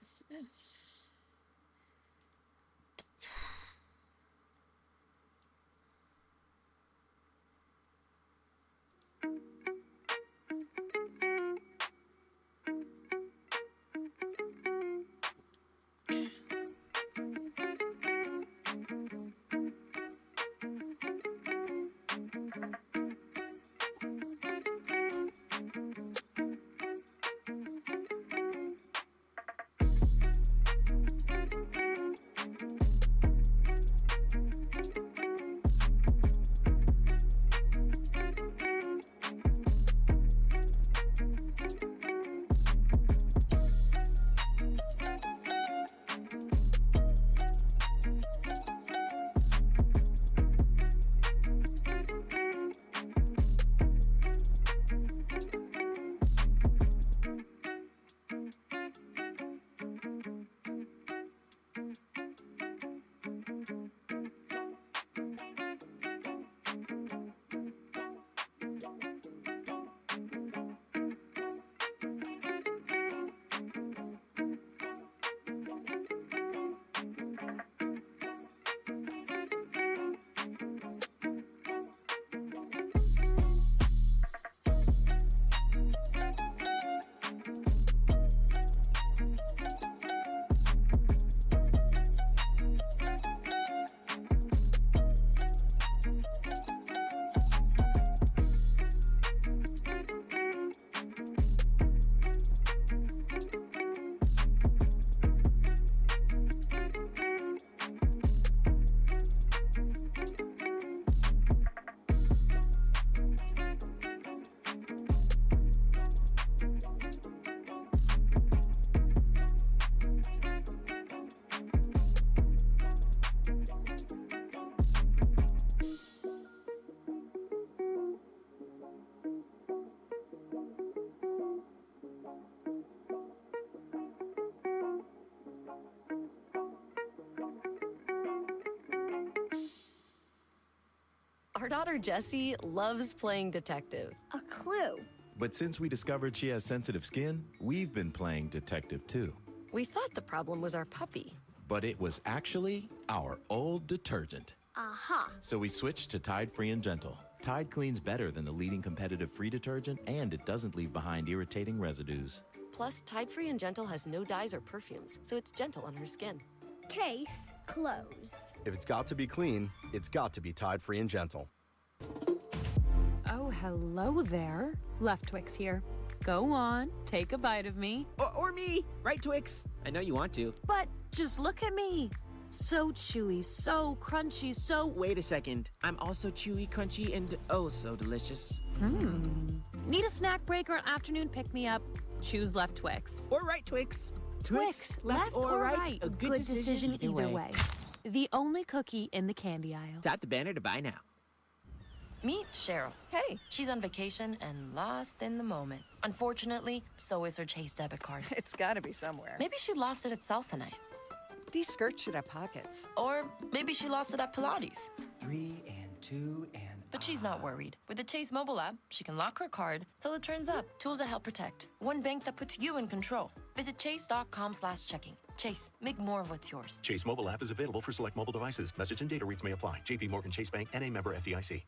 Dismiss. Our daughter Jessie loves playing detective. A clue. But since we discovered she has sensitive skin, we've been playing detective too. We thought the problem was our puppy. But it was actually our old detergent. Aha. So we switched to Tide Free and Gentle. Tide cleans better than the leading competitive free detergent, and it doesn't leave behind irritating residues. Plus, Tide Free and Gentle has no dyes or perfumes, so it's gentle on her skin. Case closed. If it's got to be clean, it's got to be Tide Free and Gentle. Oh, hello there. Left Twix here. Go on, take a bite of me. Or me, right, Twix? I know you want to. But just look at me. So chewy, so crunchy, so... Wait a second. I'm also chewy, crunchy, and oh so delicious. Need a snack break or an afternoon pick-me-up? Choose Left Twix. Or right, Twix. Twix, left or right, a good decision either way. The only cookie in the candy aisle. Tap the banner to buy now. Meet Cheryl. Hey, She's on vacation and lost in the moment. Unfortunately, so is her Chase debit card. it's gotta be somewhere. Maybe she lost it at salsa night. These skirts should have pockets. Or maybe she lost it at Pilates. 3 and 2 and... But she's not worried. With the Chase mobile app, she can lock her card till it turns up. Tools that help protect. One bank that puts you in control. Visit chase.com/checking. Chase, make more of what's yours. Chase mobile app is available for select mobile devices. Message and data rates may apply. JP Morgan Chase Bank, N.A. member FDIC.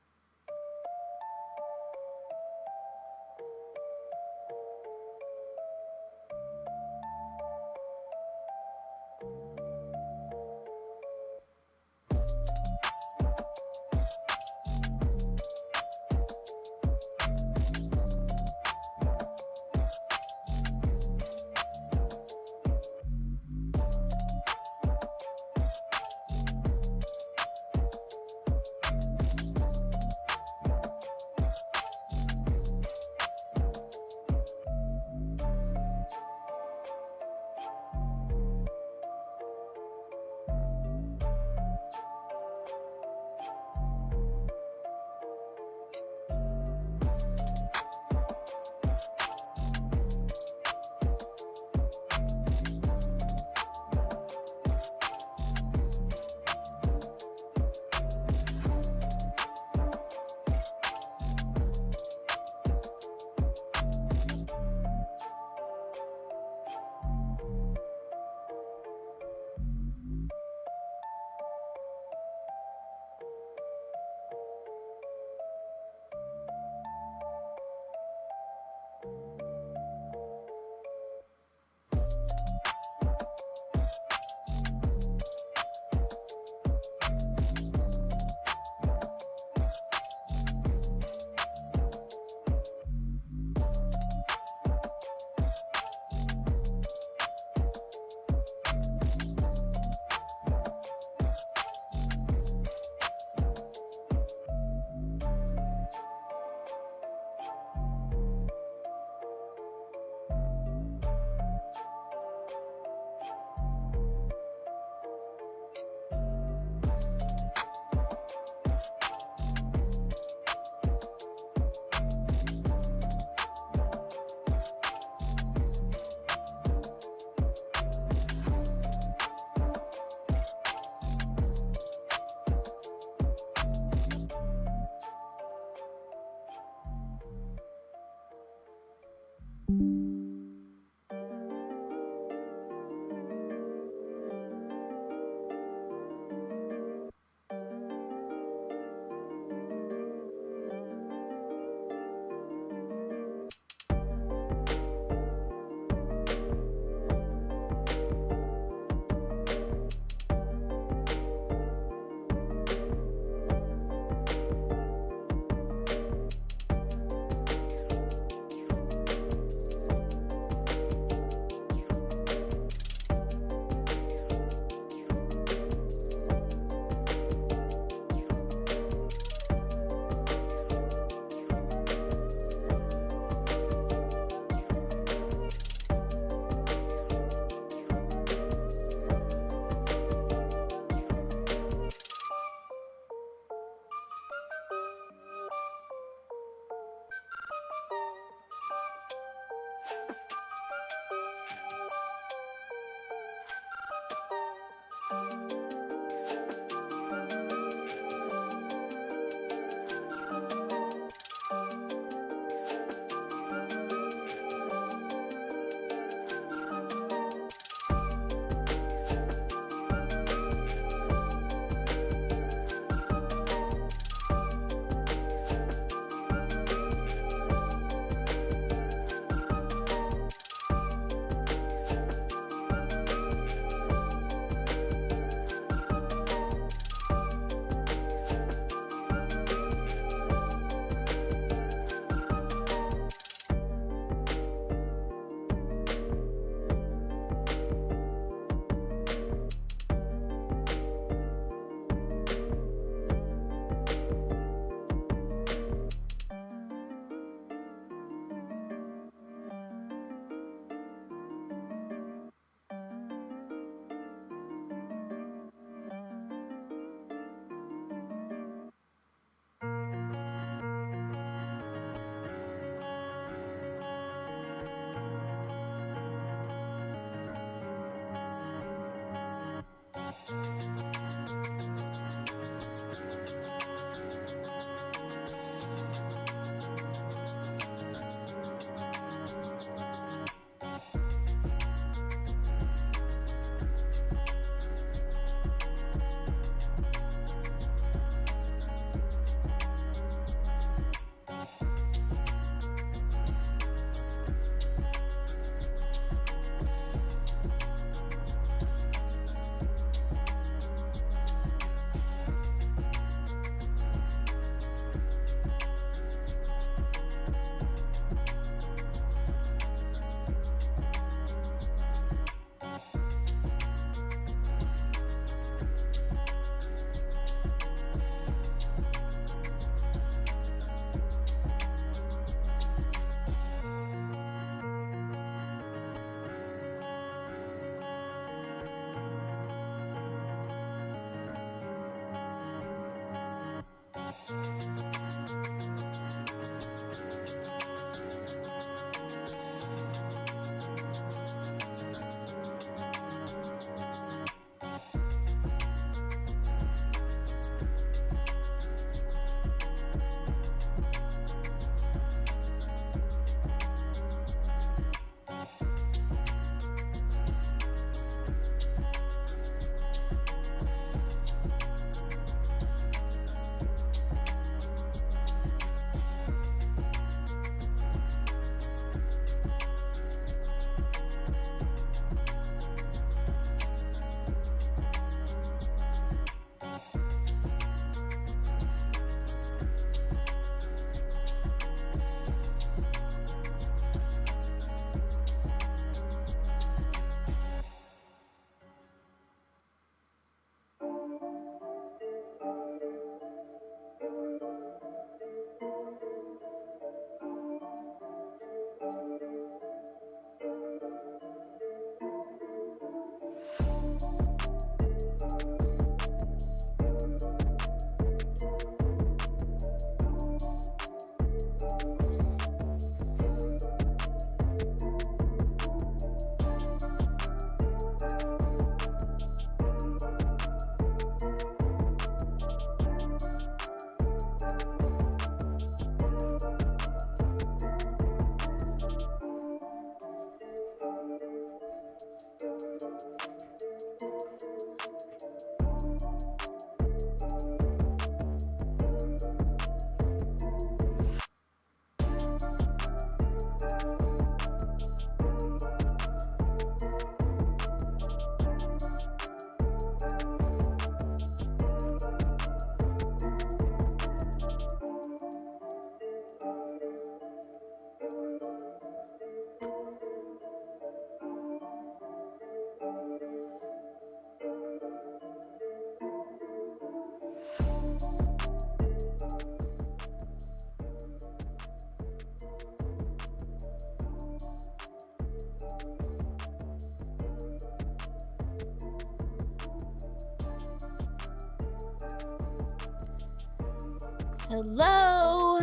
Hello.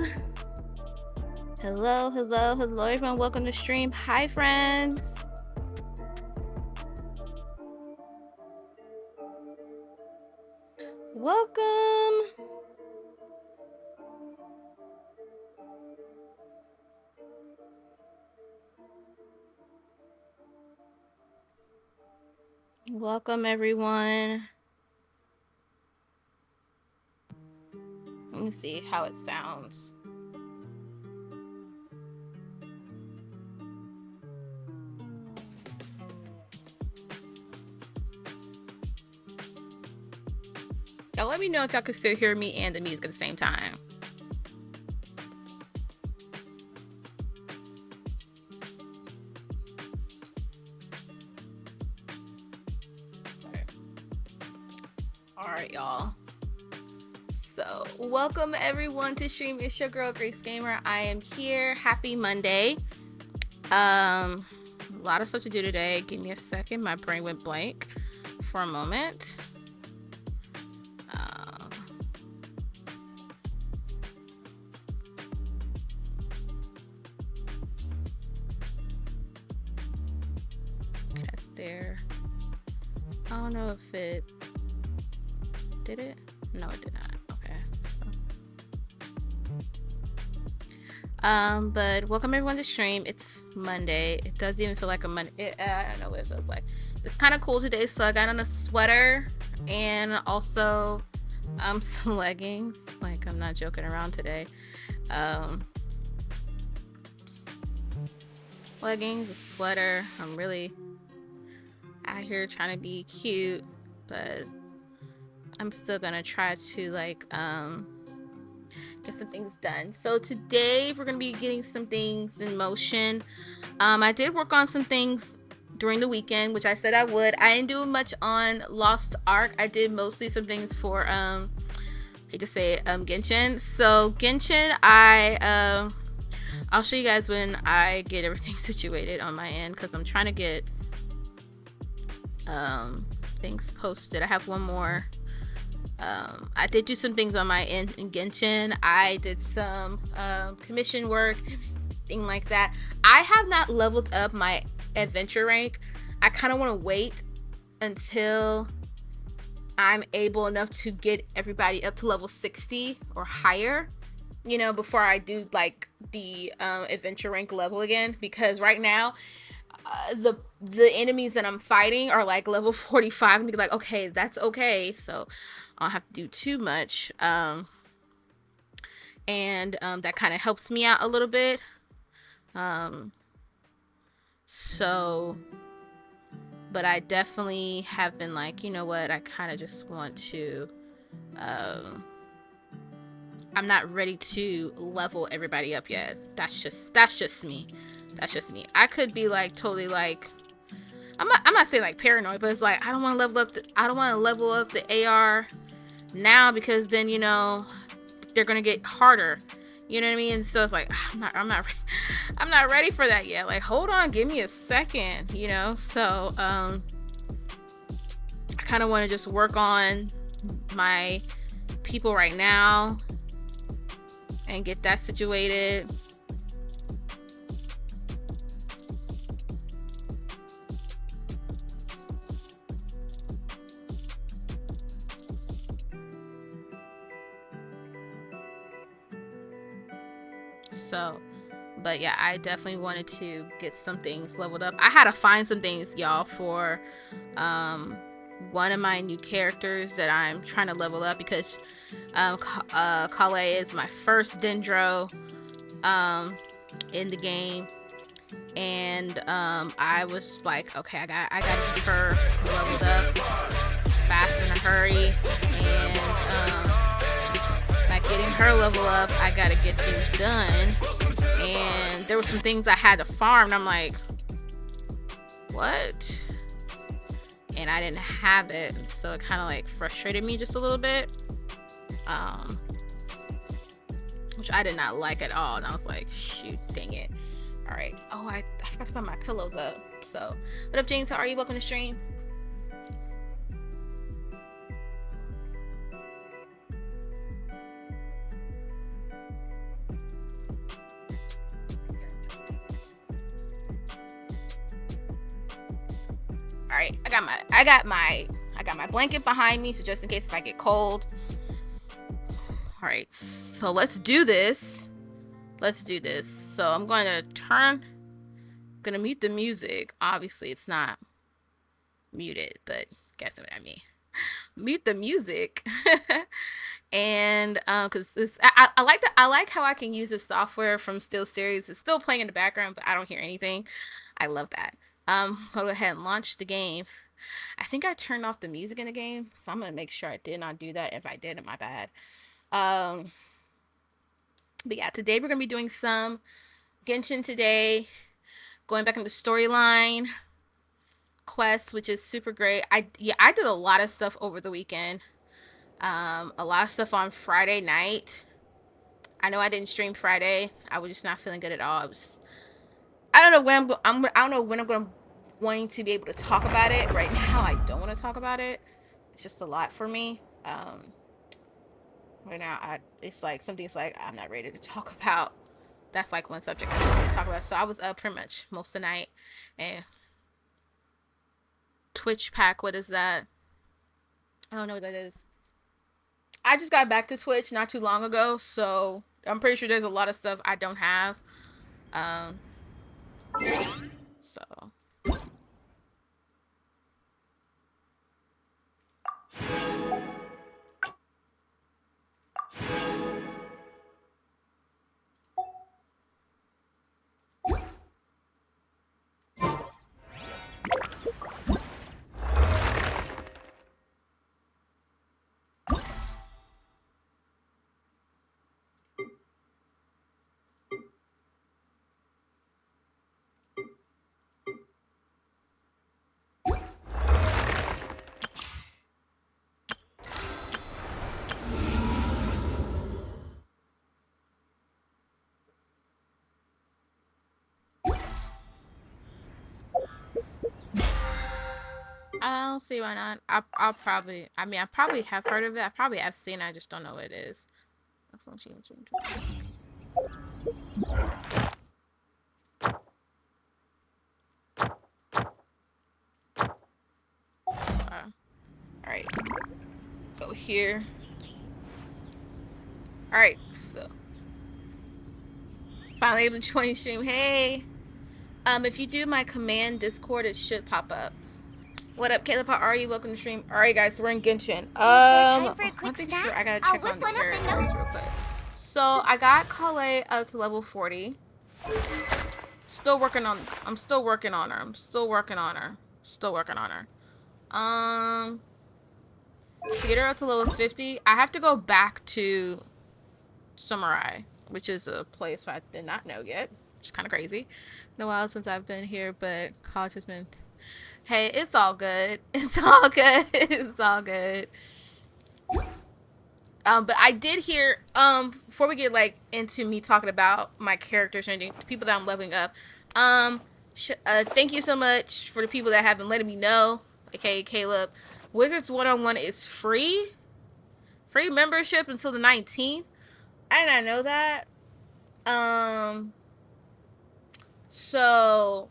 Hello, hello, hello, everyone. Welcome to stream. Hi, friends. Welcome. Welcome, everyone. Let me see how it sounds. Y'all let me know if y'all can still hear me and the music at the same time. Okay. All right, y'all. So welcome everyone to stream. It's your girl GraceGammer. I am here. Happy Monday. A lot of stuff to do today. Give me a second. My brain went blank for a moment. Cat's there. I don't know if it Did it? No, it did not. Okay. So. But welcome everyone to stream. It's Monday. It doesn't even feel like a Monday. I don't know what it feels like. It's kind of cool today, so I got on a sweater and also some leggings. Like, I'm not joking around today. Leggings, a sweater. I'm really out here trying to be cute, but I'm still gonna try to like get some things done. So today we're gonna be getting some things in motion. I did work on some things during the weekend, which I said I would. I didn't do much on Lost Ark. I did mostly some things for I hate to say it, Genshin. So Genshin, I'll show you guys when I get everything situated on my end, because I'm trying to get things posted. I have one more. I did do some things on my end in Genshin. I did some commission work, thing like that. I have not leveled up my adventure rank. I kind of want to wait until I'm able enough to get everybody up to level 60 or higher, you know, before I do like the adventure rank level again, because right now the enemies that I'm fighting are like level 45 and be like, okay, that's okay, so I don't have to do too much. And that kind of helps me out a little bit. So, but I definitely have been like, you know what, I kind of just want to I'm not ready to level everybody up yet. That's just me. That's just me. I could be like totally like, I'm not saying like paranoid, but it's like I don't want to level up the AR now, because then, you know, they're gonna get harder. You know what I mean? And so it's like I'm not ready for that yet. Like, hold on, give me a second, you know? So I kind of want to just work on my people right now and get that situated. So, but yeah, I definitely wanted to get some things leveled up. I had to find some things, y'all, for one of my new characters that I'm trying to level up, because Kale is my first Dendro in the game, and I was like, okay, I gotta get her leveled up fast in a hurry, and by getting her level up, I gotta get things done. And there were some things I had to farm, and I'm like, what? And I didn't have it, so it kind of like frustrated me just a little bit, which I did not like at all. And I was like, shoot, dang it. All right. Oh, I forgot to put my pillows up. So what up, James? How are you? Welcome to stream. All right, I got my blanket behind me, so just in case if I get cold. All right, so let's do this. So I'm gonna mute the music. Obviously it's not muted, but guess what I mean. Mute the music. And because I like how I can use this software from Steel Series. It's still playing in the background, but I don't hear anything. I love that. I'll go ahead and launch the game. I think I turned off the music in the game, so I'm gonna make sure I did not do that. If I did, my bad. But yeah, today we're gonna be doing some Genshin today, going back into storyline quests, which is super great. I did a lot of stuff over the weekend. A lot of stuff on Friday night. I know I didn't stream Friday. I was just not feeling good at all. I don't know when I'm going to be able to talk about it. Right now, I don't want to talk about it. It's just a lot for me. Right now, it's like something's like I'm not ready to talk about. That's like one subject I'm not ready to talk about. So I was up pretty much most of the night. And Twitch pack, what is that? I don't know what that is. I just got back to Twitch not too long ago, so I'm pretty sure there's a lot of stuff I don't have. So I don't see why not. I'll probably, I mean, I probably have heard of it. I probably have seen it. I just don't know what it is. Alright. Go here. Alright, so. Finally able to join stream. Hey! If you do my command Discord, it should pop up. What up, Caleb? How are you? Welcome to stream. Alright, guys, we're in Genshin. time for a quick Sure snack? I gotta I'll check whip on the one up and characters real quick. So, I got Kale up to level 40. Still working on, I'm still working on her. I'm still working on her. Still working on her. To get her up to level 50, I have to go back to Samurai, which is a place I did not know yet. Which is kind of crazy. Been a while since I've been here, but college has been... Hey, it's all good. It's all good. It's all good. But I did hear, before we get, like, into me talking about my characters and the people that I'm leveling up, thank you so much for the people that have been letting me know, aka Caleb. Wizards 101 is free. Free membership until the 19th. I did not know that. So,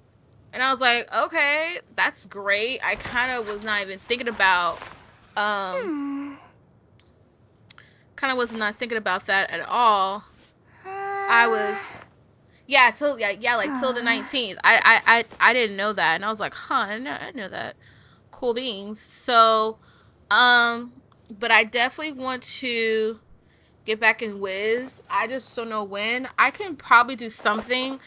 and I was like, okay, that's great. I kind of was not even thinking about, kind of was not thinking about that at all. I was, yeah, till like the 19th. I didn't know that, and I was like, huh, I didn't know that. Cool beans. So, but I definitely want to get back in Wiz. I just don't know when. I can probably do something,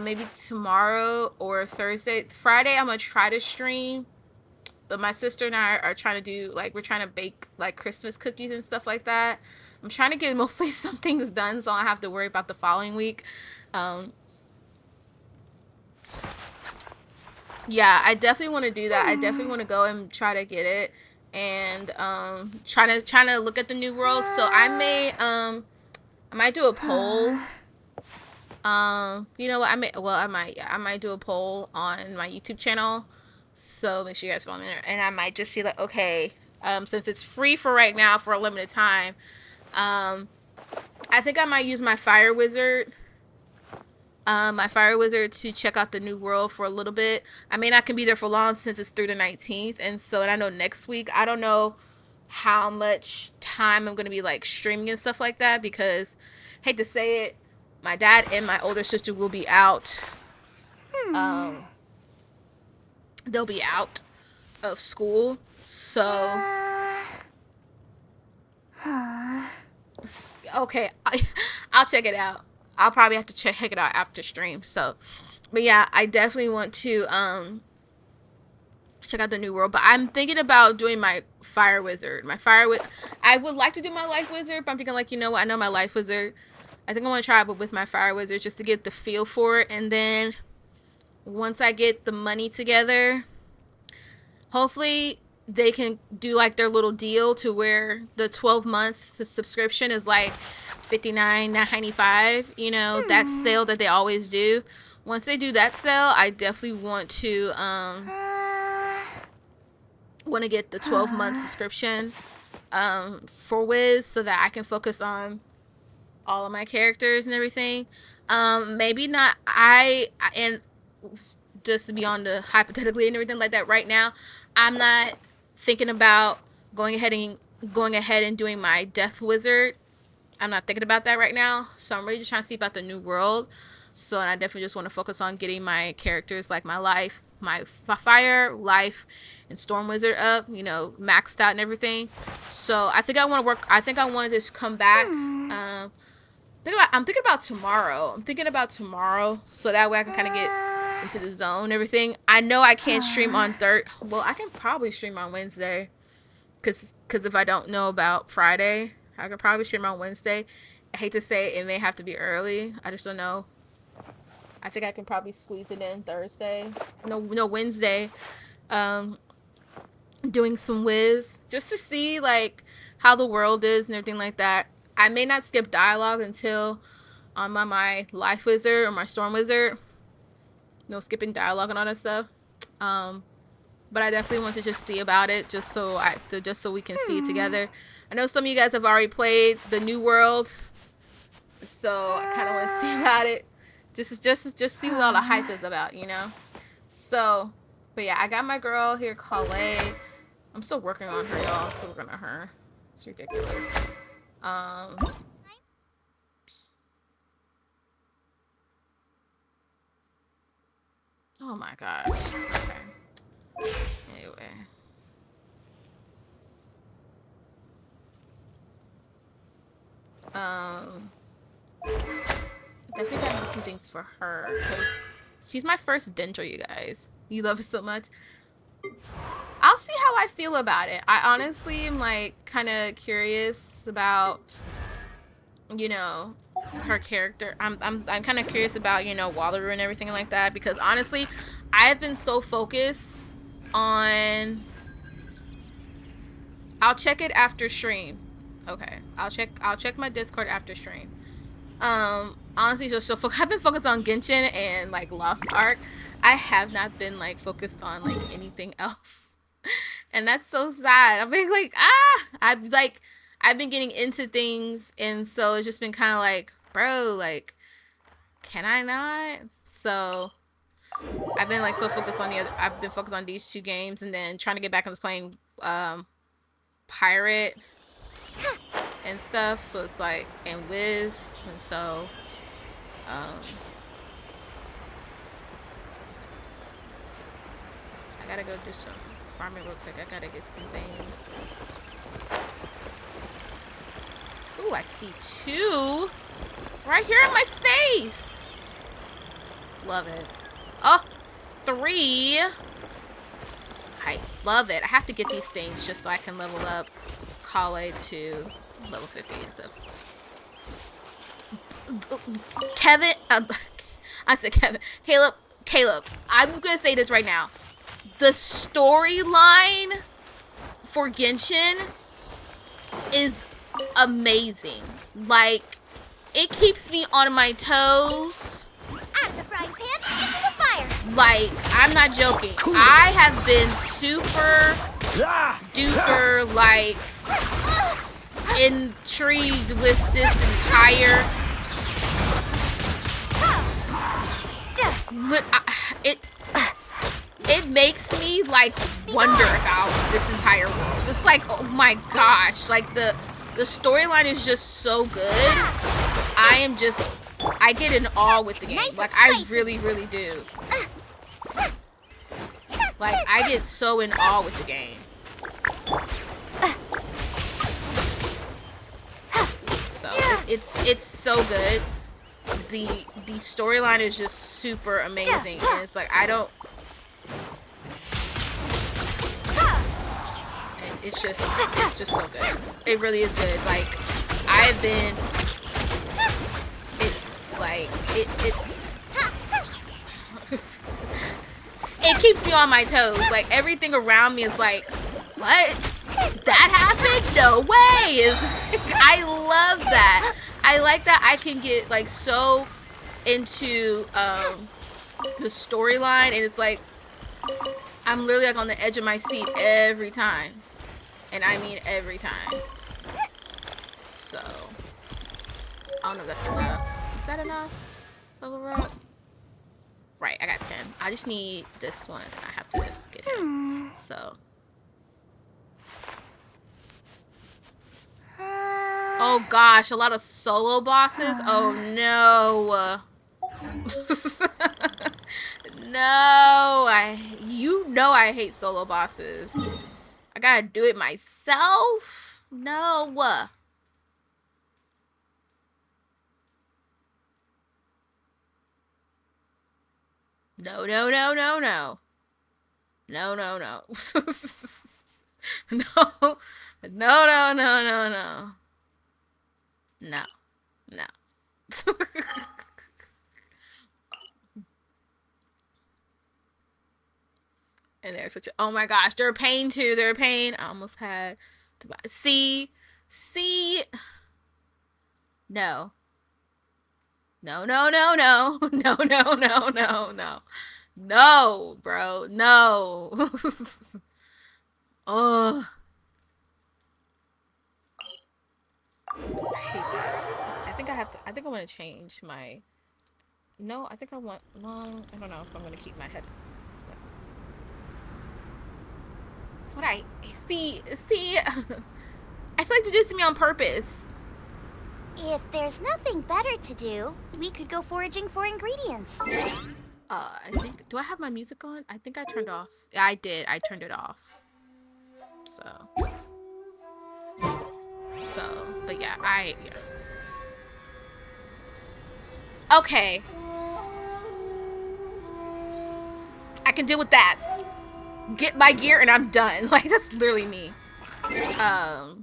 maybe tomorrow or Thursday. Friday, I'm gonna try to stream. But my sister and I are trying to do, like, we're trying to bake, like, Christmas cookies and stuff like that. I'm trying to get mostly some things done so I don't have to worry about the following week. Yeah, I definitely want to do that. I definitely want to go and try to get it. And, trying to look at the new world. So I might do a poll. You know what? I might do a poll on my YouTube channel. So make sure you guys follow me there. And I might just see, like, okay, since it's free for right now for a limited time, I think I might use my Fire Wizard. To check out the new world for a little bit. I mean, I can be there for long since it's through the 19th. And I know next week, I don't know how much time I'm going to be, like, streaming and stuff like that. Because, hate to say it, my dad and my older sister will be out. They'll be out of school. So, okay, I'll check it out. I'll probably have to check it out after stream. So, but yeah, I definitely want to check out the new world. But I'm thinking about doing my Fire Wizard. I would like to do my Life Wizard, but I'm thinking, like, you know what? I know my Life Wizard. I think I want to try it with my Fire Wizard just to get the feel for it. And then once I get the money together, hopefully they can do, like, their little deal to where the 12 months subscription is like $59.95, you know, that sale that they always do. Once they do that sale, I definitely want to get the 12-month subscription for Wiz so that I can focus on all of my characters and everything. Maybe not, and just to be on the hypothetically and everything like that right now, I'm not thinking about going ahead and going ahead and doing my Death Wizard. I'm not thinking about that right now. So I'm really just trying to see about the new world. So and I definitely just want to focus on getting my characters, like my life, my fire, life, and Storm Wizard up, you know, maxed out and everything. So I think I want to work. I think I want to just come back. I'm thinking about tomorrow. So that way I can kind of get into the zone and everything. I know I can't stream on Well, I can probably stream on Wednesday. Cause if I don't know about Friday, I could probably stream on Wednesday. I hate to say it may have to be early. I just don't know. I think I can probably squeeze it in Thursday. No, Wednesday. Doing some Wiz just to see like how the world is and everything like that. I may not skip dialogue until on my Life Wizard or my Storm Wizard. No skipping dialogue and all that stuff. But I definitely want to just see about it, just so we can see it together. I know some of you guys have already played the New World, so I kind of want to see about it. Just see what all the hype is about, you know. So, but yeah, I got my girl here, Calais. I'm still working on her, y'all. Still working on her. It's ridiculous. Oh my gosh. Okay. Anyway. Definitely gotta do some things for her. 'Cause she's my first Dendro, you guys. You love it so much. I'll see how I feel about it. I honestly am like kind of curious about, you know, her character. I'm kind of curious about, you know, Wallaroo and everything like that, because honestly, I've been so focused on. I'll check it after stream. Okay, I'll check my Discord after stream. Honestly, just I've been focused on Genshin and like Lost Ark. I have not been like focused on like anything else, and that's so sad. I'm being like I've been getting into things, and so it's just been kind of like, bro, like, can I not? So I've been like so focused on I've been focused on these two games, and then trying to get back into playing Pirate and stuff. So it's like, and Wiz, and so I gotta go do some farming real quick. I gotta get some things. Ooh, I see 2 right here in my face. Love it. Oh, 3. I love it. I have to get these things just so I can level up Kale to level 50 and stuff. Kevin, I said Kevin. Caleb, I'm just gonna say this right now. The storyline for Genshin is amazing. Like, it keeps me on my toes. Out of the frying pan, into the fire. Like, I'm not joking. I have been super duper, like, intrigued with this entire... It makes me, like, wonder about this entire world. It's like, oh my gosh. Like, the storyline is just so good. I get in awe with the game. Like, I really, really do. Like, I get so in awe with the game. So, it's so good. The storyline is just super amazing. And it's like, and it's just so good. It really is good. Like, it keeps me on my toes. Like, everything around me is like, what? That happened? No way! I love that. I like that I can get, like, so into the storyline, and it's like, I'm literally, like, on the edge of my seat every time. And I mean every time. So, I don't know if that's enough. Is that enough? Level up? Right, I got 10. I just need this one. I have to get him. So. Oh gosh, a lot of solo bosses. Oh no. No, you know I hate solo bosses. I gotta do it myself. No. No, no, no, no, no. No, no, no. No. No, no, no, no, no. No. No. And they're such a, oh my gosh, they're a pain too. They're a pain. I almost had to buy. See? No. No, no, no, no. No, no, no, no, no. No, bro. No. Oh. I hate that. I think I want to change my, no, I think I want long, I don't know if I'm going to keep my headsets. That's what I, see, I feel like they do this to me on purpose. If there's nothing better to do, we could go foraging for ingredients. I think, do I have my music on? I think I turned off. Yeah, I did. I turned it off. So, but yeah, yeah. Okay. I can deal with that. Get my gear and I'm done. Like, that's literally me. I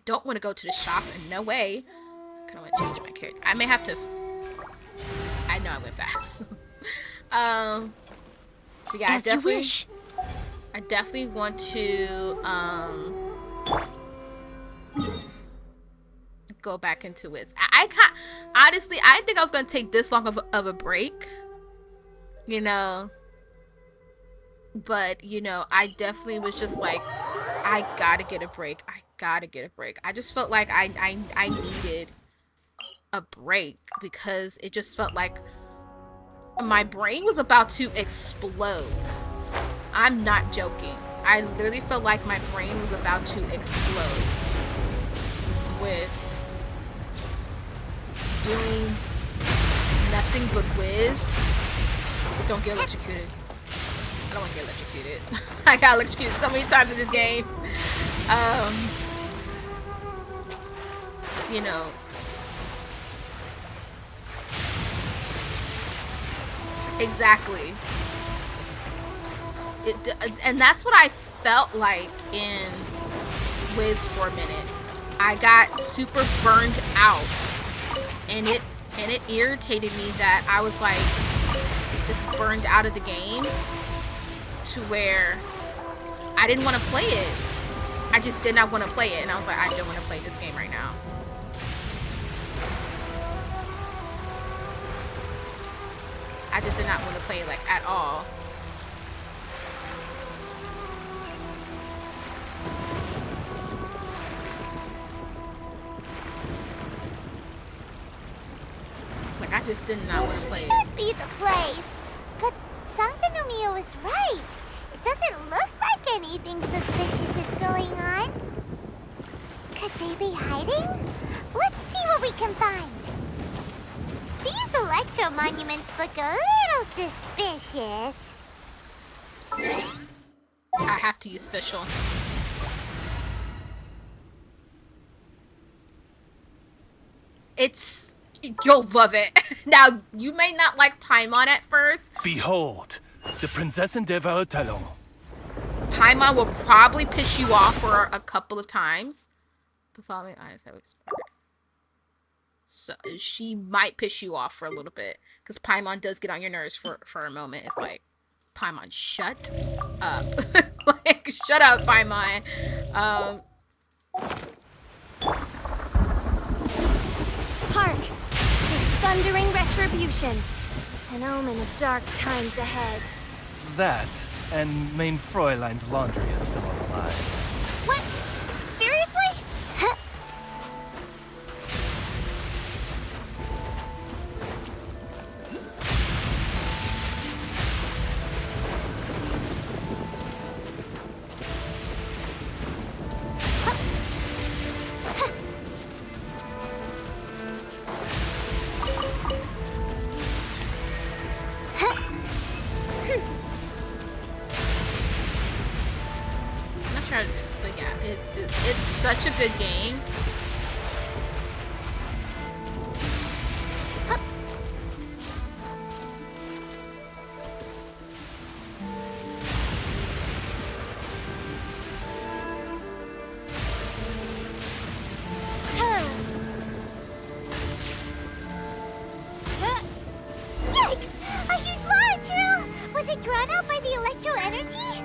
don't want to go to the shop in no way. I kind of want to change my character. I may have to. I know I went fast. But yeah, As you wish. I definitely want to go back into it. Honestly, I didn't think I was gonna take this long of a break. You know. But, you know, I definitely was just like, I gotta get a break. I just felt like I needed a break because it just felt like my brain was about to explode. I'm not joking. I literally felt like my brain was about to explode with doing nothing but whiz. Don't get electrocuted. I don't want to get electrocuted. I got electrocuted so many times in this game. You know. Exactly. And that's what I felt like in Wiz for a minute. I got super burned out. And it irritated me that I was like just burned out of the game to where I didn't want to play it. I just did not want to play it, and I was like, I don't want to play this game right now. I just did not want to play it, like, at all. Like, I just did not want to play it. This should be the place. But Sankanomiya was right. It doesn't look like anything suspicious is going on. Could they be hiding? Let's see what we can find. These electro monuments look a little suspicious. I have to use Fischl. You'll love it. Now, you may not like Paimon at first. Behold, the Princess and Devour Talon. Paimon will probably piss you off for a couple of times. The following eyes have expired. So she might piss you off for a little bit. Because Paimon does get on your nerves for a moment. It's like, Paimon, shut up. It's like, shut up, Paimon. Hark! His thundering retribution. An omen of dark times ahead. That, and main Fräulein's laundry is still on the line. What? Seriously? Huh? I'm not sure how to do this, but yeah, it's such a good game. Yikes! A huge launcher! Was it drawn out by the electro energy?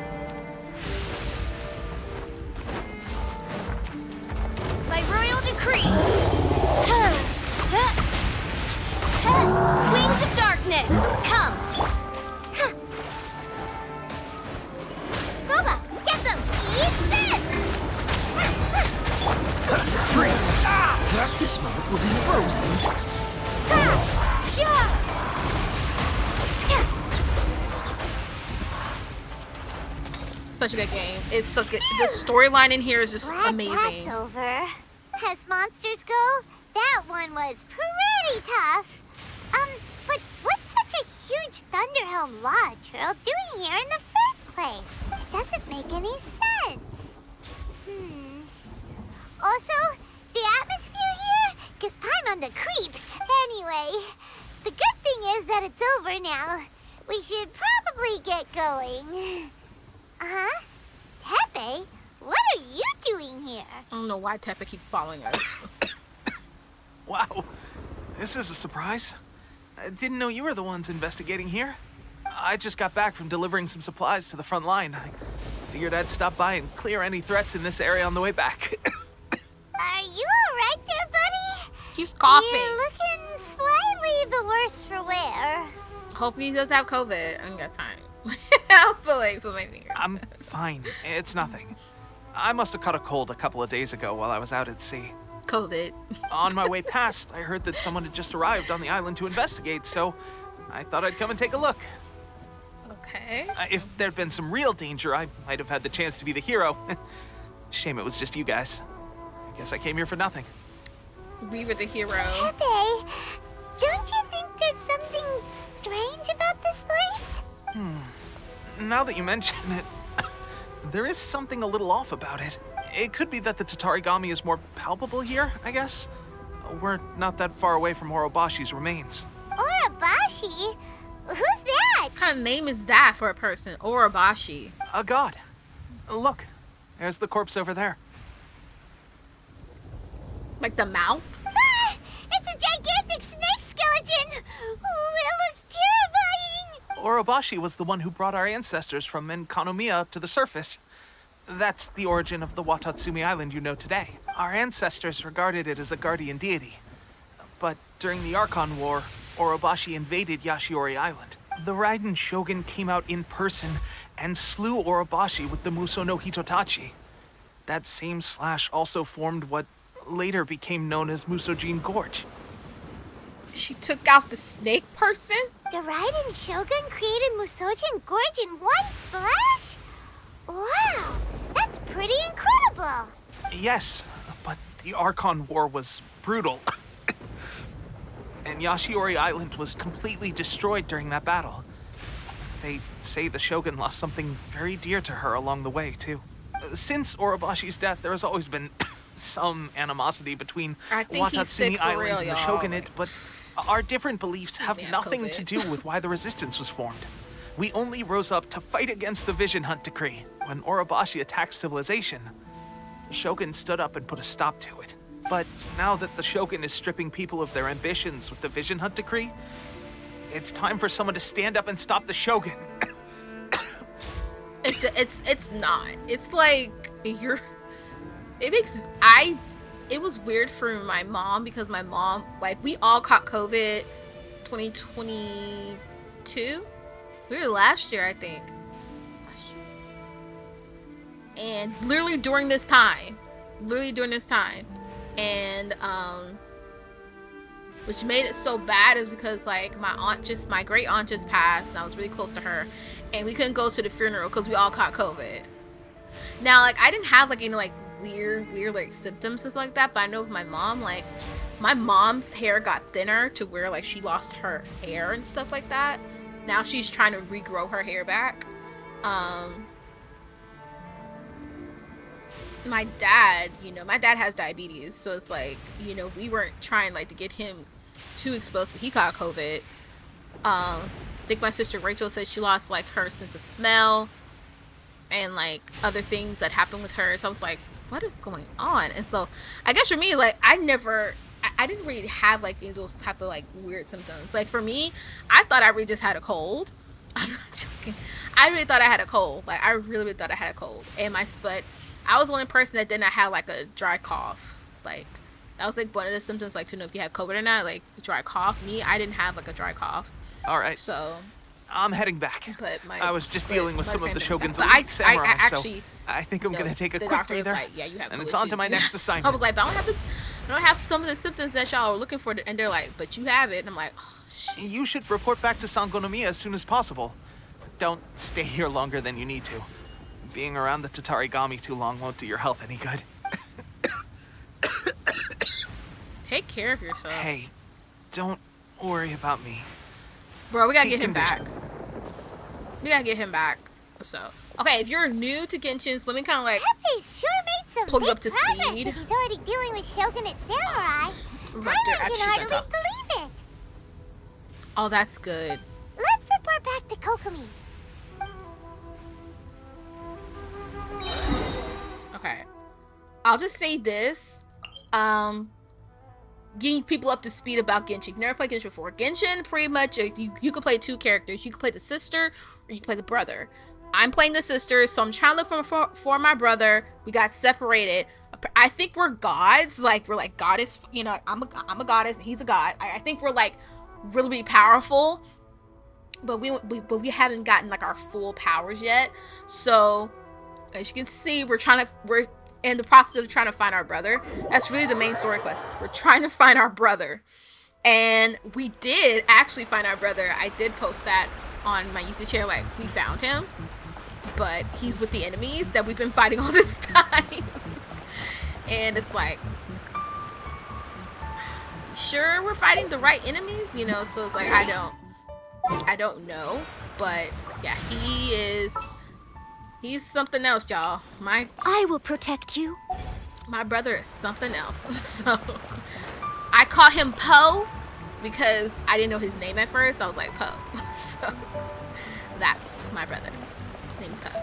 By royal decree! Wings of darkness, come! Boba, get them! Eat this! Free! This smoke will be frozen. Such a good game. It's so good. The storyline in here is just Glad amazing. that's over. As monsters go, that one was pretty tough. But what's such a huge Thunderhelm Lodge Earl doing here in the first place? It doesn't make any sense. Also, the atmosphere here gives Paimon the creeps. Anyway, the good thing is that it's over now. We should probably get going. Uh-huh. Tepe, what are you doing here? I don't know why Tepe keeps following us. Wow, this is a surprise. I didn't know you were the ones investigating here. I just got back from delivering some supplies to the front line. I figured I'd stop by and clear any threats in this area on the way back. Are you alright there, buddy? Keeps coughing. You're looking slightly the worse for wear. Hope he does have COVID. I ain't got time. I'll put my finger. I'm fine. It's nothing. I must have caught a cold a couple of days ago while I was out at sea. COVID. On my way past, I heard that someone had just arrived on the island to investigate, so I thought I'd come and take a look. Okay. If there'd been some real danger, I might have had the chance to be the hero. Shame it was just you guys. I guess I came here for nothing. We were the hero. Pepe, don't you think there's something strange about this place? Now that you mention it, there is something a little off about it. It could be that the Tatarigami is more palpable here, I guess. We're not that far away from Orobashi's remains. Orobashi? Who's that? What kind of name is that for a person? Orobashi. A god. Look, there's the corpse over there. Like the mouth? Ah, it's a gigantic snake skeleton! Oh, it looks terrifying! Orobashi was the one who brought our ancestors from Enkanomiya up to the surface. That's the origin of the Watatsumi Island you know today. Our ancestors regarded it as a guardian deity. But during the Archon War, Orobashi invaded Yashiori Island. The Raiden Shogun came out in person and slew Orobashi with the Muso no Hitotachi. That same slash also formed what later became known as Musojin Gorge. She took out the snake person? The Raiden Shogun created Musojin Gorge in one slash? Wow, that's pretty incredible. Yes, but the Archon War was brutal. And Yashiori Island was completely destroyed during that battle. They say the Shogun lost something very dear to her along the way, too. Since Orobashi's death, there has always been some animosity between Watatsumi Island and the Shogunate, but our different beliefs have nothing to do with why the resistance was formed. We only rose up to fight against the Vision Hunt Decree. When Orobashi attacked civilization, the Shogun stood up and put a stop to it. But now that the Shogun is stripping people of their ambitions with the Vision Hunt Decree, it's time for someone to stand up and stop the Shogun. It's not. It's like it was weird for my mom because my mom, like, we all caught COVID 2022. We were last year, I think. And literally during this time. And which made it so bad is because, like, my great aunt just passed and I was really close to her, and we couldn't go to the funeral because we all caught COVID. Now, like, I didn't have like any like weird like symptoms and stuff like that, but I know with my mom, like, my mom's hair got thinner to where like she lost her hair and stuff like that. now she's trying to regrow her hair back. My dad, you know, my dad has diabetes, so it's like, you know, we weren't trying like to get him too exposed, but he got COVID. I think my sister Rachel said she lost like her sense of smell and like other things that happened with her. So I was like, what is going on? And so I guess for me, like, I didn't really have like those type of like weird symptoms. Like for me, I thought I really just had a cold. I'm not joking. I really thought I had a cold. Like I really thought I had a cold. But I was the only person that did not have like a dry cough. Like that was like one of the symptoms, like to know if you had COVID or not, like dry cough. Me, I didn't have like a dry cough. All right. So I'm heading back. But I was just dealing with some of the Shogun's elite elite samurai, I actually, so I think I'm gonna take a the quick doctor was breather, like, yeah, you have and COVID it's on too. to my next assignment. I was like, but I don't have some of the symptoms that y'all are looking for, and they're like, but you have it. And I'm like, oh, shit. You should report back to Sangonomiya as soon as possible. Don't stay here longer than you need to. Being around the Tatarigami too long won't do your health any good. Take care of yourself. Hey, don't worry about me. Bro, we gotta get him back. We gotta get him back. So, okay, if you're new to Genshin, so let me kind of like Pepe sure made some pull you up big to progress speed. if he's already dealing with Shogunate samurai. Right I there, can actually, hardly check up. believe it. Oh, that's good. Let's report back to Kokomi. Okay, I'll just say this. Getting people up to speed about Genshin. You've never played Genshin before. Genshin, pretty much, you can play two characters. You can play the sister, or you can play the brother. I'm playing the sister, so I'm trying to look for my brother. We got separated. I think we're gods. Like, we're like goddess. You know, I'm a goddess, and he's a god. I think we're like really powerful, but we haven't gotten like our full powers yet. So, as you can see, we're in the process of trying to find our brother. That's really the main story quest. We're trying to find our brother. And we did actually find our brother. I did post that on my YouTube channel, like, we found him. But he's with the enemies that we've been fighting all this time. And it's like, sure we're fighting the right enemies? You know, so it's like, I don't know. But, yeah, he's something else, y'all. I will protect you. My brother is something else. So I call him Poe because I didn't know his name at first. I was like, Poe. So that's my brother named Poe.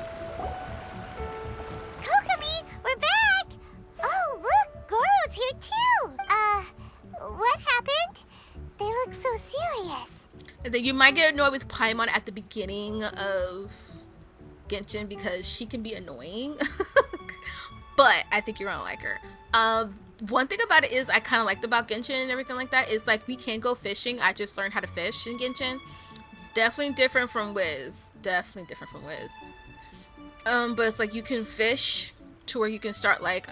Kokomi, we're back. Oh, look, Goro's here too. What happened? They look so serious. And then you might get annoyed with Paimon at the beginning of Genshin because she can be annoying. But I think you're gonna like her. One thing about it is I kind of liked about Genshin and everything like that is like we can go fishing. I just learned how to fish in Genshin. It's definitely different from Wiz. But it's like you can fish to where you can start like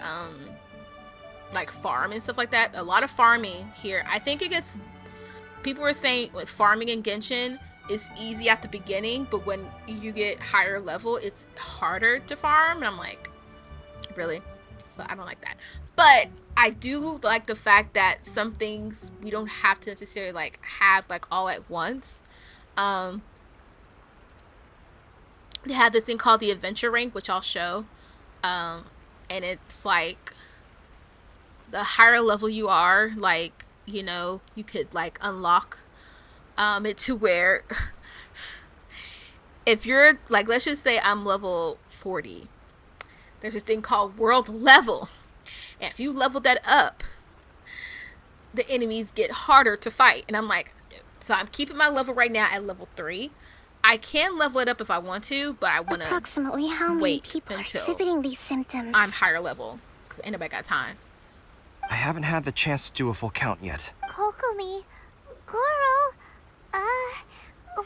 farm and stuff like that. A lot of farming here. I think it gets, people were saying with farming in Genshin is easy at the beginning, but when you get higher level, it's harder to farm. And I'm like, really? So I don't like that. But I do like the fact that some things we don't have to necessarily like have like all at once. They have this thing called the adventure rank, which I'll show. And it's like the higher level you are, like, you know, you could like unlock it to where if you're like, let's just say I'm level 40, there's this thing called world level, and if you level that up, the enemies get harder to fight. And I'm like, so I'm keeping my level right now at level 3. I can level it up if I want to, but I want to approximately how many people are exhibiting these symptoms? I'm higher level because ain't nobody got time. I haven't had the chance to do a full count yet. Kokomi, Goro,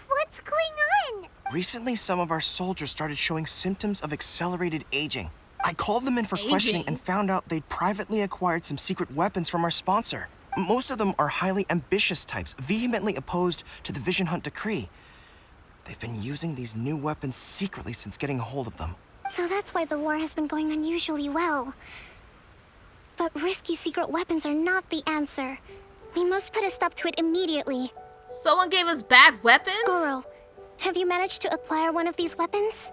what's going on? Recently, some of our soldiers started showing symptoms of accelerated aging. I called them in for questioning and found out they'd privately acquired some secret weapons from our sponsor. Most of them are highly ambitious types, vehemently opposed to the Vision Hunt decree. They've been using these new weapons secretly since getting a hold of them. So that's why the war has been going unusually well. But risky secret weapons are not the answer. We must put a stop to it immediately. Someone gave us bad weapons? Goro, Have you managed to acquire one of these weapons?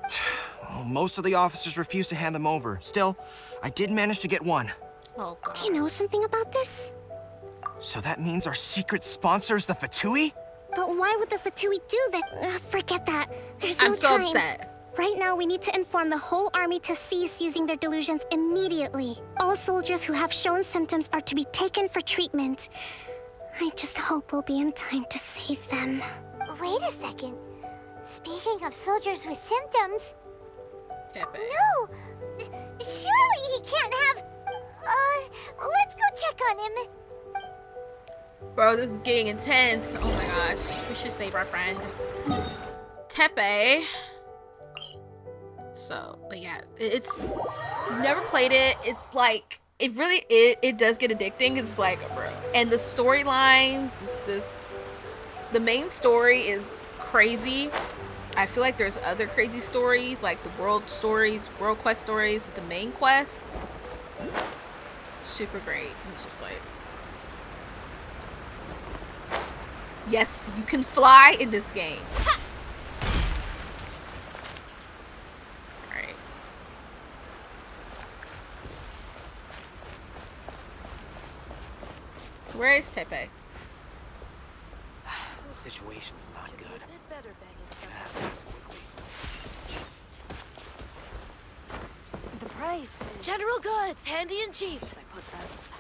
Well, most of the officers refuse to hand them over. Still, I did manage to get one. Oh, God. Do you know something about this? So that means our secret sponsor is the Fatui? But why would the Fatui do that? Forget that. There's no I'm so time. upset. Right now, we need to inform the whole army to cease using their delusions immediately. All soldiers who have shown symptoms are to be taken for treatment. I just hope we'll be in time to save them. Wait a second. Speaking of soldiers with symptoms... Tepe. No! Surely he can't have... let's go check on him. Bro, this is getting intense. Oh my gosh. We should save our friend. Tepe. So, but yeah, it's... Never played it. It's like... It does get addicting. It's like, bro. And the storylines is just... The main story is crazy. I feel like there's other crazy stories, like the world stories, world quest stories, but the main quest, super great. It's just like, yes, you can fly in this game. Alright. Where is Tepe? The situation's not good. The price is... General goods, handy and cheap. Should I put this?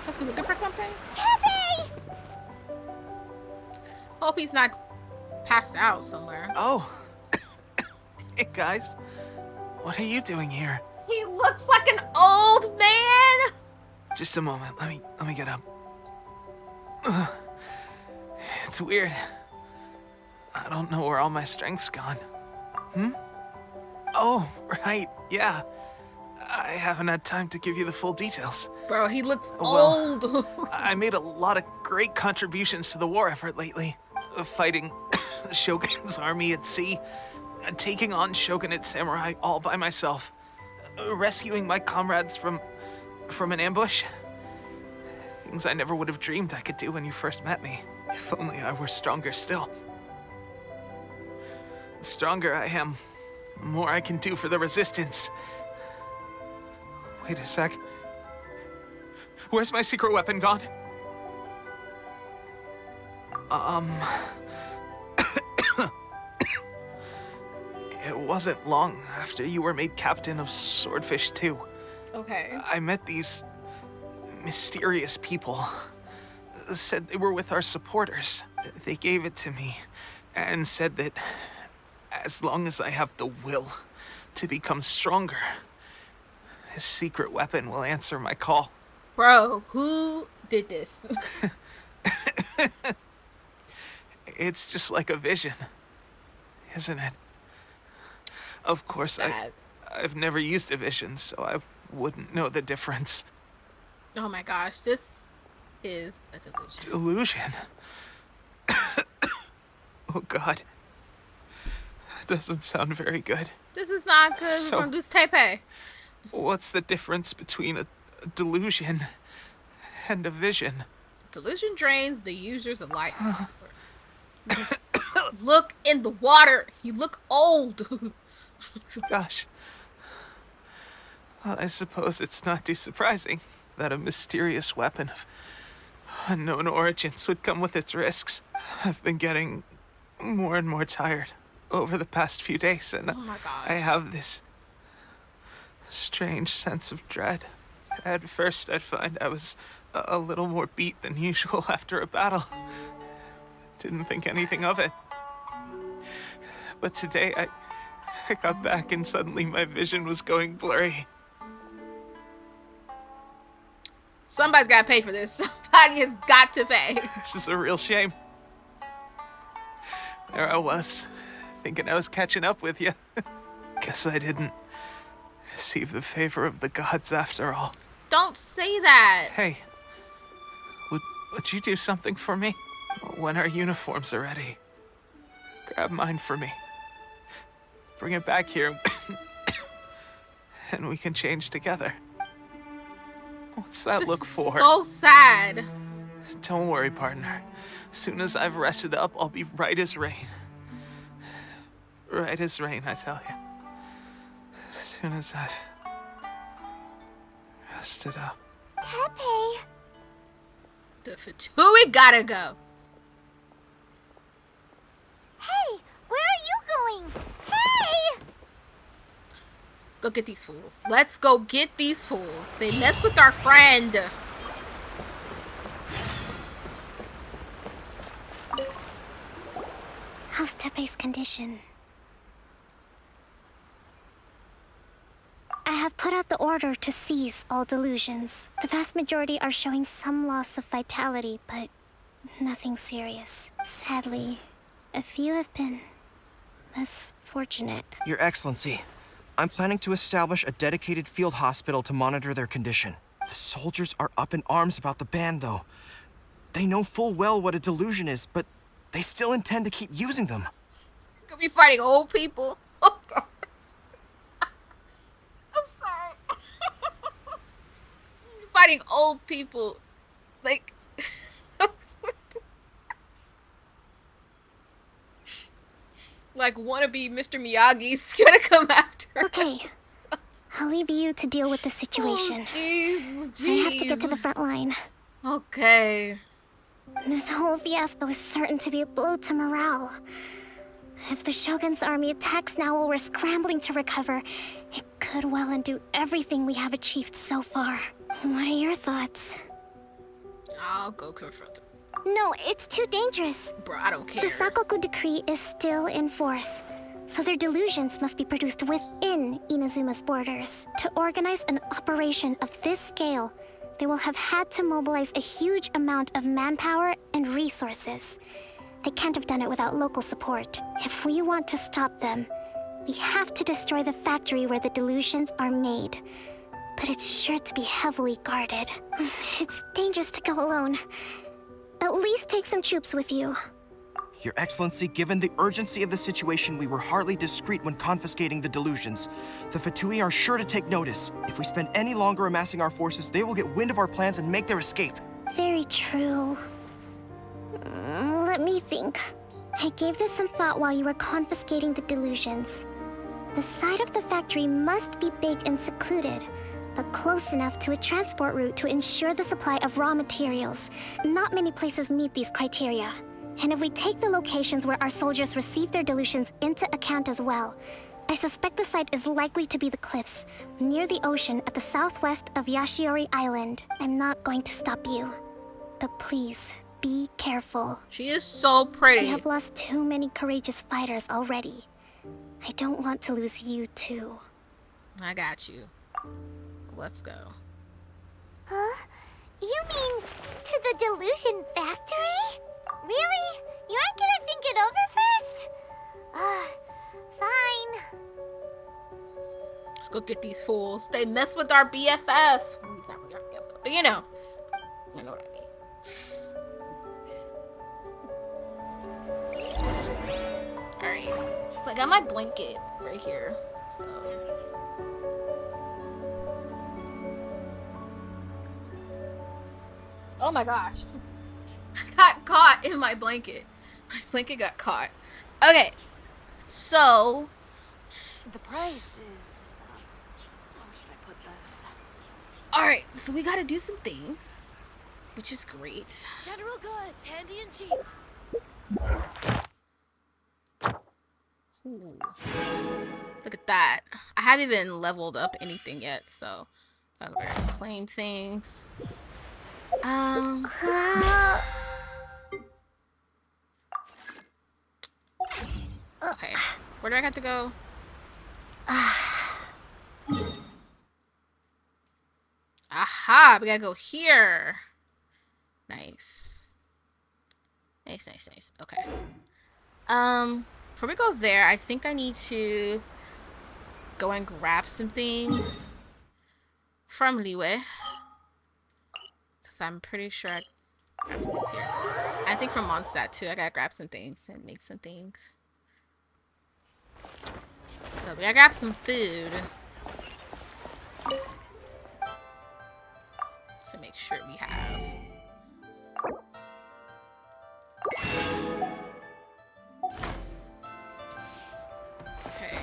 Must be looking for something? Tepe! Hope he's not passed out somewhere. Oh. Hey, guys. What are you doing here? He looks like an old man! Just a moment. Let me get up. Ugh. It's weird. I don't know where all my strength's gone. Oh, right. Yeah. I haven't had time to give you the full details. Bro, he looks old. I made a lot of great contributions to the war effort lately. Fighting the Shogun's army at sea, taking on Shogunate samurai all by myself, rescuing my comrades from an ambush. Things I never would have dreamed I could do when you first met me. If only I were stronger still. The stronger I am, the more I can do for the resistance. Wait a sec. Where's my secret weapon gone? It wasn't long after you were made captain of Swordfish 2. Okay. I met these mysterious people. Said they were with our supporters. They gave it to me and said that as long as I have the will to become stronger, his secret weapon will answer my call. Bro, who did this? It's just like a vision, isn't it? Of course, I've never used a vision, so I wouldn't know the difference. Oh my gosh, this is a delusion. Delusion? Oh God. Doesn't sound very good. This is not good. So, We're gonna lose Tepe. What's the difference between a delusion and a vision? Delusion drains the user's life. Look in the water. You look old. Gosh. Well, I suppose it's not too surprising that a mysterious weapon of unknown origins would come with its risks. I've been getting more and more tired over the past few days, and oh my gosh. I have this strange sense of dread. At first, I'd find I was a little more beat than usual after a battle. Didn't think anything of it. But today, I got back and suddenly my vision was going blurry. Somebody's got to pay for this. Somebody has got to pay. This is a real shame. There I was, thinking I was catching up with you. Guess I didn't receive the favor of the gods after all. Don't say that. Hey, would you do something for me? When our uniforms are ready, grab mine for me. Bring it back here, and we can change together. What's that look for? So sad. Don't worry, partner. As soon as I've rested up, I'll be right as rain. Right as rain, I tell you. As soon as I've rested up. Tepe. The Fatui gotta go. Hey, where are you going? Hey! Let's go get these fools. Let's go get these fools. They mess with our friend. How's Tepe's condition? I have put out the order to seize all delusions. The vast majority are showing some loss of vitality, but nothing serious. Sadly, a few have been less fortunate. Your Excellency, I'm planning to establish a dedicated field hospital to monitor their condition. The soldiers are up in arms about the ban, though. They know full well what a delusion is, but they still intend to keep using them. Could be fighting old people. Oh, God. I'm sorry. Fighting old people. Like... like wannabe Mr. Miyagi's gonna come after us. Okay. I'll leave you to deal with the situation. Oh, jeez. I have to get to the front line. Okay. This whole fiasco is certain to be a blow to morale. If the Shogun's army attacks now while we're scrambling to recover, it could well undo everything we have achieved so far. What are your thoughts? I'll go confront them. No, it's too dangerous. Bro, I don't care. The Sakoku decree is still in force, so their delusions must be produced within Inazuma's borders. To organize an operation of this scale, they will have had to mobilize a huge amount of manpower and resources. They can't have done it without local support. If we want to stop them, we have to destroy the factory where the delusions are made. But it's sure to be heavily guarded. It's dangerous to go alone. At least take some troops with you. Your Excellency, given the urgency of the situation, we were hardly discreet when confiscating the delusions. The Fatui are sure to take notice. If we spend any longer amassing our forces, they will get wind of our plans and make their escape. Very true. Let me think. I gave this some thought while you were confiscating the delusions. The side of the factory must be big and secluded, but close enough to a transport route to ensure the supply of raw materials. Not many places meet these criteria. And if we take the locations where our soldiers receive their delusions into account as well, I suspect the site is likely to be the cliffs, near the ocean at the southwest of Yashiori Island. I'm not going to stop you, but please, be careful. She is so pretty. We have lost too many courageous fighters already. I don't want to lose you too. I got you. Let's go. Huh? You mean to the delusion factory? Really? You aren't gonna think it over first? Fine. Let's go get these fools. They mess with our BFF. He's not really our BFF, but you know what I mean. Alright. So I got my blanket right here. So oh my gosh. I got caught in my blanket. My blanket got caught. Okay. So The price is... how should I put this? alright, so we gotta do some things, which is great. General goods, handy and cheap. Ooh. Look at that. I haven't even leveled up anything yet, so I'm gonna claim things. Okay. Where do I have to go? Aha, we gotta go here. Nice. Nice, nice, nice. Okay. Before we go there, I think I need to go and grab some things from Liwe. Because I'm pretty sure I grabbed some things here. I think from Mondstadt too, I gotta grab some things and make some things. So we gotta grab some food. To make sure we have. Okay.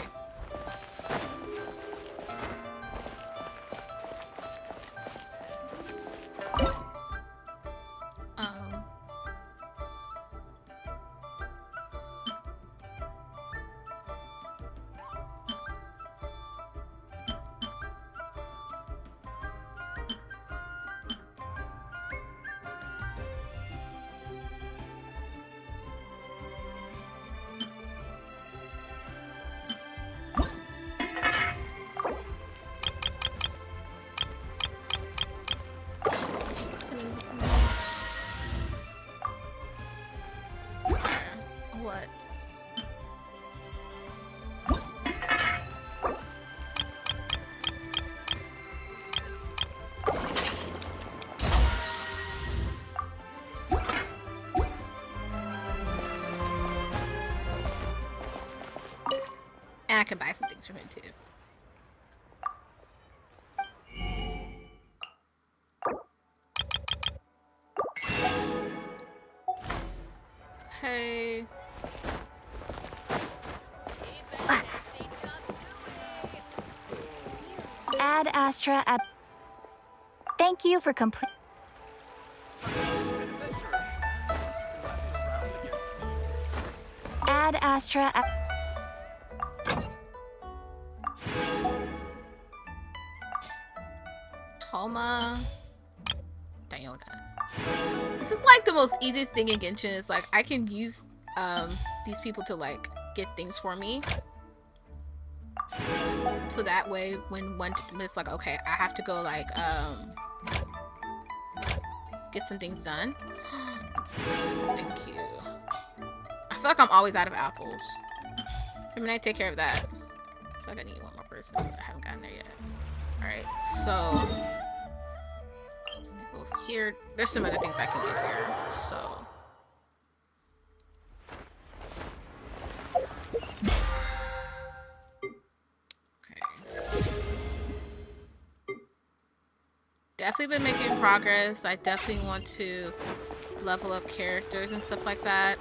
And I can buy some things from him too. Hey. Ad Astra at. Thank you for complete. Ad Astra at. Toma. Diona. This is like the most easiest thing in Genshin. It's like I can use these people to like get things for me. So that way when it's like, okay, I have to go like get some things done. Thank you. I feel like I'm always out of apples. I mean, I take care of that. I feel like I need one more person, but I haven't gotten there yet. Alright, so go over here. There's some other things I can get here, so definitely been making progress. I definitely want to level up characters and stuff like that.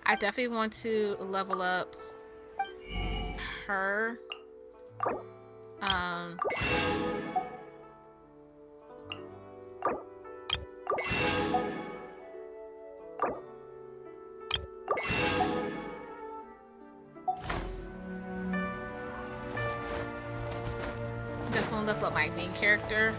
I definitely want to level up her. Definitely level up my main character.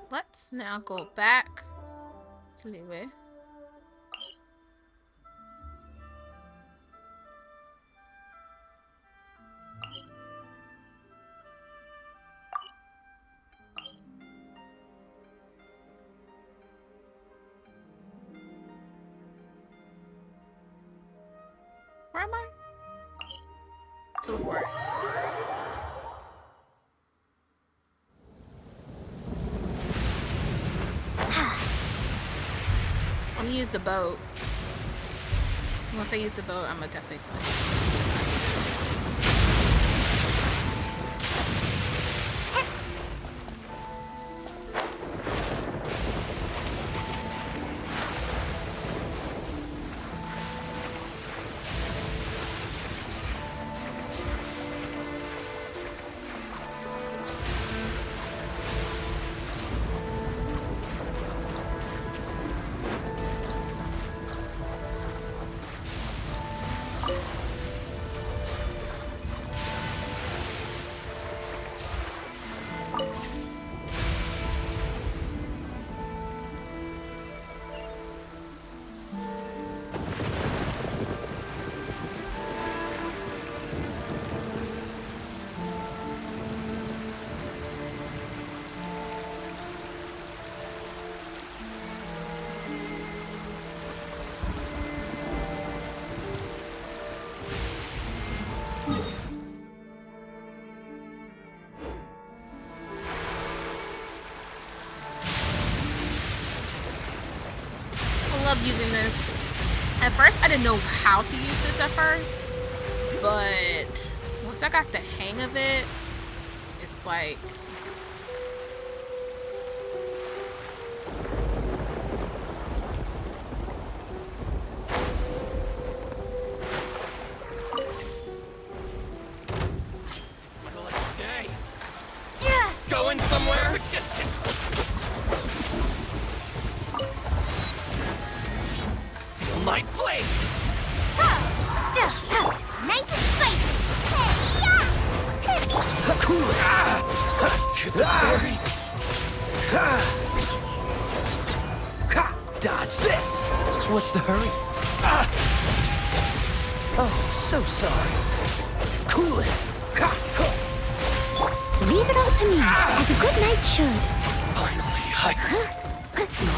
Let's now go back to Liwe. Where am I? Teleport. I'm gonna use the boat. Once I use the boat, I'm gonna definitely play. love using this. At first, I didn't know how to use this at first, but once I got the hang of it, it's like... Going somewhere? Feel my blade! Nice and spicy. Cool it! To the berry! Dodge this! What's the hurry? Oh, so sorry. Cool it! Leave it all to me, as a good knight should. Finally, No.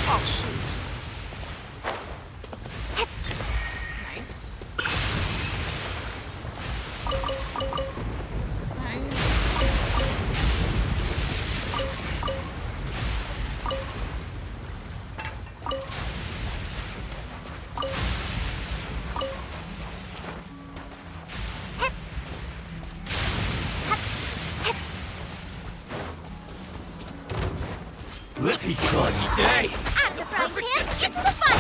Oh, shoot. Nice. Let me call you day! After frying pans, get to the fun.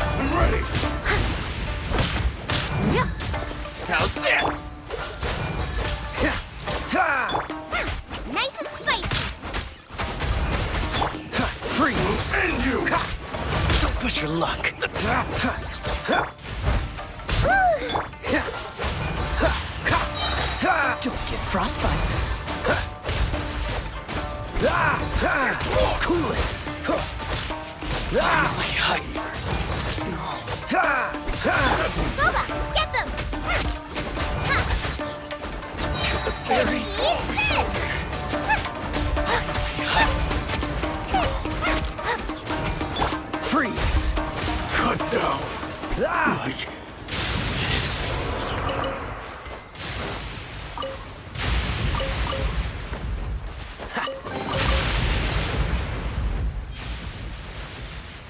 I'm ready! How's this? Nice and spicy. Freeze! And you! Don't push your luck. Don't get frostbite. Cool it. Finally, Boba, get them. Berry. Eat this. Freeze. Cut down. Like this.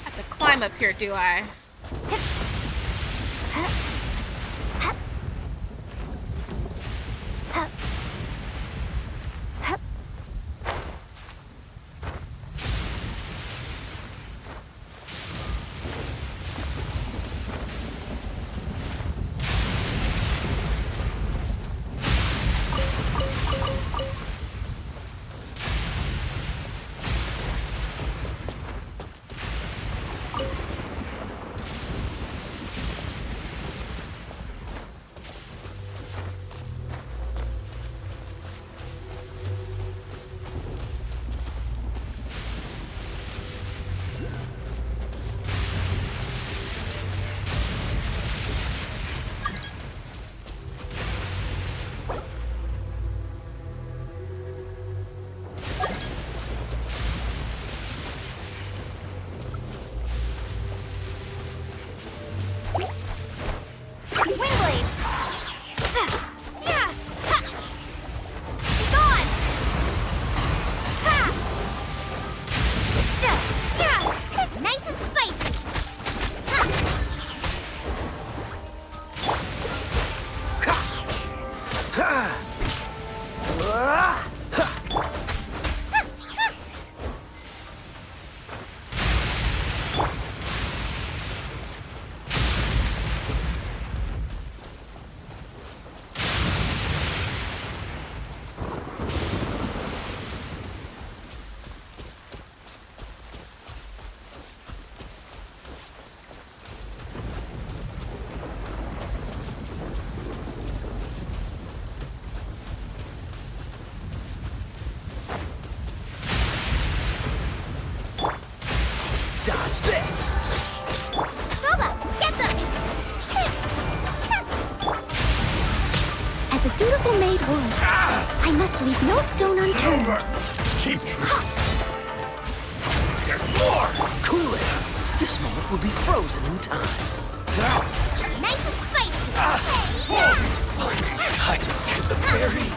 Have to climb up here, do I? Dodge this! Boba, get them! As a dutiful maid would, I must leave no stone unturned. Cheap tricks. There's more! Cool it! This moment will be frozen in time. Nice and spicy. Hide through the berry.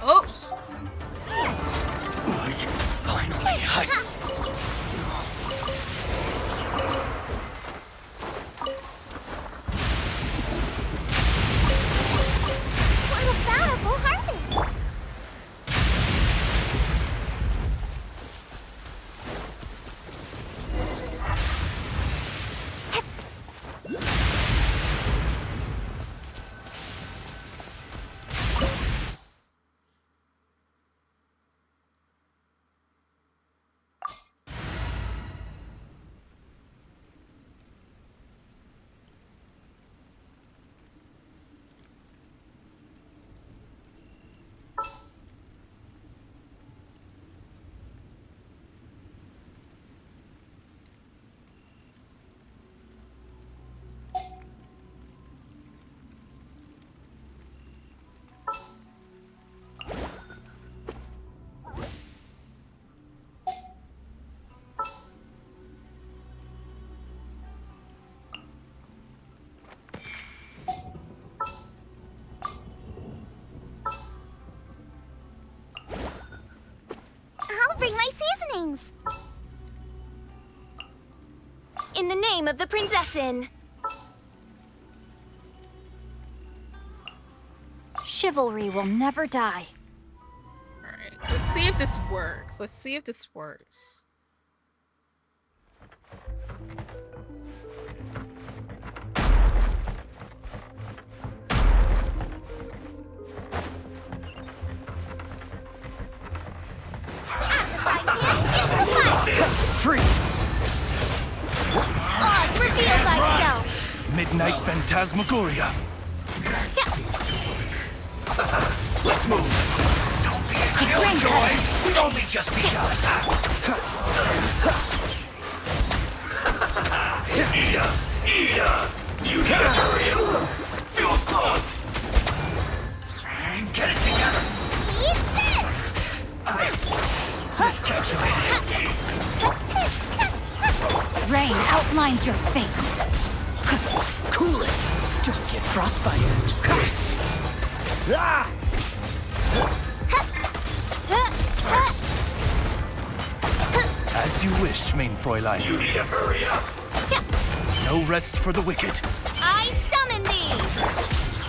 Oops. Finally, ice. What a bountiful harvest. I'll bring my seasonings. In the name of the Prinzessin. Chivalry will never die. Alright, let's see if this works. Let's see if this works. Freeze! Oz, reveal thyself. Midnight Phantasmagoria. Let's move. Don't be a killjoy. We've only just begun. Ida! You need to hurry up. Feel caught. Get it together. Eat this. Miscalculated. Rain outlines your fate. Cool it. Don't get frostbite. As you wish, main Fräulein. You need to hurry up. No rest for the wicked. I summon thee.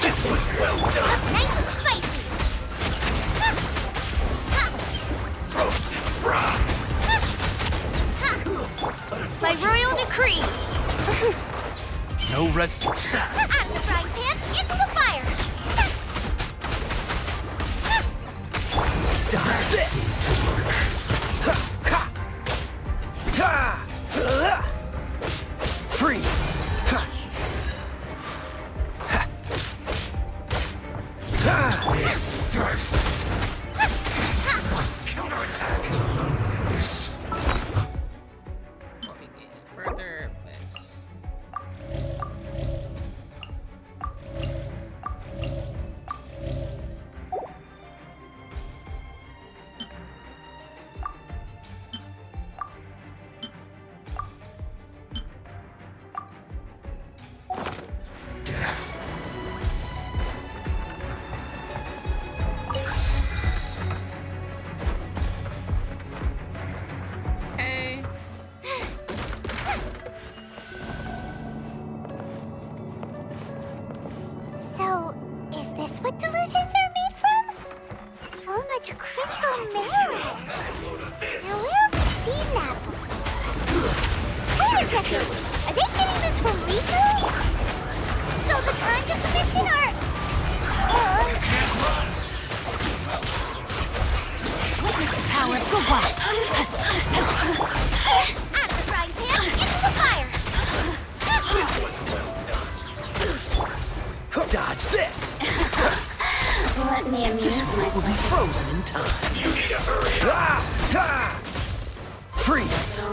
This was well done. Nice and spicy. Roasted fry. By royal decree. No rest. Out of the frying pan, into the fire. Dodge this. Freeze. This first. Counterattack. This. Before we get any further, let's... Death. Okay. So, is this what delusions are made from? So much crystal marrow. Now, where have we seen that before? Wait a second. Are they getting this from Riku? So the Conjure Commission are... Power, go on. Out of the frying pan, into the fire. Dodge this. Let me amuse This will be myself. frozen in time. You need to hurry up. Freeze!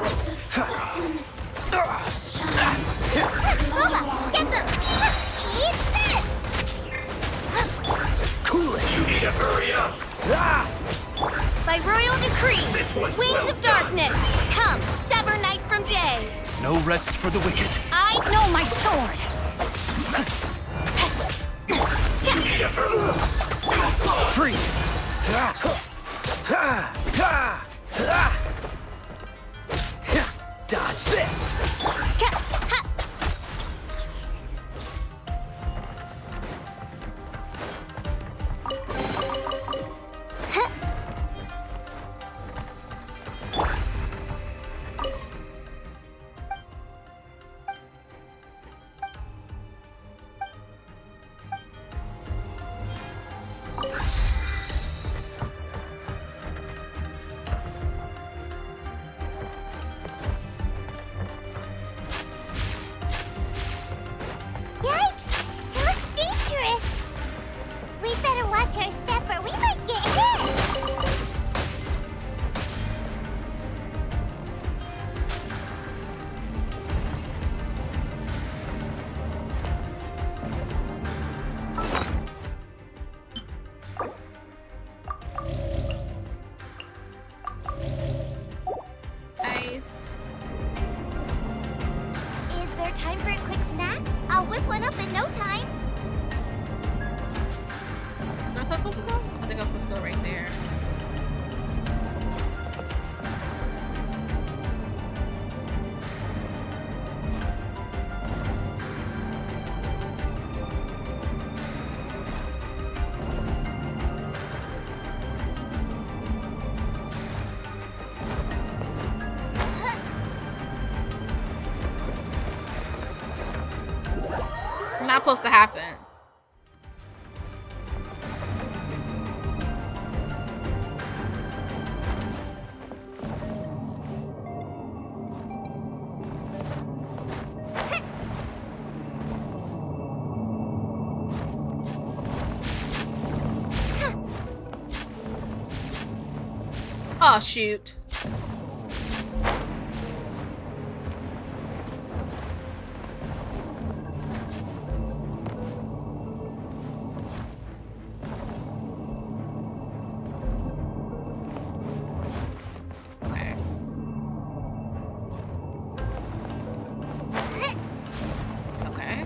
Booba, get them! Eat this! Cool it! You need to hurry up! By royal decree, This one's wings well of done. darkness, come, sever night from day. No rest for the wicked. I know my sword. You need to hurry! Freeze! Dodge this! Yikes! It looks dangerous. We better watch our step or we might get hit. Nice. Is there time for a quick snack? I'll whip one up in no time. Where was I supposed to go? I think I was supposed to go right there. Not supposed to happen. Oh shoot. Okay. Okay.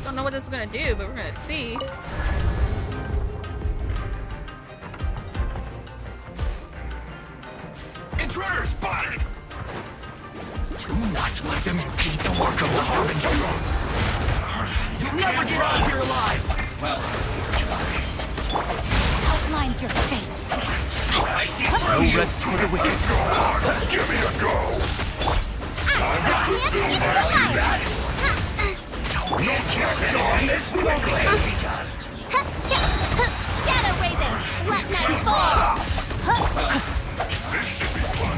Don't know what this is gonna do, but we're gonna see. Intruder spotted! Do not let them impede the work of the Harbinger! You'll never get out of here alive! Well, Outlines your fate. I see through you! No rest for the wicked. Give me a go! Don't be a on this quickly! Shadow Raven, let night fall. This should be fun!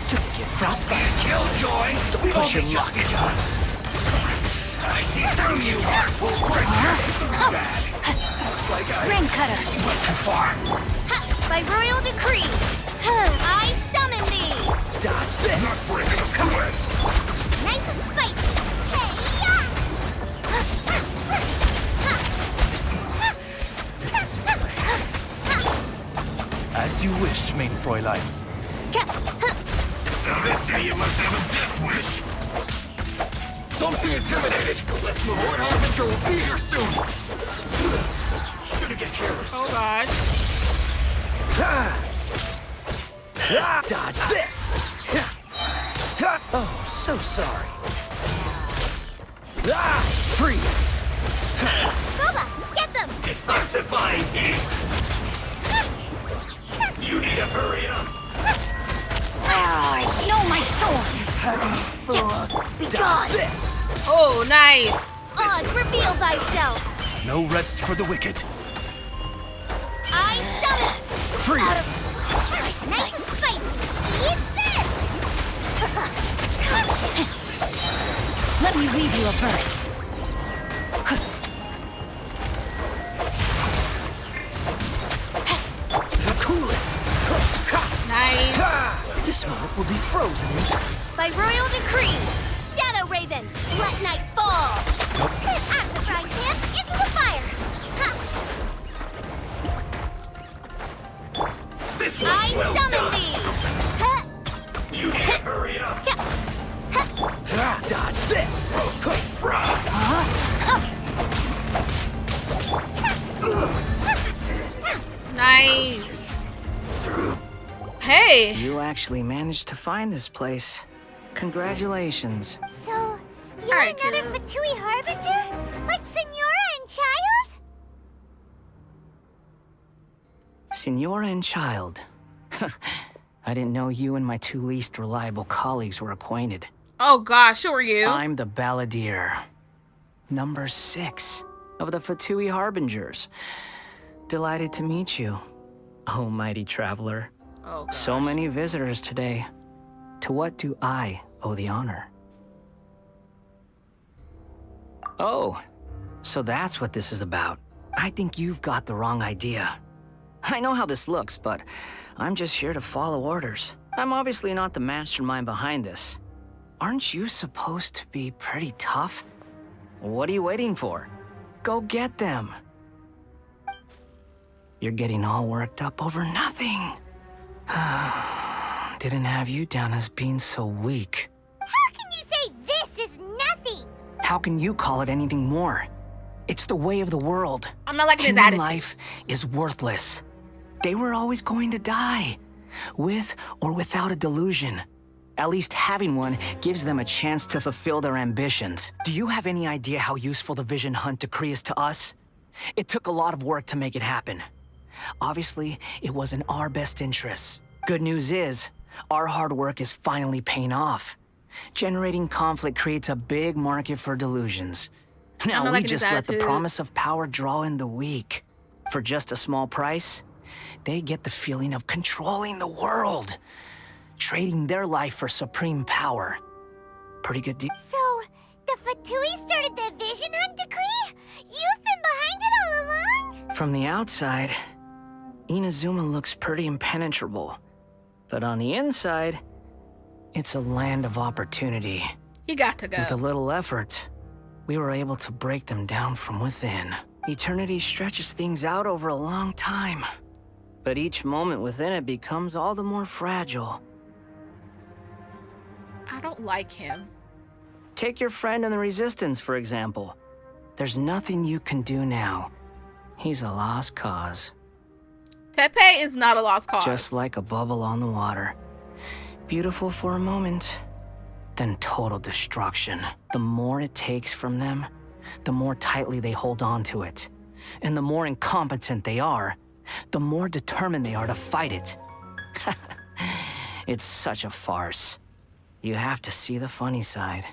Don't get frostbite. Killjoy! We've Push only your just luck. begun! I see through you! We'll break this bad! Looks like I Ring cutter. went too far! By royal decree, I summon thee. Dodge this. Not breaking a sweat! Nice and spicy. This isn't fair. As you wish, main Fräulein. Now they say you must have a death wish! Don't be intimidated! The Lord Harbinger will be here soon! Shouldn't get careless. Oh gosh. Dodge this! Oh, so sorry. Freeze! Boba, get them! Detoxifying heat! You need to hurry up! I know my sword! Fool, be Dodge gone! this! Oh, nice. Oz, reveal thyself! No rest for the wicked. I summon! Freeze! Nice and spicy! Eat this! Let me read you a verse. Cool it! Nice. This moment will be frozen in time. By royal decree, Shadow Raven, let night fall! I'm the frying pan into the fire! Ha. This was I well summon done! thee! Ha. You need to hurry up! Dodge this! Roasting fry! Nice. Hey. You actually managed to find this place. Congratulations. So, you're another Fatui Harbinger? Like Senora and Child? Senora and Child. I didn't know you and my two least reliable colleagues were acquainted. Oh gosh, who are you? I'm the Balladeer. Number 6 of the Fatui Harbingers. Delighted to meet you, oh mighty traveler. Oh, so many visitors today. To what do I owe the honor? Oh, so that's what this is about. I think you've got the wrong idea. I know how this looks, but I'm just here to follow orders. I'm obviously not the mastermind behind this. Aren't you supposed to be pretty tough? What are you waiting for? Go get them. You're getting all worked up over nothing. Didn't have you down as being so weak. How can you say this is nothing? How can you call it anything more? It's the way of the world. I'm not liking his Human attitude. life is worthless. They were always going to die, with or without a delusion. At least having one gives them a chance to fulfill their ambitions. Do you have any idea how useful the Vision Hunt decree is to us? It took a lot of work to make it happen. Obviously, it was in our best interests. Good news is, our hard work is finally paying off. Generating conflict creates a big market for delusions. Now we just let the promise of power draw in the weak. For just a small price, they get the feeling of controlling the world, trading their life for supreme power. Pretty good deal. So, the Fatui started the Vision Hunt decree? You've been behind it all along? From the outside, Inazuma looks pretty impenetrable. But on the inside, it's a land of opportunity. You got to go. With a little effort, we were able to break them down from within. Eternity stretches things out over a long time, but each moment within it becomes all the more fragile. I don't like him. Take your friend in the Resistance, for example. There's nothing you can do now. He's a lost cause. Tepe is not a lost cause. Just like a bubble on the water. Beautiful for a moment, then total destruction. The more it takes from them, the more tightly they hold on to it. And the more incompetent they are, the more determined they are to fight it. It's such a farce. You have to see the funny side.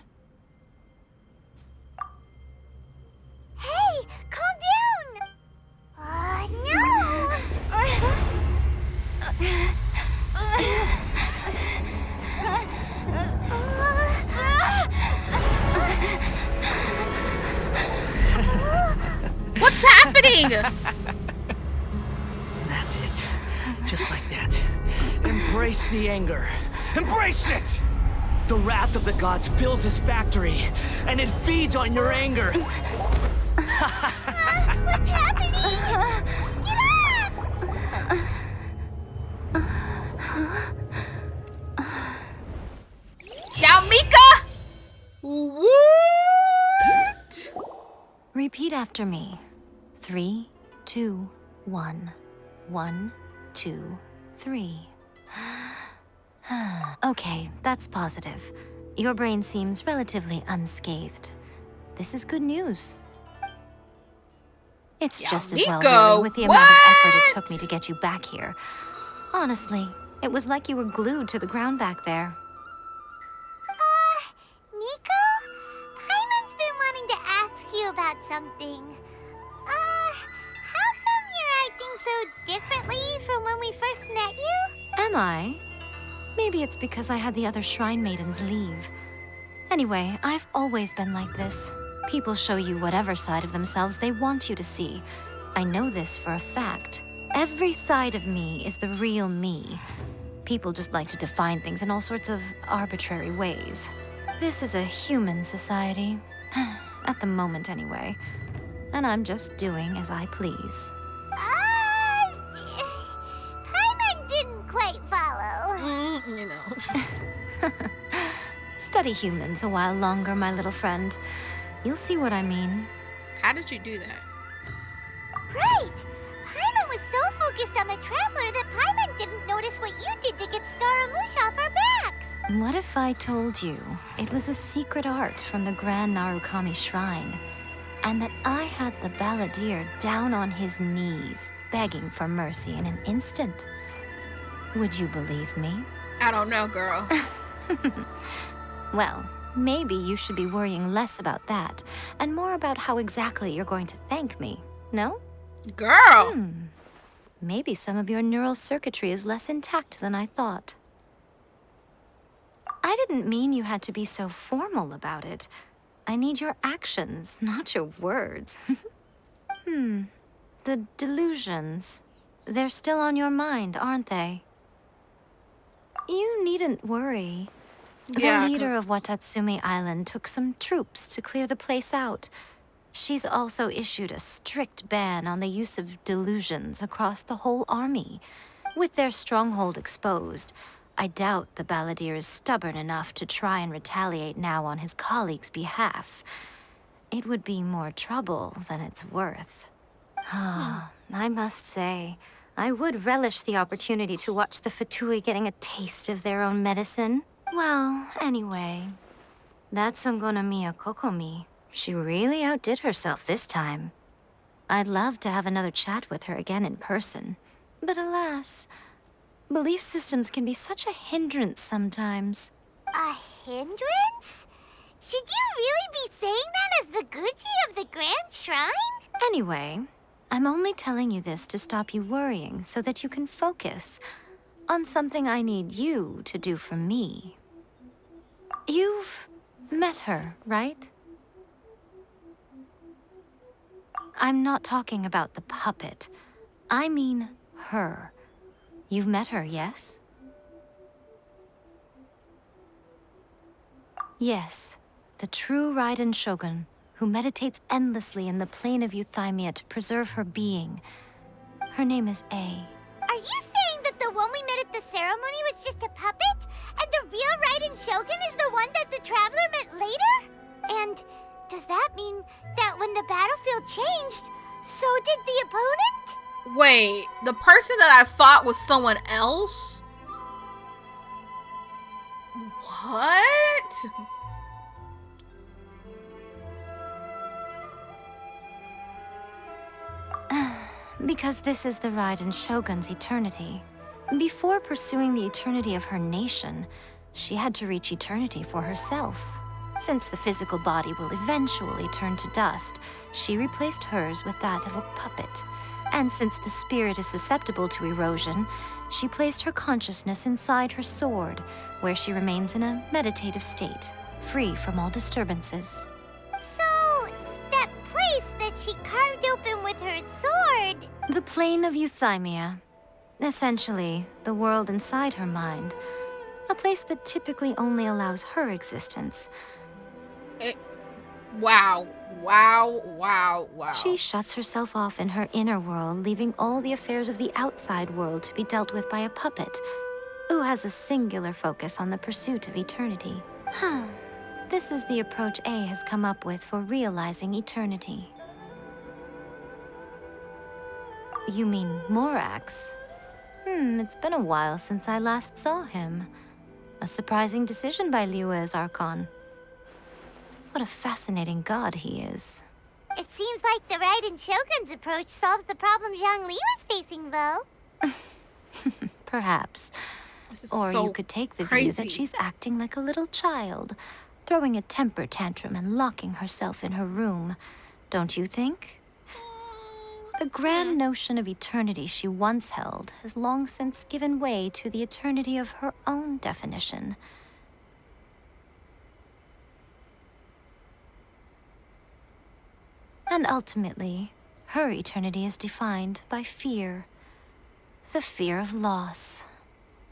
Hey, calm down! No! What's happening? That's it. Just like that. Embrace the anger. Embrace it! The wrath of the gods fills this factory, and it feeds on your anger. What's happening? Get up! Yamika? What? Repeat after me. 3, 2, 1. 1, 2, 3. Okay, that's positive. Your brain seems relatively unscathed. This is good news. It's just as well, really, with the amount of effort it took me to get you back here. Honestly, it was like you were glued to the ground back there. Nico? Paimon's been wanting to ask you about something. How come you're acting so differently from when we first met you? Am I? Maybe it's because I had the other Shrine Maidens leave. Anyway, I've always been like this. People show you whatever side of themselves they want you to see. I know this for a fact. Every side of me is the real me. People just like to define things in all sorts of arbitrary ways. This is a human society. At the moment, anyway. And I'm just doing as I please. Paimon didn't quite follow. You know. Study humans a while longer, my little friend. You'll see what I mean. How did you do that? Right! Paimon was so focused on the Traveler that Paimon didn't notice what you did to get Scaramouche off our backs. What if I told you it was a secret art from the Grand Narukami Shrine, and that I had the balladeer down on his knees, begging for mercy in an instant? Would you believe me? I don't know, girl. Well, maybe you should be worrying less about that, and more about how exactly you're going to thank me, no? Girl! Maybe some of your neural circuitry is less intact than I thought. I didn't mean you had to be so formal about it. I need your actions, not your words. The delusions. They're still on your mind, aren't they? You needn't worry. Yeah, the leader of Watatsumi Island took some troops to clear the place out. She's also issued a strict ban on the use of delusions across the whole army. With their stronghold exposed, I doubt the balladeer is stubborn enough to try and retaliate now on his colleague's behalf. It would be more trouble than it's worth. I must say, I would relish the opportunity to watch the Fatui getting a taste of their own medicine. Well, anyway, that Songonomiya Kokomi, she really outdid herself this time. I'd love to have another chat with her again in person. But alas, belief systems can be such a hindrance sometimes. A hindrance? Should you really be saying that as the Gucci of the Grand Shrine? Anyway, I'm only telling you this to stop you worrying so that you can focus on something I need you to do for me. You've met her, right? I'm not talking about the puppet. I mean her. You've met her, yes? Yes, the true Raiden Shogun, who meditates endlessly in the plane of Euthymia to preserve her being. Her name is A. Are you saying that the one we met at the ceremony was just a puppet? And the real Raiden Shogun is the one that the Traveler met later? And does that mean that when the battlefield changed, so did the opponent? Wait, the person that I thought was someone else? What? Because this is the Raiden Shogun's eternity. Before pursuing the eternity of her nation, she had to reach eternity for herself. Since the physical body will eventually turn to dust, she replaced hers with that of a puppet. And since the spirit is susceptible to erosion, she placed her consciousness inside her sword, where she remains in a meditative state, free from all disturbances. So, that place that she carved open with her sword... The plane of Euthymia. Essentially, the world inside her mind. A place that typically only allows her existence. Wow. She shuts herself off in her inner world, leaving all the affairs of the outside world to be dealt with by a puppet, who has a singular focus on the pursuit of eternity. This is the approach A has come up with for realizing eternity. You mean Morax? It's been a while since I last saw him. A surprising decision by Liyue's Archon. What a fascinating god he is. It seems like the Raiden Shogun's approach solves the problem Zhang Li was facing, though. Perhaps. Or so you could take the view crazy. that she's acting like a little child, throwing a temper tantrum and locking herself in her room. Don't you think? The grand notion of eternity she once held has long since given way to the eternity of her own definition. And ultimately, her eternity is defined by fear. The fear of loss.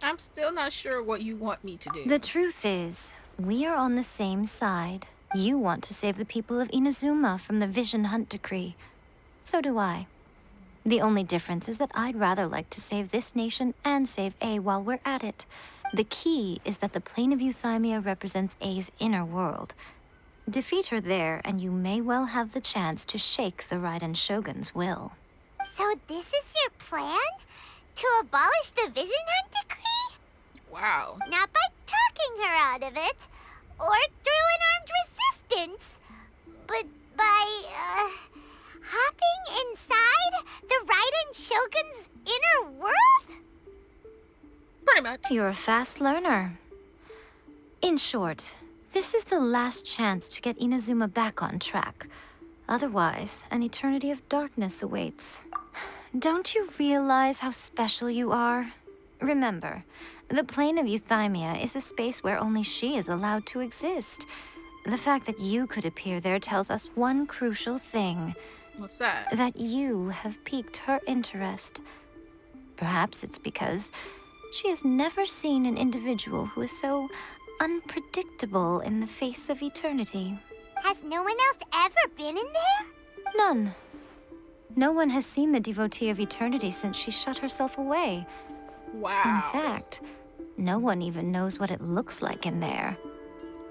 I'm still not sure what you want me to do. The truth is, we are on the same side. You want to save the people of Inazuma from the Vision Hunt Decree. So do I. The only difference is that I'd rather like to save this nation and save A while we're at it. The key is that the plane of Euthymia represents A's inner world. Defeat her there, and you may well have the chance to shake the Raiden Shogun's will. So this is your plan? To abolish the Vision Hunt Decree? Wow. Not by talking her out of it, or through an armed resistance, but by, hopping inside the Raiden Shogun's inner world? Pretty much. You're a fast learner. In short, this is the last chance to get Inazuma back on track. Otherwise, an eternity of darkness awaits. Don't you realize how special you are? Remember, the plane of Euthymia is a space where only she is allowed to exist. The fact that you could appear there tells us one crucial thing. What's that? That you have piqued her interest. Perhaps it's because she has never seen an individual who is so unpredictable in the face of eternity. Has no one else ever been in there? None. No one has seen the devotee of eternity since she shut herself away. Wow. In fact, no one even knows what it looks like in there.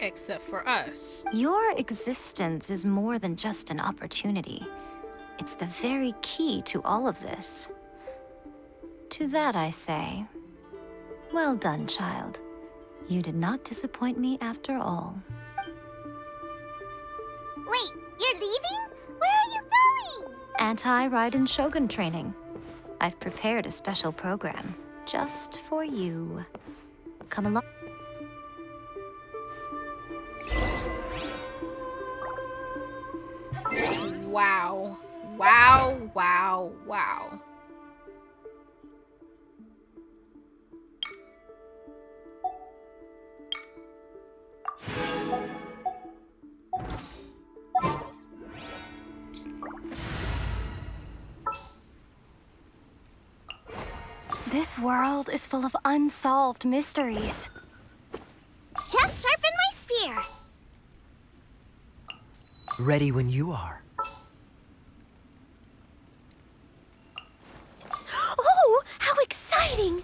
Except for us. Your existence is more than just an opportunity. It's the very key to all of this. To that I say, well done, child. You did not disappoint me after all. Wait, you're leaving? Where are you going? Anti-Raiden Shogun training. I've prepared a special program just for you. Come along. Wow. Wow, wow, wow. This world is full of unsolved mysteries. Just sharpen my spear. Ready when you are. Oh, how exciting!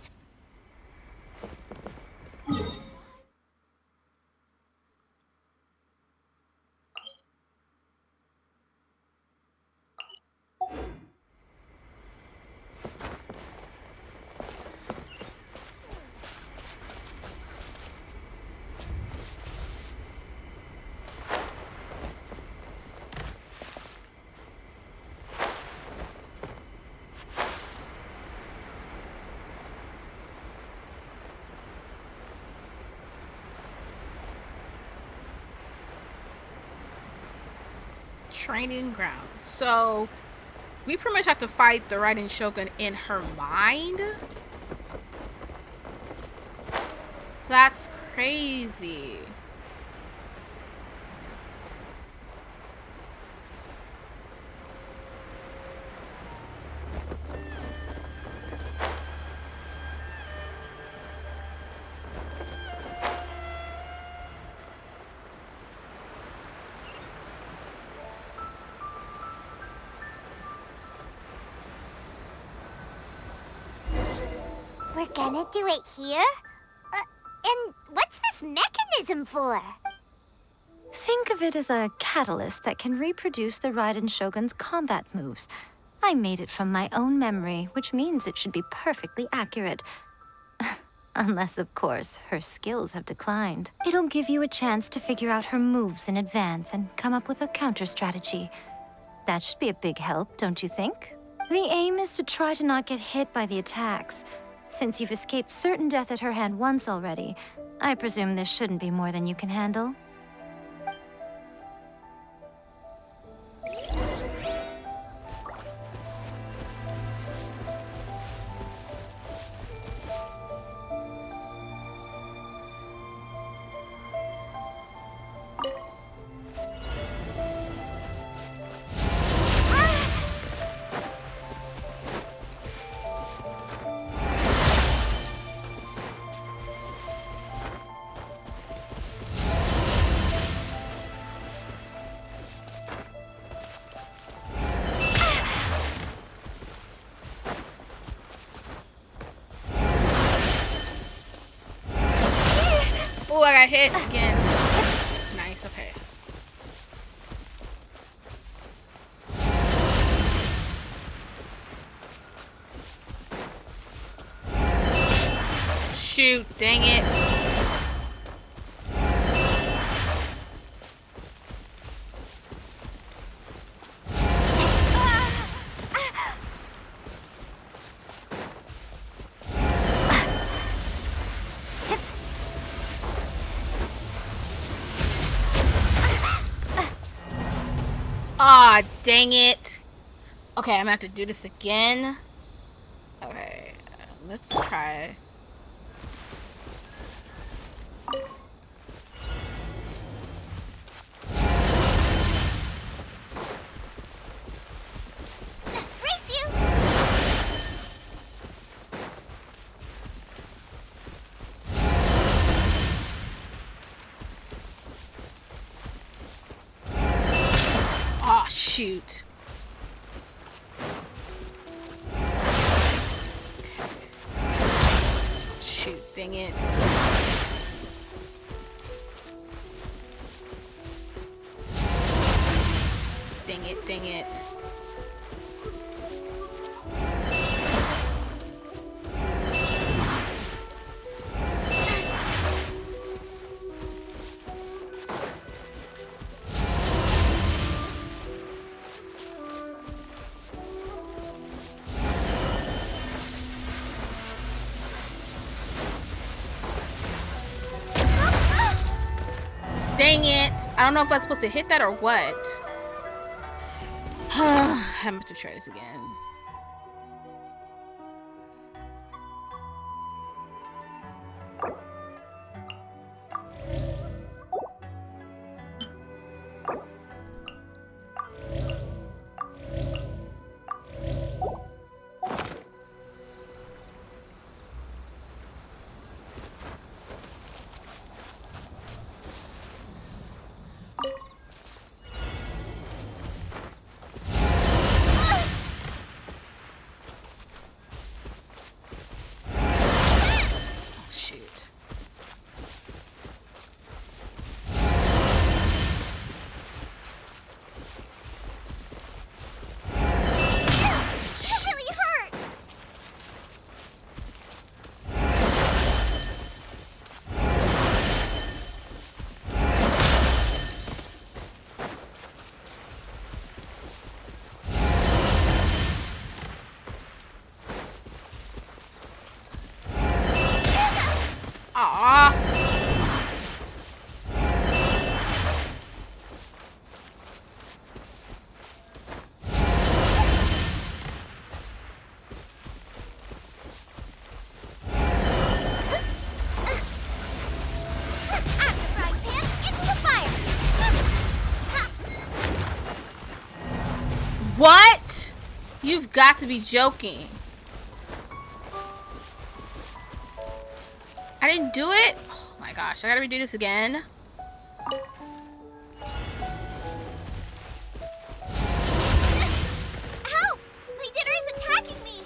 Training ground. So we pretty much have to fight the Raiden Shogun in her mind. That's crazy. We're gonna do it here? And what's this mechanism for? Think of it as a catalyst that can reproduce the Raiden Shogun's combat moves. I made it from my own memory, which means it should be perfectly accurate. Unless, of course, her skills have declined. It'll give you a chance to figure out her moves in advance and come up with a counter strategy. That should be a big help, don't you think? The aim is to try to not get hit by the attacks. Since you've escaped certain death at her hand once already, I presume this shouldn't be more than you can handle. Oh, I got hit again. Nice, okay. Shoot, dang it. Aw, dang it. Okay, I'm gonna have to do this again. Okay, let's try. Race you! Aw, shoot. Shoot, dang it. Dang it, dang it. Dang it. I don't know if I'm supposed to hit that or what. I'm gonna have to try this again. What? You've got to be joking. I didn't do it? Oh my gosh, I gotta redo this again. Help! My dinner is attacking me!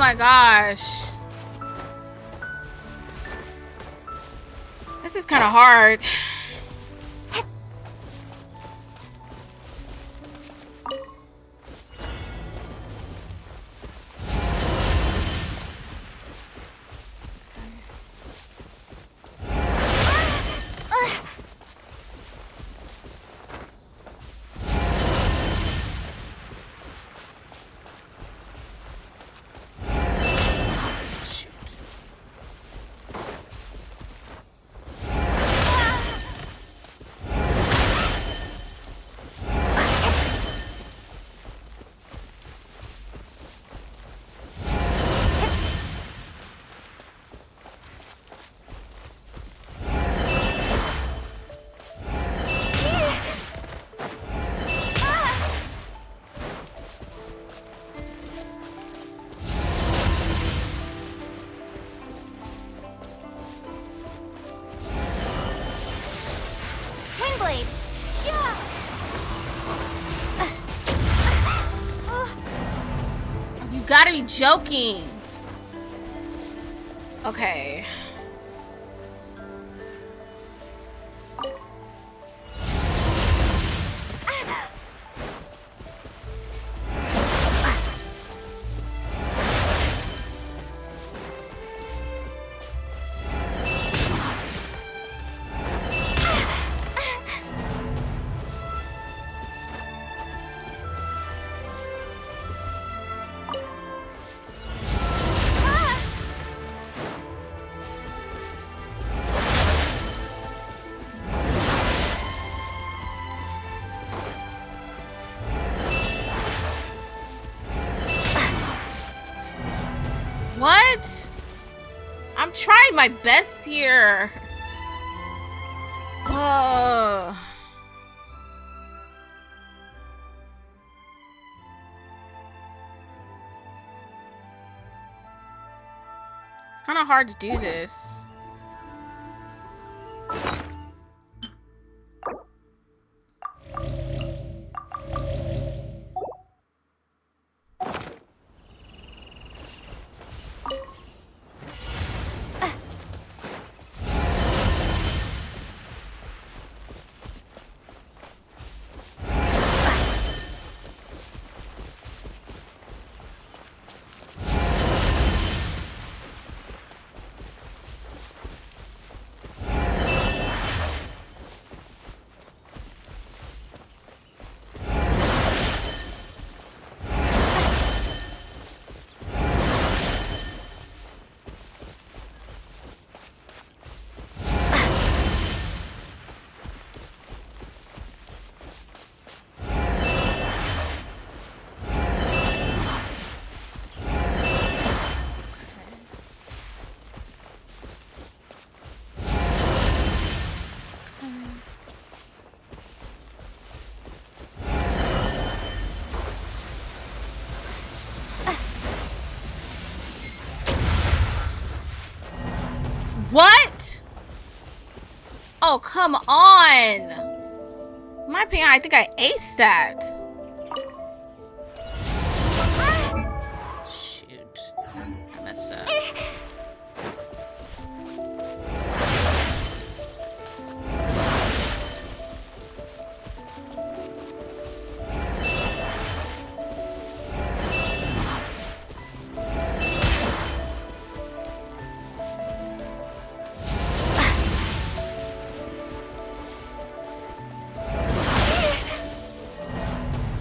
my gosh. This is kind of hard. You gotta be joking. Okay. What? I'm trying my best here. Oh. It's kind of hard to do this. What? Oh, come on. In my opinion, I think I aced that. Shoot. I messed up.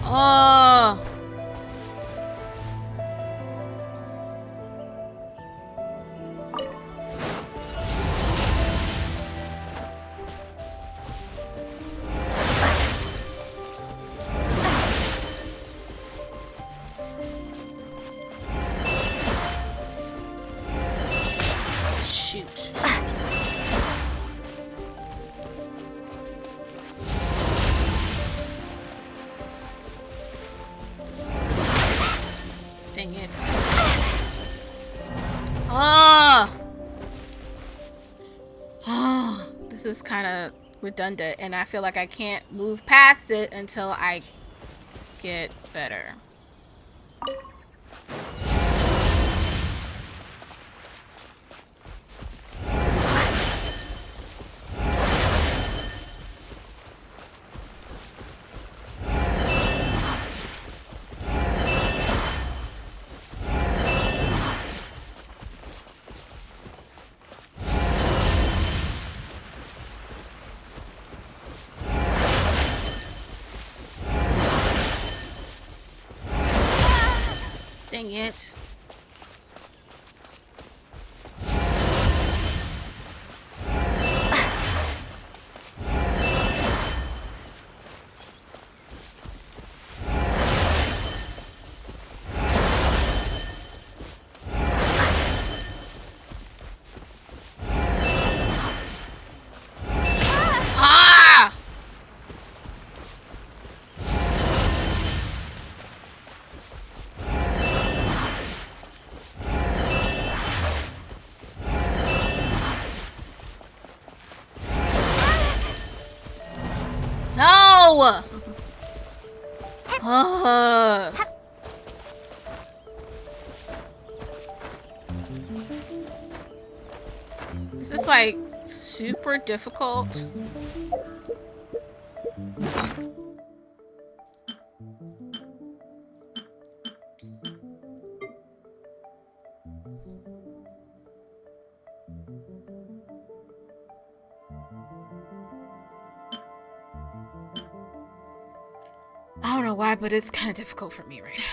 Oh. Shoot. Dang it. Oh. Oh. This is kind of redundant, and I feel like I can't move past it until I get better. Dang it. Ah! No! Is this like super difficult? I don't know why, but it's kind of difficult for me right now.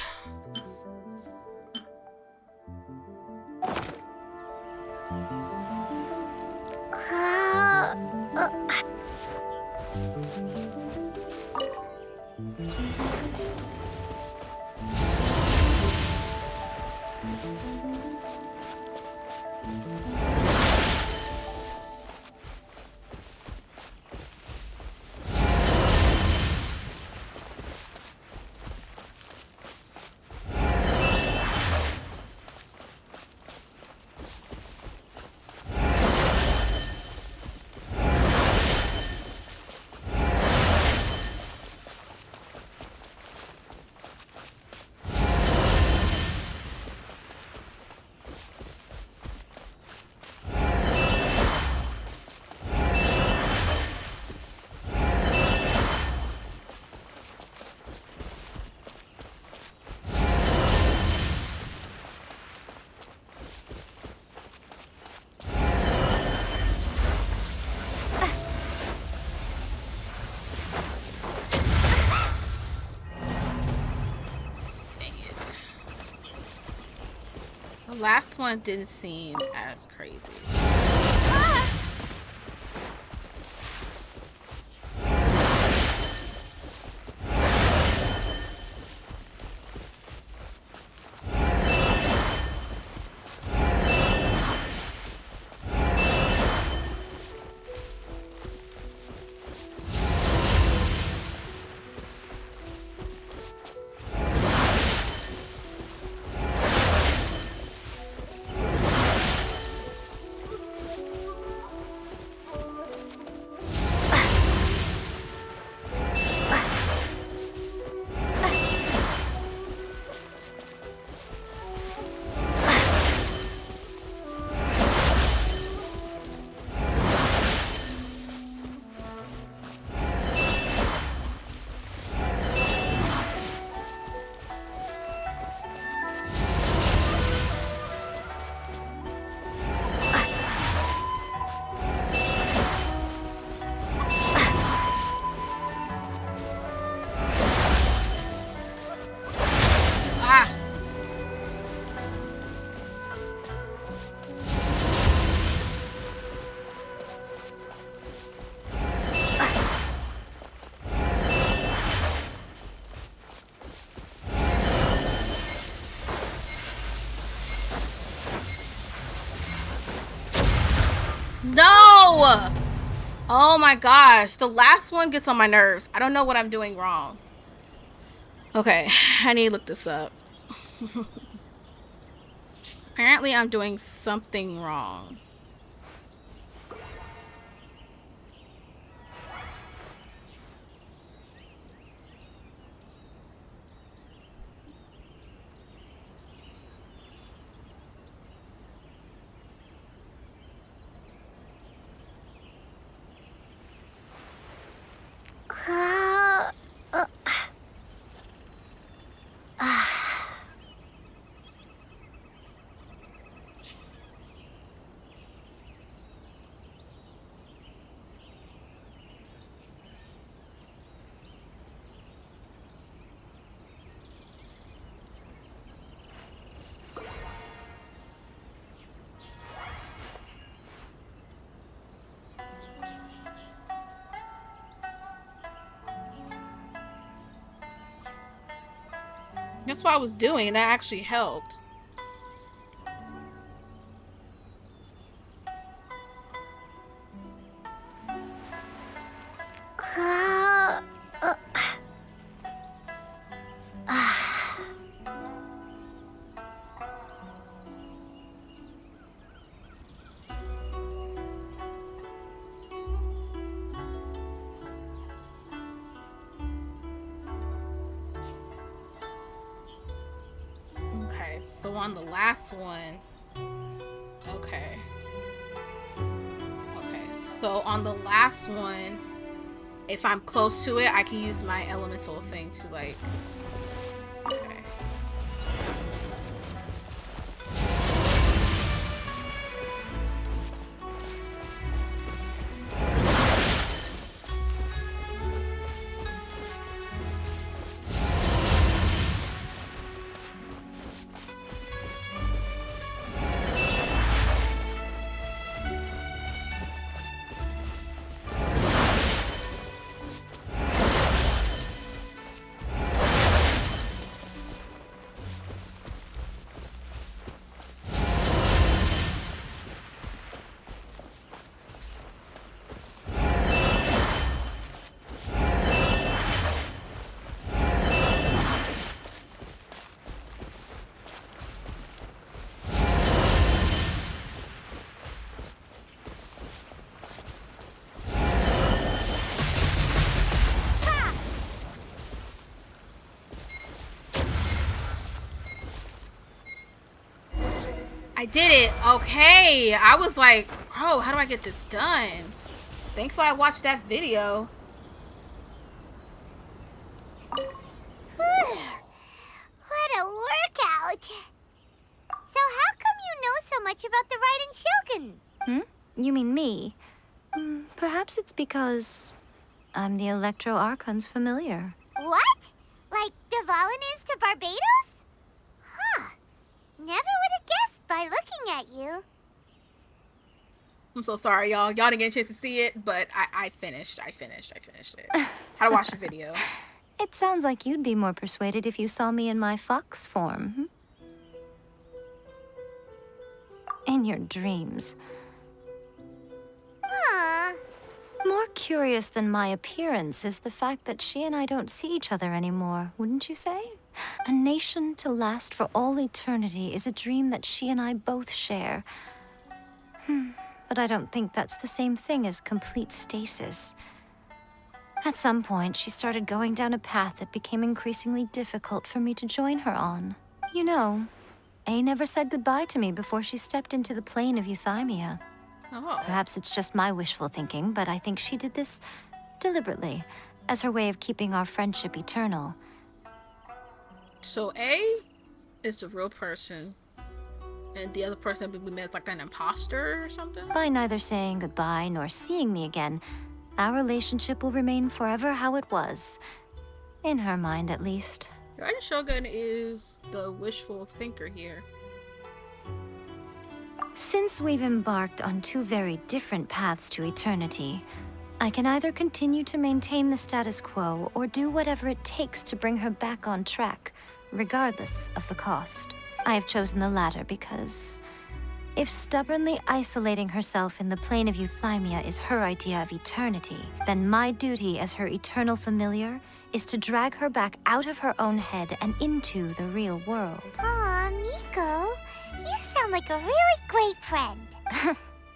The last one didn't seem as crazy. No! Oh my gosh, the last one gets on my nerves. I don't know what I'm doing wrong. Okay, I need to look this up. Apparently I'm doing something wrong. That's what I was doing, and that actually helped. Okay, so on the last one. Okay. Okay, so on the last one, if I'm close to it, I can use my elemental thing to like. Okay. I did it. Okay. I was like, bro, how do I get this done? Thankfully I watched that video. What a workout. So how come you know so much about the Raiden Shogun? You mean me? Perhaps it's because I'm the Electro Archon's familiar. What? Like Dvalin is to Barbados? Huh. Never would have guessed by looking at you. I'm so sorry, y'all. Y'all didn't get a chance to see it, but I finished it. How to watch the video. It sounds like you'd be more persuaded if you saw me in my fox form. In your dreams. Aww. More curious than my appearance is the fact that she and I don't see each other anymore, wouldn't you say? A nation to last for all eternity is a dream that she and I both share. But I don't think that's the same thing as complete stasis. At some point, she started going down a path that became increasingly difficult for me to join her on. You know, A never said goodbye to me before she stepped into the plane of Euthymia. Oh. Perhaps it's just my wishful thinking, but I think she did this deliberately, as her way of keeping our friendship eternal. So A is a real person, and the other person we met is like an imposter or something? By neither saying goodbye nor seeing me again, our relationship will remain forever how it was. In her mind, at least. Raiden Shogun is the wishful thinker here. Since we've embarked on two very different paths to eternity, I can either continue to maintain the status quo or do whatever it takes to bring her back on track, regardless of the cost. I have chosen the latter because if stubbornly isolating herself in the plane of Euthymia is her idea of eternity, then my duty as her eternal familiar is to drag her back out of her own head and into the real world. Aw, Miko, you sound like a really great friend.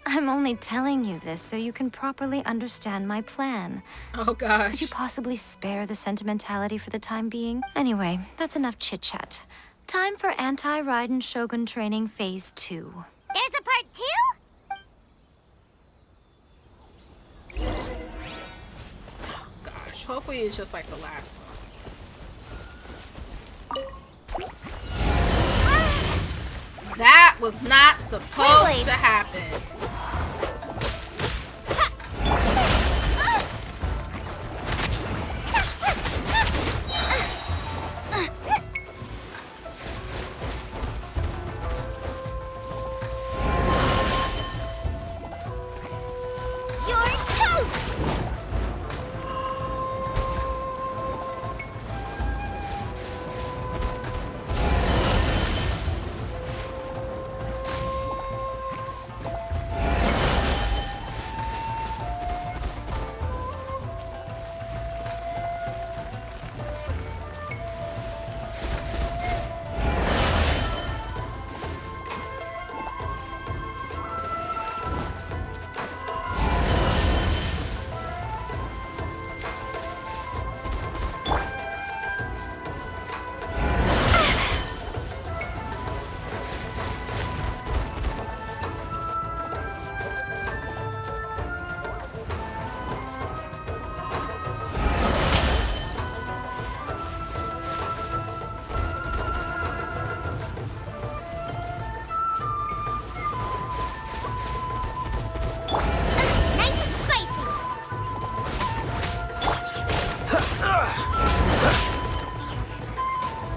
I'm only telling you this so you can properly understand my plan. Oh gosh. Could you possibly spare the sentimentality for the time being? Anyway, that's enough chit-chat. Time for Anti-Raiden Shogun Training Phase 2. There's a part 2? Gosh, hopefully it's just like the last one. That was not supposed to happen.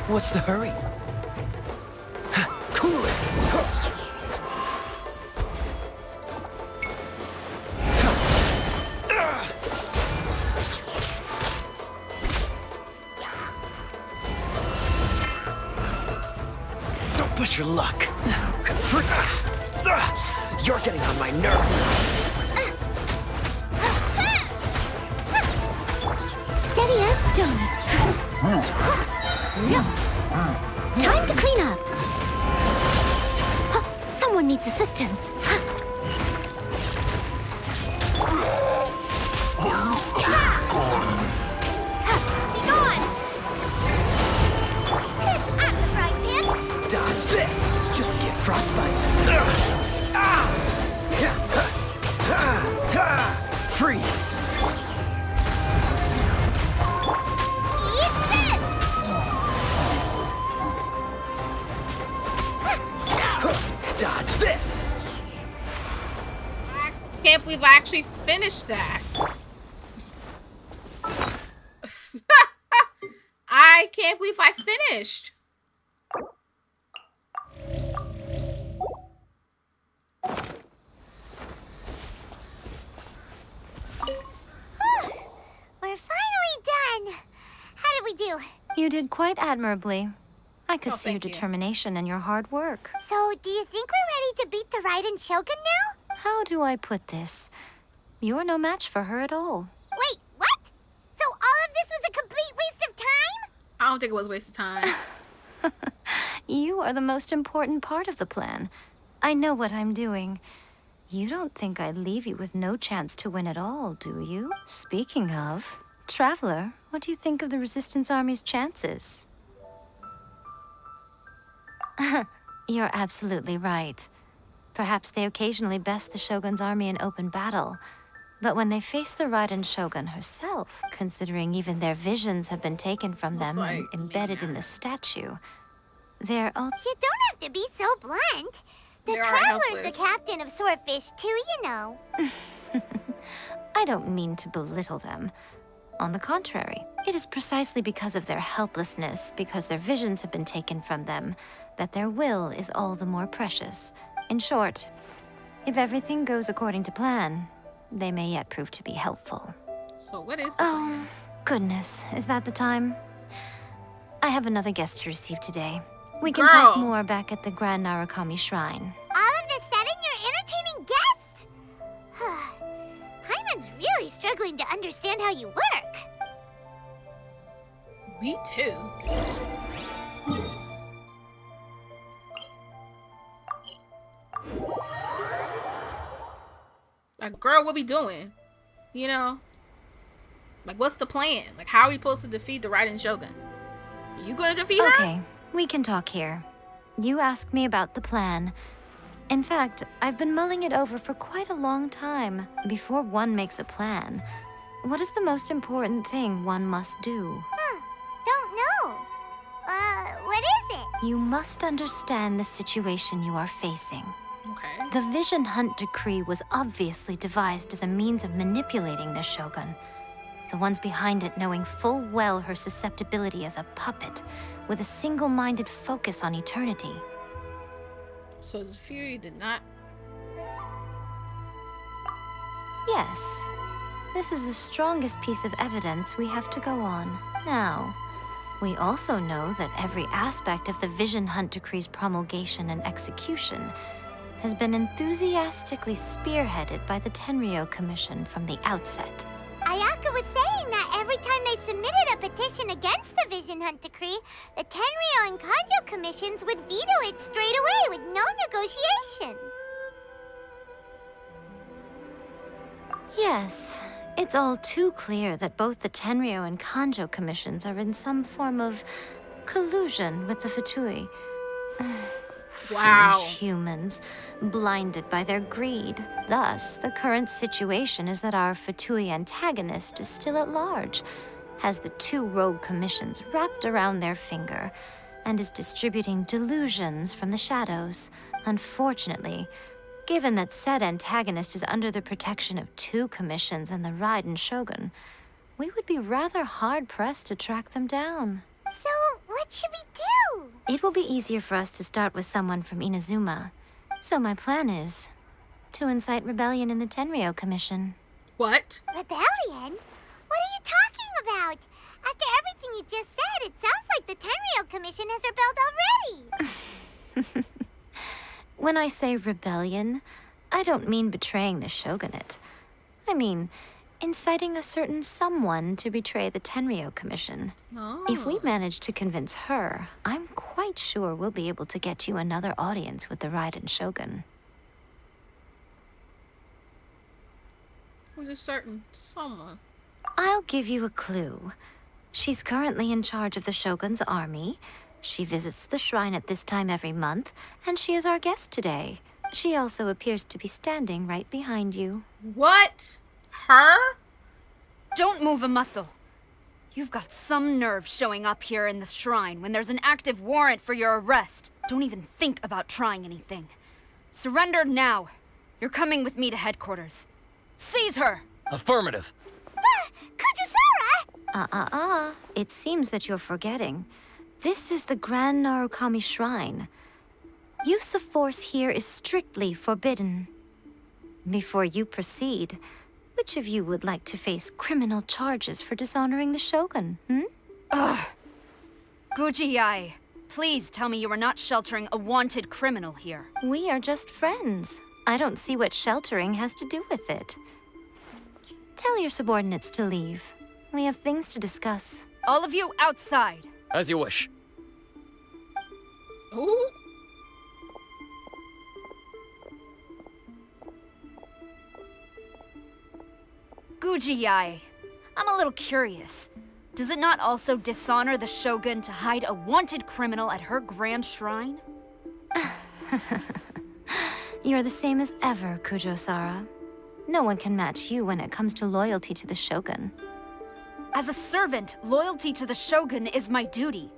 What's the hurry? Cool it! Don't push your luck. You're getting on my nerve. Steady as stone. Time to clean up. Someone needs assistance. Be gone! I'm the frying pan. Dodge this! Don't get frostbite. Freeze! Eat this! Dodge this! I can't believe I actually finished that. I can't believe I finished. We're finally done. How did we do? You did quite admirably. I could Oh, see your thank you. determination and your hard work. So, do you think we're ready to beat the Raiden Shogun now? How do I put this? You're no match for her at all. Wait, what? So all of this was a complete waste of time? I don't think it was a waste of time. You are the most important part of the plan. I know what I'm doing. You don't think I'd leave you with no chance to win at all, do you? Speaking of, Traveler, what do you think of the Resistance Army's chances? You're absolutely right. Perhaps they occasionally best the Shogun's army in open battle. But when they face the Raiden Shogun herself, considering even their visions have been taken from them and embedded in the statue, they're You don't have to be so blunt. The They're Traveler's the helpless. captain of Swordfish too, you know. I don't mean to belittle them. On the contrary, it is precisely because of their helplessness, because their visions have been taken from them, that their will is all the more precious. In short, if everything goes according to plan, they may yet prove to be helpful. So what is the Oh, plan? goodness. Is that the time? I have another guest to receive today. We can Girl. talk more back at the Grand Narukami Shrine. All of this sudden, you're entertaining guests? Hyman's really struggling to understand how you work. Me too. Like, girl, what we doing? You know? Like, what's the plan? Like, how are we supposed to defeat the Raiden Shogun? You gonna defeat her? Okay, we can talk here. You asked me about the plan. In fact, I've been mulling it over for quite a long time. Before one makes a plan, what is the most important thing one must do? Don't know. What is it? You must understand the situation you are facing. Okay. The Vision Hunt Decree was obviously devised as a means of manipulating the Shogun. The ones behind it knowing full well her susceptibility as a puppet, with a single-minded focus on eternity. So the Fury did not. Yes. This is the strongest piece of evidence we have to go on. Now, we also know that every aspect of the Vision Hunt Decree's promulgation and execution has been enthusiastically spearheaded by the Tenryo Commission from the outset. Ayaka was saying that every time they submitted a petition against the Vision Hunt Decree, the Tenryo and Kanjo commissions would veto it straight away with no negotiation. Yes, it's all too clear that both the Tenryo and Kanjo commissions are in some form of collusion with the Fatui. Wow. Foolish humans, blinded by their greed. Thus, the current situation is that our Fatui antagonist is still at large, has the two rogue commissions wrapped around their finger, and is distributing delusions from the shadows. Unfortunately, given that said antagonist is under the protection of two commissions and the Raiden Shogun, we would be rather hard-pressed to track them down. So, what What should we do? It will be easier for us to start with someone from Inazuma. So my plan is to incite rebellion in the Tenryou Commission. What? Rebellion? What are you talking about? After everything you just said, it sounds like the Tenryou Commission has rebelled already. When I say rebellion, I don't mean betraying the shogunate. I mean inciting a certain someone to betray the Tenryou Commission. Oh. If we manage to convince her, I'm quite sure we'll be able to get you another audience with the Raiden Shogun. Who's a certain someone? I'll give you a clue. She's currently in charge of the Shogun's army. She visits the shrine at this time every month, and she is our guest today. She also appears to be standing right behind you. What? Her? Don't move a muscle. You've got some nerve showing up here in the shrine when there's an active warrant for your arrest. Don't even think about trying anything. Surrender now. You're coming with me to headquarters. Seize her! Affirmative. Kujusara! It seems that you're forgetting. This is the Grand Narukami Shrine. Use of force here is strictly forbidden. Before you proceed, which of you would like to face criminal charges for dishonoring the Shogun, Ugh. Guji-ai, please tell me you are not sheltering a wanted criminal here. We are just friends. I don't see what sheltering has to do with it. Tell your subordinates to leave. We have things to discuss. All of you outside. As you wish. Ooh. Guji-ai, I'm a little curious. Does it not also dishonor the Shogun to hide a wanted criminal at her grand shrine? You're the same as ever, Kujo-sara. No one can match you when it comes to loyalty to the Shogun. As a servant, loyalty to the Shogun is my duty.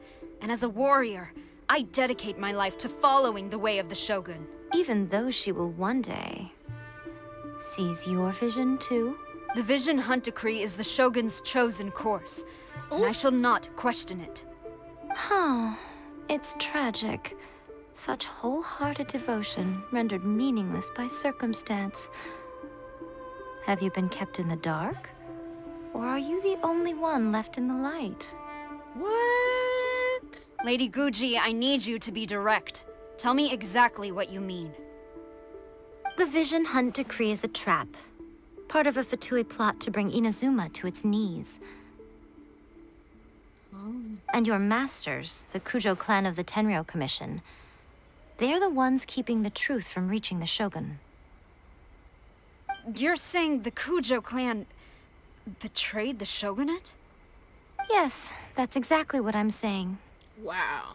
And as a warrior, I dedicate my life to following the way of the Shogun. Even though she will one day seize your vision too? The Vision Hunt Decree is the Shogun's chosen course, and I shall not question it. Huh. It's tragic. Such wholehearted devotion rendered meaningless by circumstance. Have you been kept in the dark? Or are you the only one left in the light? What? Lady Guji, I need you to be direct. Tell me exactly what you mean. The Vision Hunt Decree is a trap. Part of a Fatui plot to bring Inazuma to its knees. And your masters, the Kujo clan of the Tenryou Commission, they're the ones keeping the truth from reaching the Shogun. You're saying the Kujo clan betrayed the Shogunate? Yes, that's exactly what I'm saying. Wow.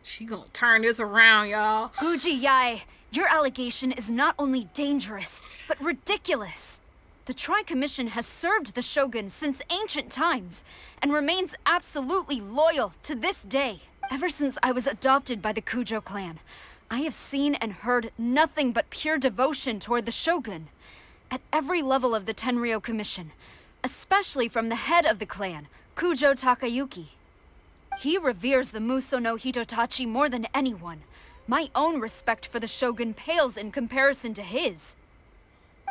She gonna turn this around, y'all. Guji-ai, your allegation is not only dangerous, but ridiculous. The Tri-Commission has served the Shogun since ancient times, and remains absolutely loyal to this day. Ever since I was adopted by the Kujo clan, I have seen and heard nothing but pure devotion toward the Shogun. At every level of the Tenryou Commission, especially from the head of the clan, Kujo Takayuki. He reveres the Muso no Hitotachi more than anyone. My own respect for the Shogun pales in comparison to his.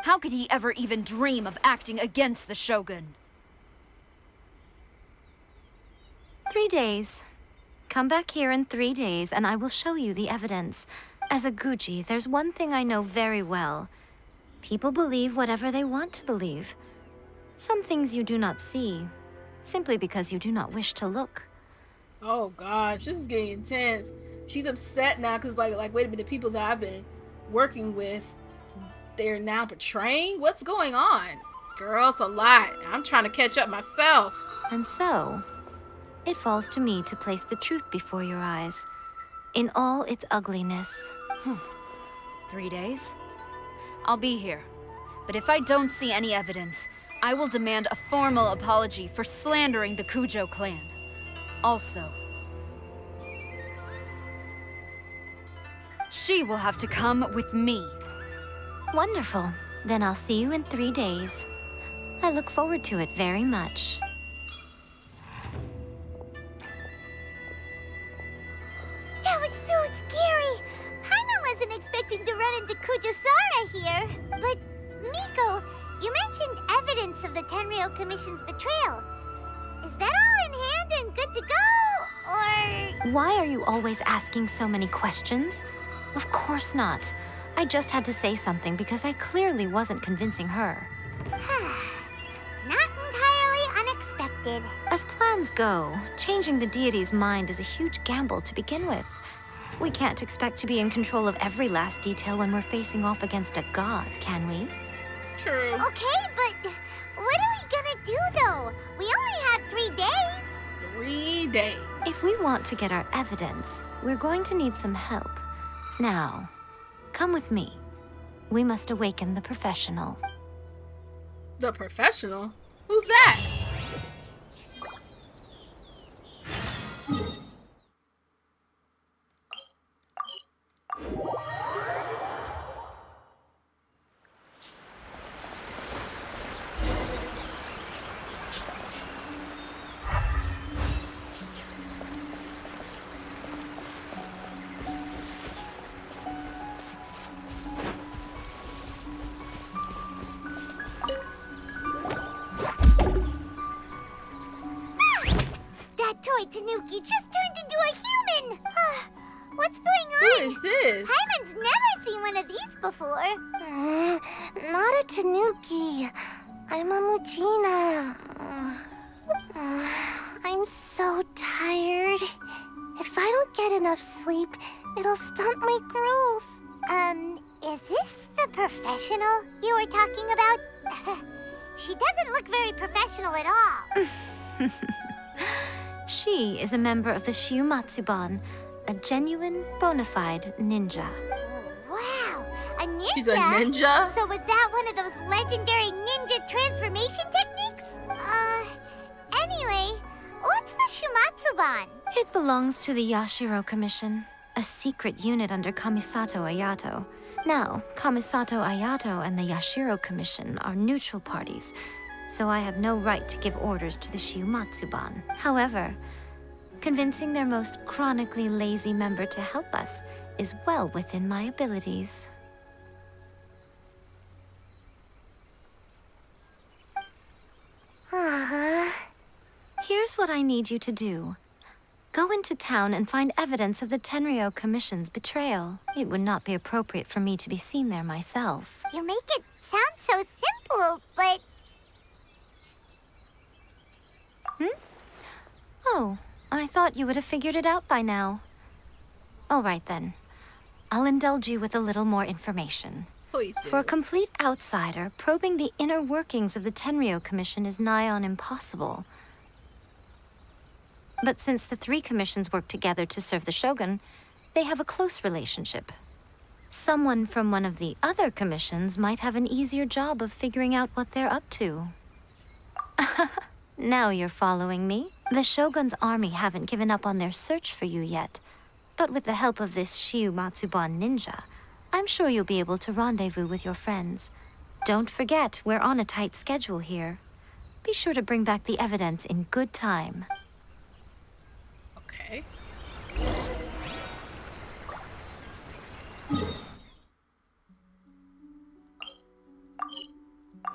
How could he ever even dream of acting against the Shogun? 3 days. Come back here in 3 days and I will show you the evidence. As a Guji, there's one thing I know very well. People believe whatever they want to believe. Some things you do not see, simply because you do not wish to look. Oh gosh, this is getting intense. She's upset now because like wait a minute, the people that I've been working with, they're now betraying? What's going on? Girl, it's a lot. I'm trying to catch up myself. And so, it falls to me to place the truth before your eyes, in all its ugliness. 3 days? I'll be here. But if I don't see any evidence, I will demand a formal apology for slandering the Kujo clan. Also, she will have to come with me. Wonderful. Then I'll see you in 3 days. I look forward to it very much. You mentioned evidence of the Tenryou Commission's betrayal. Is that all in hand and good to go, or...? Why are you always asking so many questions? Of course not. I just had to say something because I clearly wasn't convincing her. Not entirely unexpected. As plans go, changing the deity's mind is a huge gamble to begin with. We can't expect to be in control of every last detail when we're facing off against a god, can we? True. Okay, but what are we gonna do, though? We only have 3 days. 3 days. If we want to get our evidence, we're going to need some help. Now, come with me. We must awaken the professional. The professional? Who's that? That toy Tanuki just turned into a human! What's going on? Who is this? Paimon's never seen one of these before. Not a Tanuki. I'm a Muchina. I'm so tired. If I don't get enough sleep, it'll stunt my growth. Is this the professional you were talking about? She doesn't look very professional at all. She is a member of the Shiumatsuban, a genuine, bona fide ninja. Wow, a ninja? She's a ninja? So was that one of those legendary ninja transformation techniques? Anyway, what's the Shiumatsuban? It belongs to the Yashiro Commission, a secret unit under Kamisato Ayato. Now, Kamisato Ayato and the Yashiro Commission are neutral parties, so I have no right to give orders to the Shiumatsuban. However, convincing their most chronically lazy member to help us is well within my abilities. Here's what I need you to do. Go into town and find evidence of the Tenryou Commission's betrayal. It would not be appropriate for me to be seen there myself. You make it sound so simple, but... Oh, I thought you would have figured it out by now. All right then. I'll indulge you with a little more information. Please do. For a complete outsider, probing the inner workings of the Tenryou Commission is nigh on impossible. But since the 3 commissions work together to serve the Shogun, they have a close relationship. Someone from one of the other commissions might have an easier job of figuring out what they're up to. Now you're following me. The Shogun's army haven't given up on their search for you yet. But with the help of this Shiumatsuban ninja, I'm sure you'll be able to rendezvous with your friends. Don't forget, we're on a tight schedule here. Be sure to bring back the evidence in good time. Okay.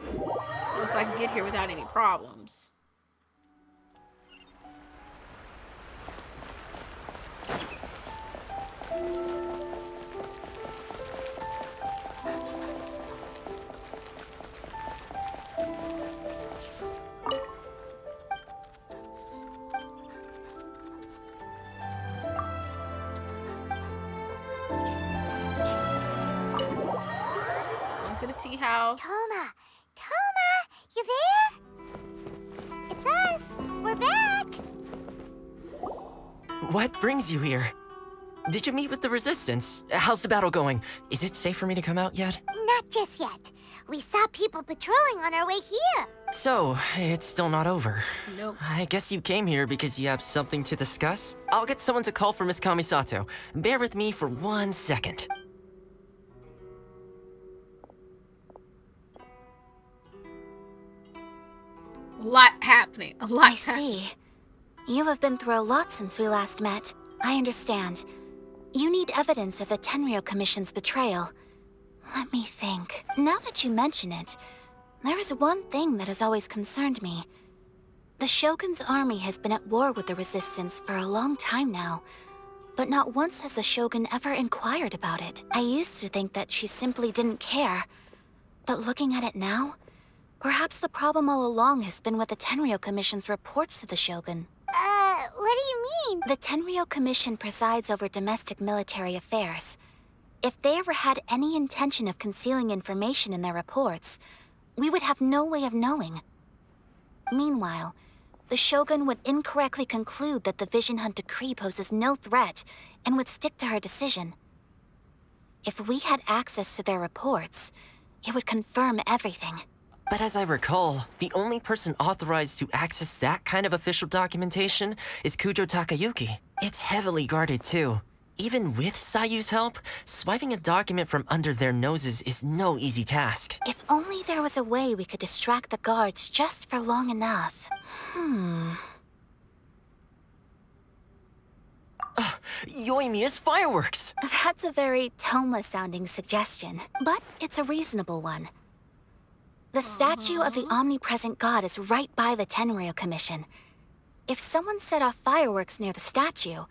Well, if I can get here without any problems. To the tea house. Toma, you there? It's us. We're back. What brings you here? Did you meet with the Resistance? How's the battle going? Is it safe for me to come out yet? Not just yet. We saw people patrolling on our way here. So, it's still not over. Nope. I guess you came here because you have something to discuss? I'll get someone to call for Miss Kamisato. Bear with me for 1 second. A lot happening. A lot I see. You have been through a lot since we last met. I understand. You need evidence of the Tenryou Commission's betrayal. Let me think. Now that you mention it, There is one thing that has always concerned me. The Shogun's army has been at war with the Resistance for a long time now, but not once has the Shogun ever inquired about it. I used to think that she simply didn't care, but looking at it now, perhaps the problem all along has been with the Tenryou Commission's reports to the Shogun. What do you mean? The Tenryou Commission presides over domestic military affairs. If they ever had any intention of concealing information in their reports, we would have no way of knowing. Meanwhile, the Shogun would incorrectly conclude that the Vision Hunt decree poses no threat and would stick to her decision. If we had access to their reports, it would confirm everything. But as I recall, the only person authorized to access that kind of official documentation is Kujo Takayuki. It's heavily guarded too. Even with Sayu's help, swiping a document from under their noses is no easy task. If only there was a way we could distract the guards just for long enough. Yoimiya's fireworks! That's a very Toma-sounding suggestion, but it's a reasonable one. The statue of the omnipresent god is right by the Tenryou Commission. If someone set off fireworks near the statue,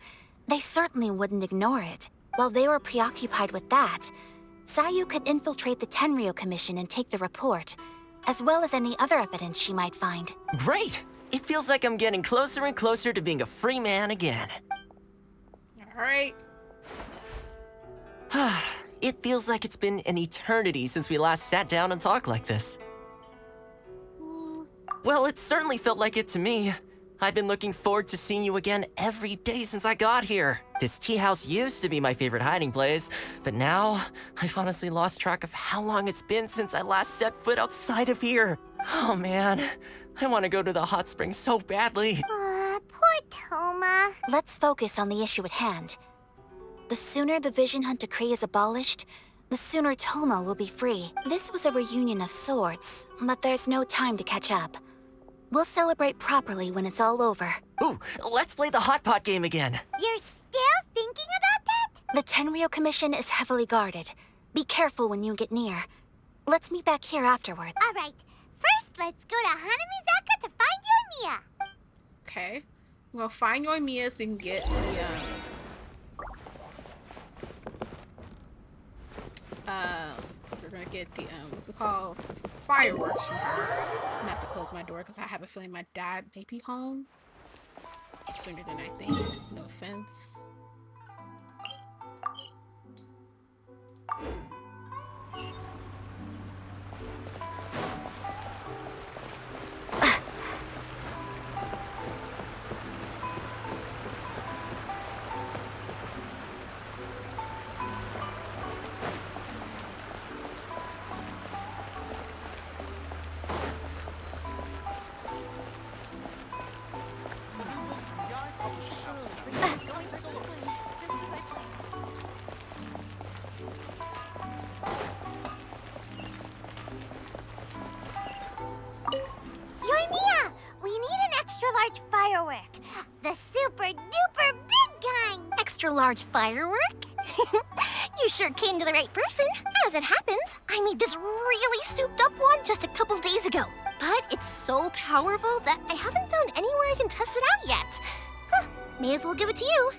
they certainly wouldn't ignore it. While they were preoccupied with that, Sayu could infiltrate the Tenryou Commission and take the report, as well as any other evidence she might find. Great! It feels like I'm getting closer and closer to being a free man again. Alright. It feels like it's been an eternity since we last sat down and talked like this. Well, it certainly felt like it to me. I've been looking forward to seeing you again every day since I got here. This tea house used to be my favorite hiding place, but now I've honestly lost track of how long it's been since I last set foot outside of here. Oh man, I want to go to the hot springs so badly. Poor Toma. Let's focus on the issue at hand. The sooner the Vision Hunt decree is abolished, the sooner Toma will be free. This was a reunion of sorts, but there's no time to catch up. We'll celebrate properly when it's all over. Ooh, let's play the hot pot game again. You're still thinking about that? The Tenryou Commission is heavily guarded. Be careful when you get near. Let's meet back here afterward. All right. First, let's go to Hanamizaka to find Yoimiya. Okay. We'll find Yoimiya so we can get the, we're gonna get the, what's it called? Fireworks from her. I'm gonna have to close my door because I have a feeling my dad may be home sooner than I think. No offense. Yoimiya, we need an extra-large firework. The super-duper big kind. Extra-large firework? You sure came to the right person. As it happens, I made this really souped-up one just a couple days ago. But it's so powerful that I haven't found anywhere I can test it out yet. Huh, may as well give it to you.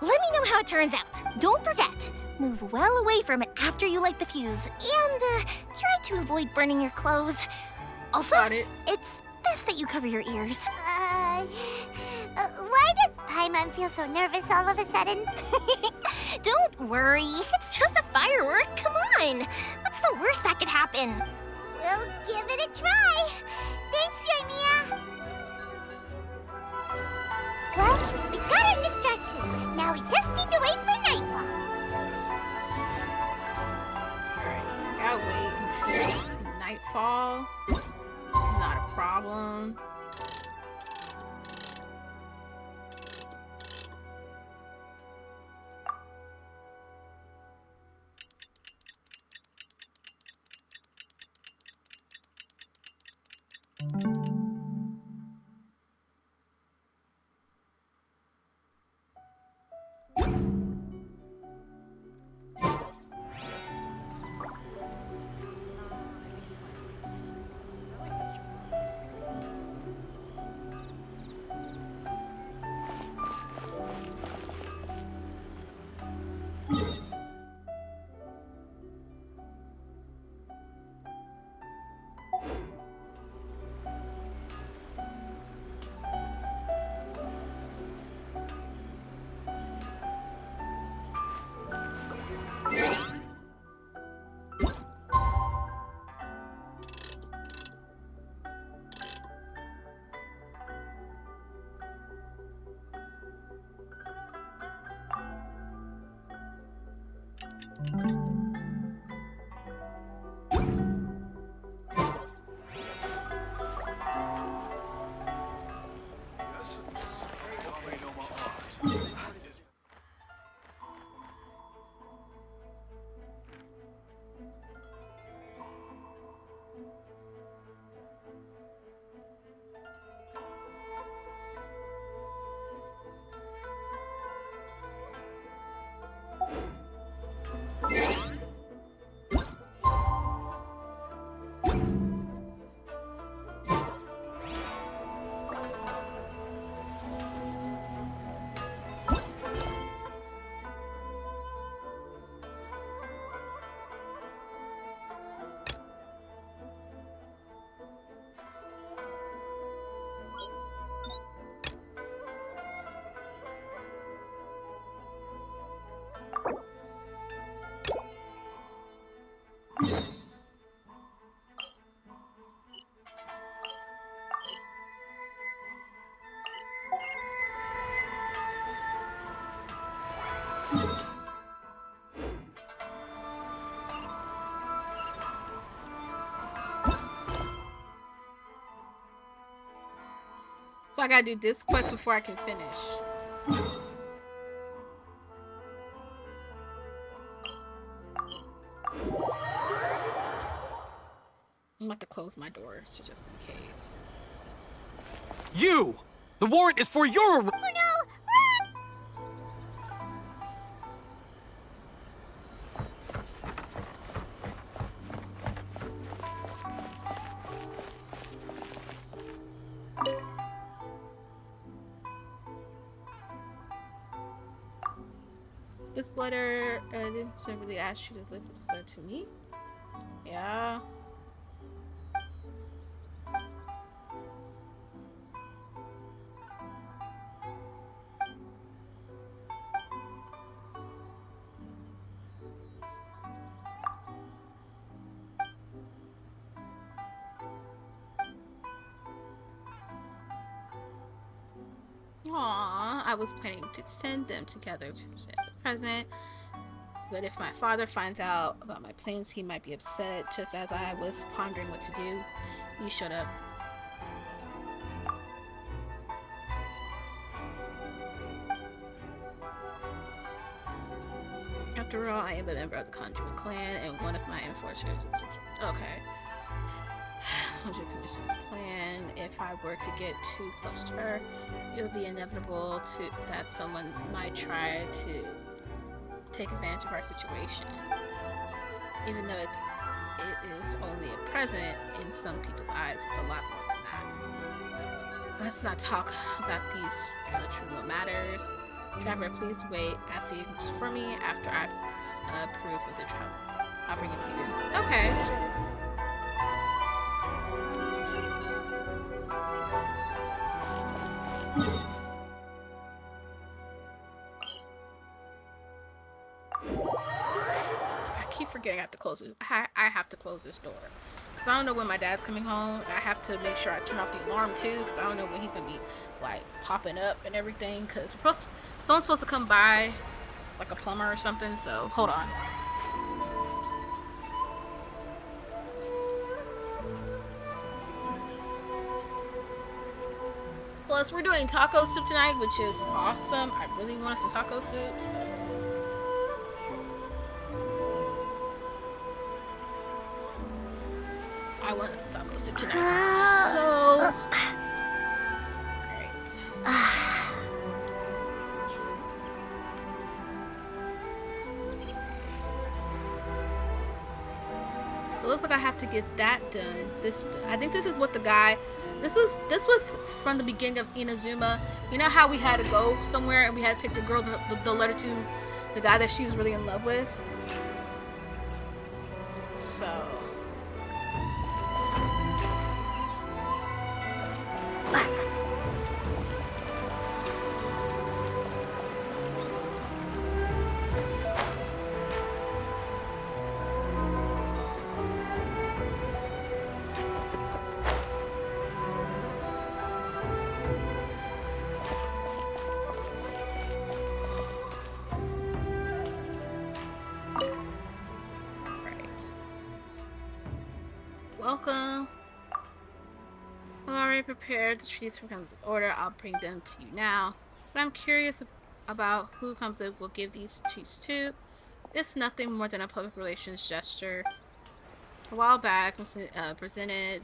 Let me know how it turns out. Don't forget, move well away from it after you light the fuse. And try to avoid burning your clothes. Also, it's best that you cover your ears. Why does Paimon feel so nervous all of a sudden? Don't worry, it's just a firework. Come on. What's the worst that could happen? We'll give it a try. Thanks, Yoimiya. Well, we got our distraction. Now we just need to wait for nightfall. Alright, so I gotta wait until nightfall. Not a problem. So I gotta do this quest before I can finish. I'm about to close my door, so just in case. You! The warrant is for your... Oh no! This letter, didn't really ask you to deliver this letter to me? Yeah. Aww, I was planning to send them together as a present, but if my father finds out about my plans, he might be upset. Just as I was pondering what to do, you showed up. After all, I am a member of the Conjugal clan and one of my enforcers. Okay. Object Commission's plan. If I were to get too close to her, it would be inevitable that someone might try to take advantage of our situation. Even though it is only a present, in some people's eyes, it's a lot more than that. Let's not talk about these trivial matters. Trevor, please wait at the for me after I approve of the travel. I'll bring it to you. Okay. I keep forgetting I have to close it. I have to close this door because I don't know when my dad's coming home. I have to make sure I turn off the alarm too because I don't know when he's gonna be like popping up and everything. Because someone's supposed to come by, like a plumber or something. So hold on. Plus, we're doing taco soup tonight, which is awesome. I really want some taco soup, so. I want some taco soup tonight. So. Alright. So it looks like I have to get that done. I think this is what the guy. This was from the beginning of Inazuma. You know how we had to go somewhere and we had to take the girl the letter to the guy that she was really in love with. So. Welcome. I've already prepared the treats for Comes' order. I'll bring them to you now. But I'm curious about who Comes will give these treats to. It's nothing more than a public relations gesture. A while back, presented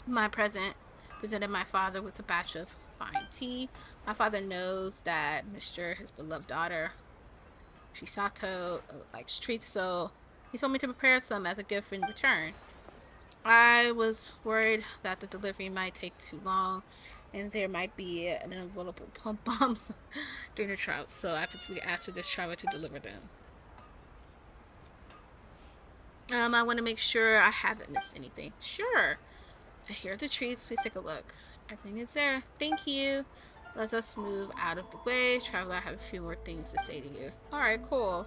my father with a batch of fine tea. My father knows that Mr. his beloved daughter, Shisato, likes treats, so he told me to prepare some as a gift in return. I was worried that the delivery might take too long and there might be an unavoidable pump bumps during the travel, so I specifically asked for this traveler to deliver them. I want to make sure I haven't missed anything. Sure. Here are the treats. Please take a look. Everything is there. Thank you. Let us move out of the way. Traveler, I have a few more things to say to you. Alright, cool.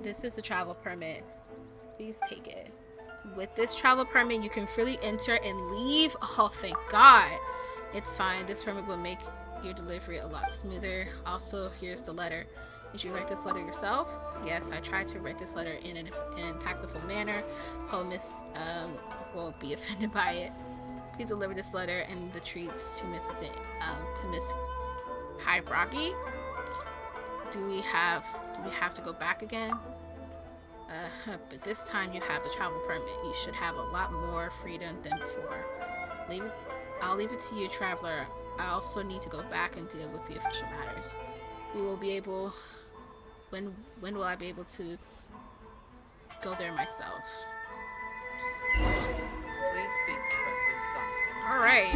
This is a travel permit. Please take it. With this travel permit, you can freely enter and leave. Oh, thank God. It's fine. This permit will make your delivery a lot smoother. Also, here's the letter. Did you write this letter yourself? Yes, I tried to write this letter in a tactful manner. Hope Miss won't be offended by it. Please deliver this letter and the treats to Miss Hybraki. Do we have to go back again? But this time you have the travel permit. You should have a lot more freedom than before. I'll leave it to you, traveler. I also need to go back and deal with the official matters. We will be able... When will I be able to go there myself? Please speak to President Song. Alright.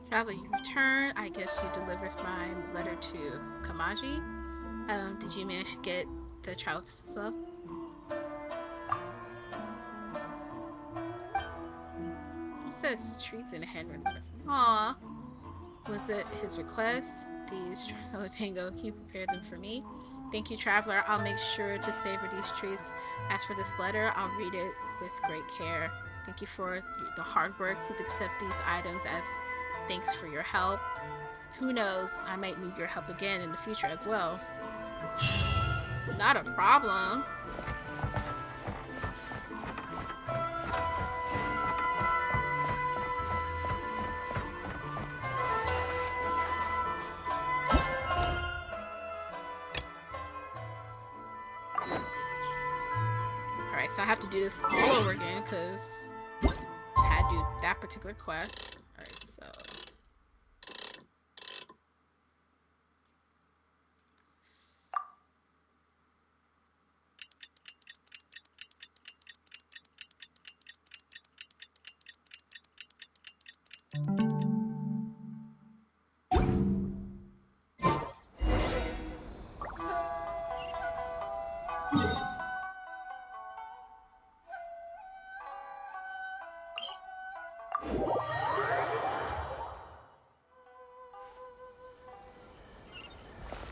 Traveler, you return. I guess you delivered my letter to Kamaji. Did you manage to get the travel console? It says treats in a handwritten letter. Aww. Was it his request? These travel tango, he prepared them for me. Thank you, traveler. I'll make sure to savor these treats. As for this letter, I'll read it with great care. Thank you for the hard work. Please accept these items as thanks for your help. Who knows, I might need your help again in the future as well. Not a problem. Alright, so I have to do this all over again because I had to do that particular quest. Alright, so...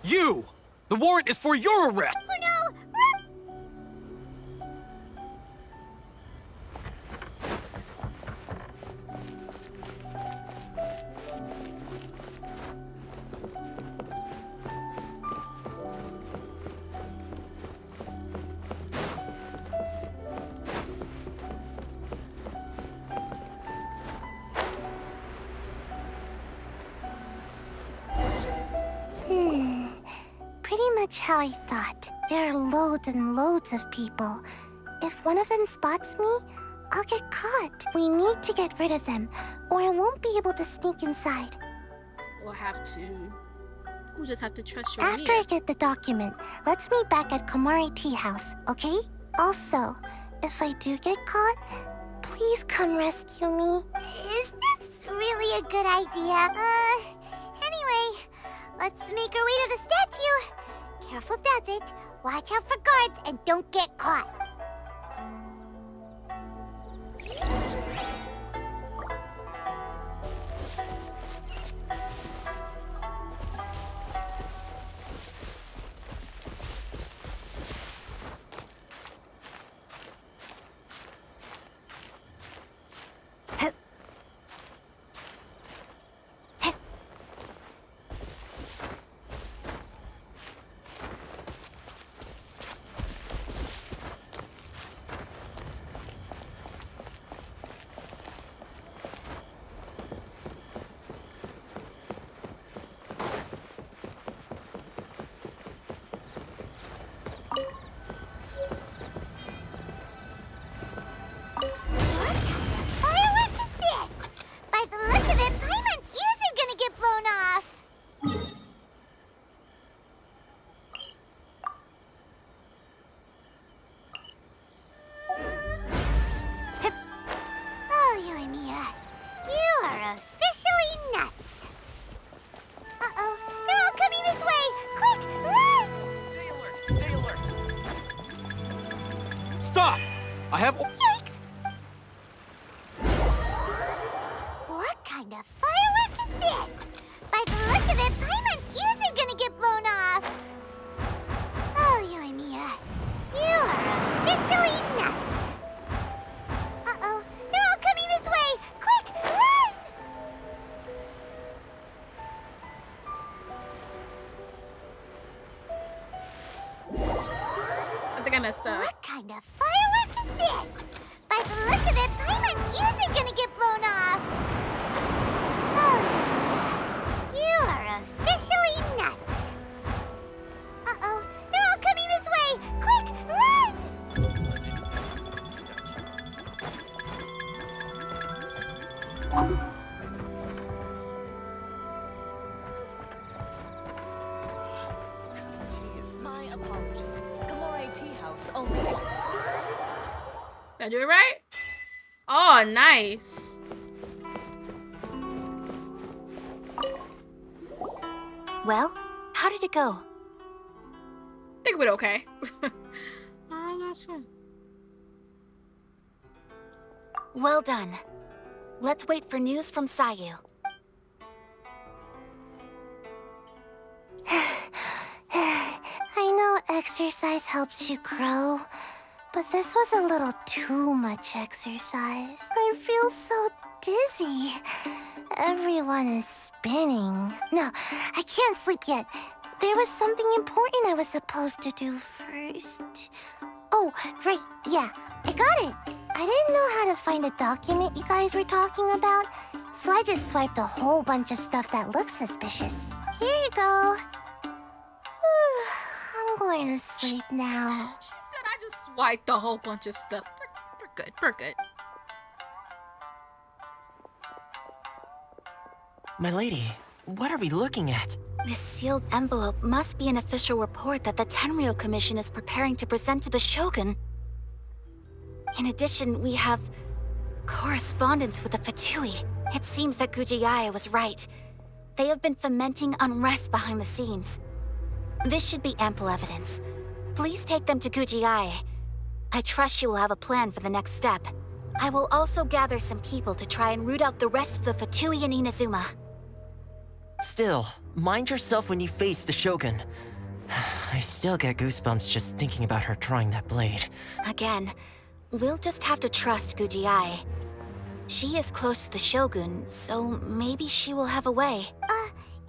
You! The warrant is for your arrest! Oh no! Pretty much how I thought. There are loads and loads of people. If one of them spots me, I'll get caught. We need to get rid of them, or I won't be able to sneak inside. We'll just have to trust your After I get the document, let's meet back at Komari Tea House, okay? Also, if I do get caught, please come rescue me. Is this really a good idea? Anyway, let's make our way to the statue. Careful does it. Watch out for guards and don't get caught. have. Yikes! What kind of firework is this? By the look of it, Paimon's ears are gonna get blown off. Oh, Yoimiya, you are officially nuts. Uh-oh, they're all coming this way! Quick, run! I think I messed up. What kind of firework is this? By the look of it, Paimon's ears are gonna get blown off. Oh, Yoimiya, you are officially nuts. Uh-oh, they're all coming this way! Quick, run! My apologies. Gamore Tea House only. Did I do it right? Oh, nice. Well, how did it go? I think it went okay. I'm not sure. Well done. Let's wait for news from Sayu. I know exercise helps you grow, but this was a little too much exercise. I feel so dizzy. Everyone is spinning. No, I can't sleep yet. There was something important I was supposed to do first. Oh, right, yeah, I got it. I didn't know how to find a document you guys were talking about, so I just swiped a whole bunch of stuff that looks suspicious. Here you go. I'm going to sleep now. She said I just swiped a whole bunch of stuff. We're good, we're good. My lady, what are we looking at? This sealed envelope must be an official report that the Tenryou Commission is preparing to present to the Shogun. In addition, we have correspondence with the Fatui. It seems that Gujiae was right. They have been fomenting unrest behind the scenes. This should be ample evidence. Please take them to Gujiae. I trust you will have a plan for the next step. I will also gather some people to try and root out the rest of the Fatui in Inazuma. Still, mind yourself when you face the Shogun. I still get goosebumps just thinking about her drawing that blade. Again, we'll just have to trust Gujiae. She is close to the Shogun, so maybe she will have a way.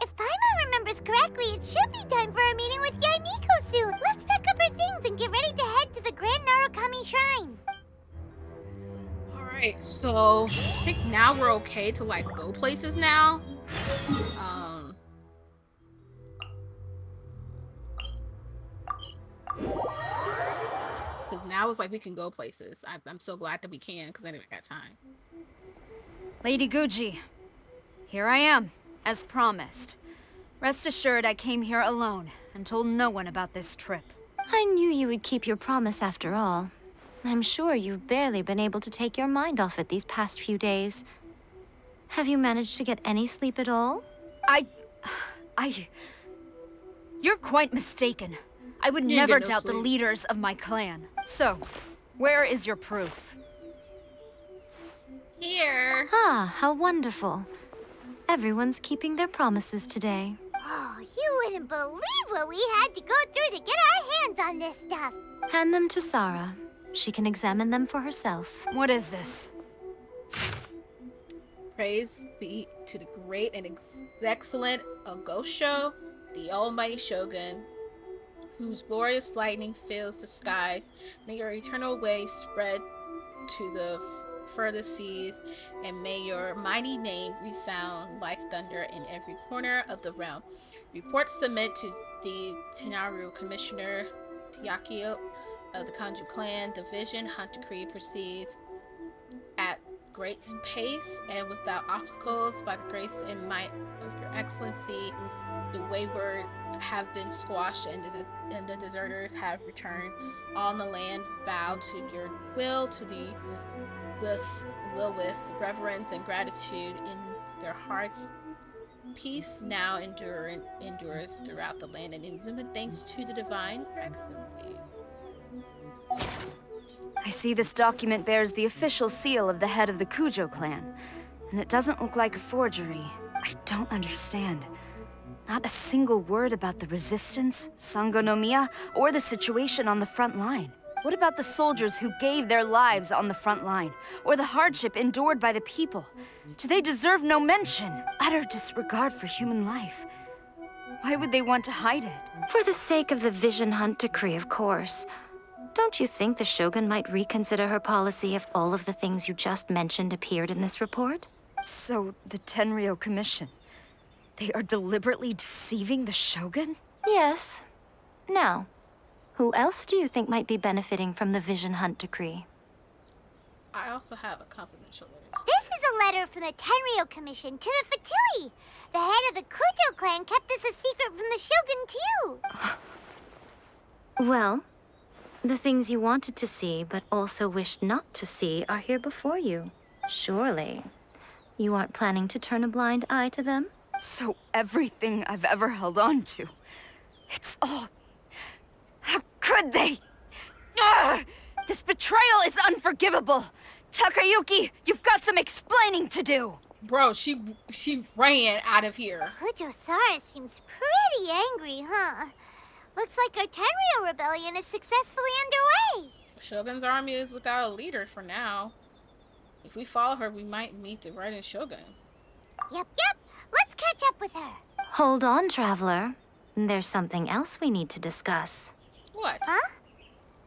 If Paimon remembers correctly, it should be time for a meeting with Yaimiko soon. Let's pack up our things and get ready to head to the Grand Narukami Shrine. Alright, so I think now we're okay to like go places now. Because now it's like we can go places. I'm so glad that we can, because I never got time. Lady Guji, here I am, as promised. Rest assured I came here alone and told no one about this trip. I knew you would keep your promise after all. I'm sure you've barely been able to take your mind off it these past few days. Have you managed to get any sleep at all? You're quite mistaken. I would You didn't never get no doubt the sleep. leaders of my clan. So, where is your proof? Here. Ah, how wonderful. Everyone's keeping their promises today. Oh, you wouldn't believe what we had to go through to get our hands on this stuff. Hand them to Sarah. She can examine them for herself. What is this? Praise be to the great and excellent Ogosho, the almighty Shogun, whose glorious lightning fills the skies. May your eternal way spread to the furthest seas, and may your mighty name resound like thunder in every corner of the realm. Reports submit to the Tenryou Commissioner Tyakio of the Kanju clan. The vision hunt decree proceeds at great pace and without obstacles. By the grace and might of your excellency, the wayward have been squashed and the deserters have returned. All in the land bow to your will, with reverence and gratitude in their hearts. Peace now endures throughout the land and Inazuma, thanks to the divine, your excellency. I see this document bears the official seal of the head of the Kujo clan, and it doesn't look like a forgery. I don't understand. Not a single word about the resistance, Sangonomiya, or the situation on the front line. What about the soldiers who gave their lives on the front line, or the hardship endured by the people? Do they deserve no mention? Utter disregard for human life. Why would they want to hide it? For the sake of the Vision Hunt decree, of course. Don't you think the Shogun might reconsider her policy if all of the things you just mentioned appeared in this report? So, the Tenryou Commission, they are deliberately deceiving the Shogun? Yes. Now, who else do you think might be benefiting from the Vision Hunt decree? I also have a confidential letter. This is a letter from the Tenryou Commission to the Fatui. The head of the Kujo clan kept this a secret from the Shogun, too. Well, the things you wanted to see but also wished not to see are here before you. Surely, you aren't planning to turn a blind eye to them? So everything I've ever held on to, it's all... How could they? Ugh! This betrayal is unforgivable! Takayuki, you've got some explaining to do! Bro, she ran out of here. Kujo-Sara seems pretty angry, huh? Looks like our Tenryou rebellion is successfully underway. Shogun's army is without a leader for now. If we follow her, we might meet the Raiden Shogun. Yep. Let's catch up with her. Hold on, Traveler. There's something else we need to discuss. What? Huh?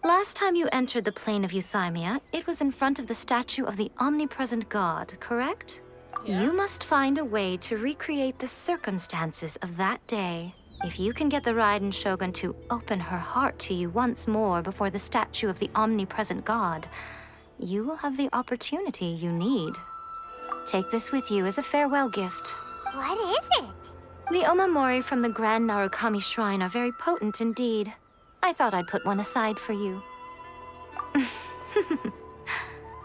Last time you entered the plane of Euthymia, it was in front of the statue of the omnipresent god, correct? Yeah. You must find a way to recreate the circumstances of that day. If you can get the Raiden Shogun to open her heart to you once more before the statue of the omnipresent god, you will have the opportunity you need. Take this with you as a farewell gift. What is it? The omamori from the Grand Narukami Shrine are very potent indeed. I thought I'd put one aside for you.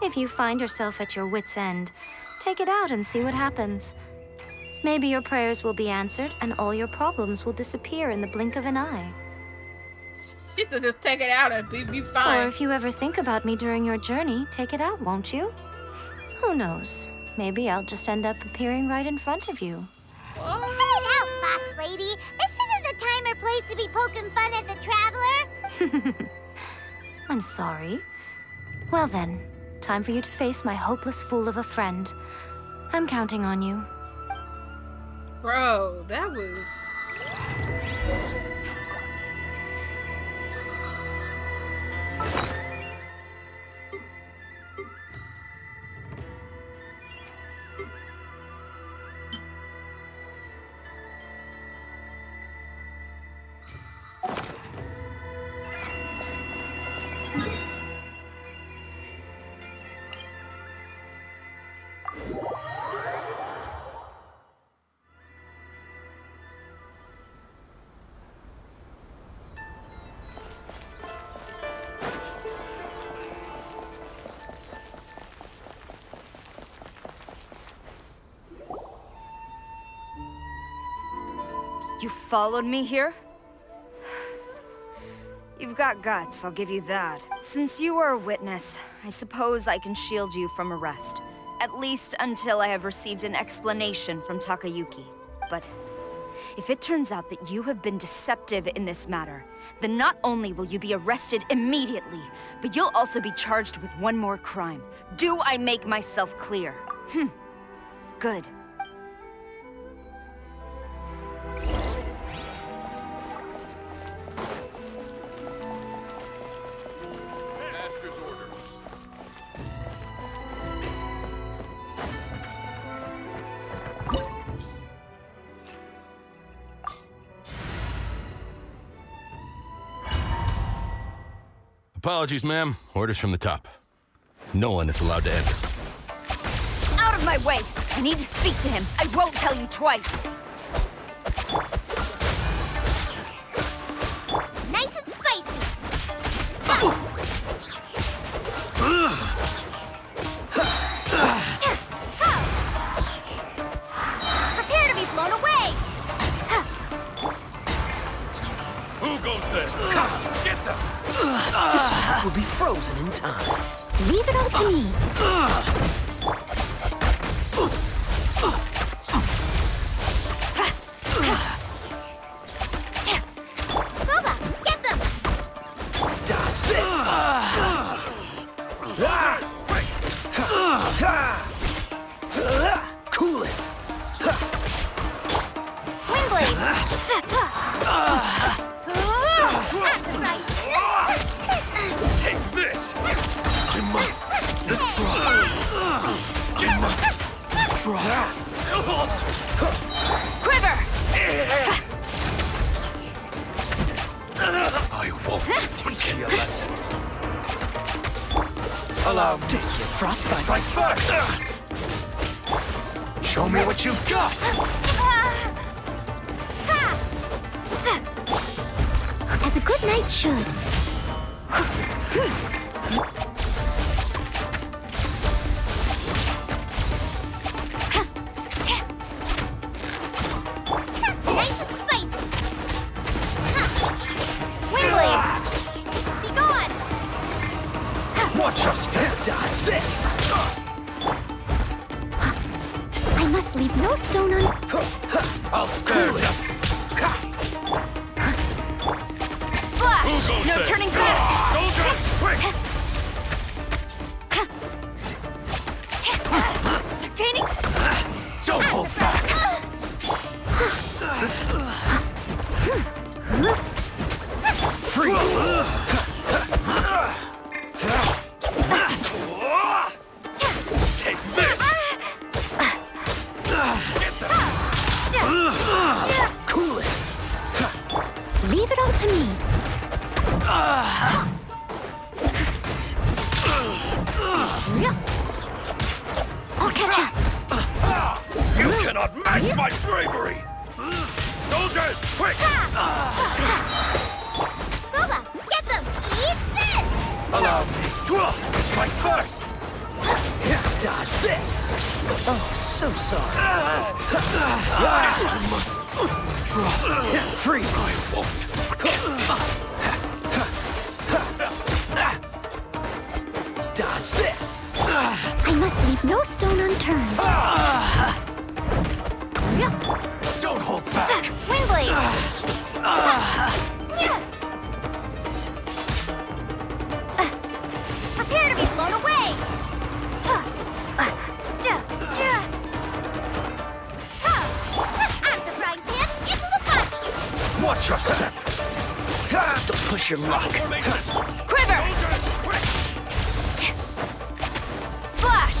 If you find yourself at your wit's end, take it out and see what happens. Maybe your prayers will be answered and all your problems will disappear in the blink of an eye. She said just take it out and be fine. Or if you ever think about me during your journey, take it out, won't you? Who knows? Maybe I'll just end up appearing right in front of you. Cut it out, Fox Lady. This isn't the time or place to be poking fun at the Traveler. I'm sorry. Well then, time for you to face my hopeless fool of a friend. I'm counting on you. Bro, that was... You followed me here? You've got guts, I'll give you that. Since you are a witness, I suppose I can shield you from arrest. At least until I have received an explanation from Takayuki. But if it turns out that you have been deceptive in this matter, then not only will you be arrested immediately, but you'll also be charged with one more crime. Do I make myself clear? Good. Master's orders. Apologies, ma'am. Orders from the top. No one is allowed to enter. Out of my way! I need to speak to him. I won't tell you twice. Nice and spicy. Prepare to be blown away. Who goes there? Get them! This one will be frozen in time. all to me. Booba, get them! Dodge this! Cool it! Windblade! Take this! I must withdraw. I must withdraw. Quiver! I won't forget this. Allow me. Take your frostbite. Strike first! Show me what you've got! As a good knight should. Nice and spicy! Windblade! Be gone! Watch your step! Dodge this! I must leave no stone unturned. I'll spare you! Flash! No turning back! Soldiers, quick! Gaining... Don't hold back! Freeze! Take this! Cool it! Leave it all to me. I'll catch up. You cannot match my bravery! Soldiers, quick! Booba, get them! Eat this! Allow me to strike first! Dodge this! Oh, so sorry. I must withdraw. Freeze! I won't forget this. Dodge this! I must leave no stone unturned. Don't hold back! Windblade! Prepare to be blown away! Out of the frying pan, into the pot! Watch your step! Don't push your luck. Quiver! Flash!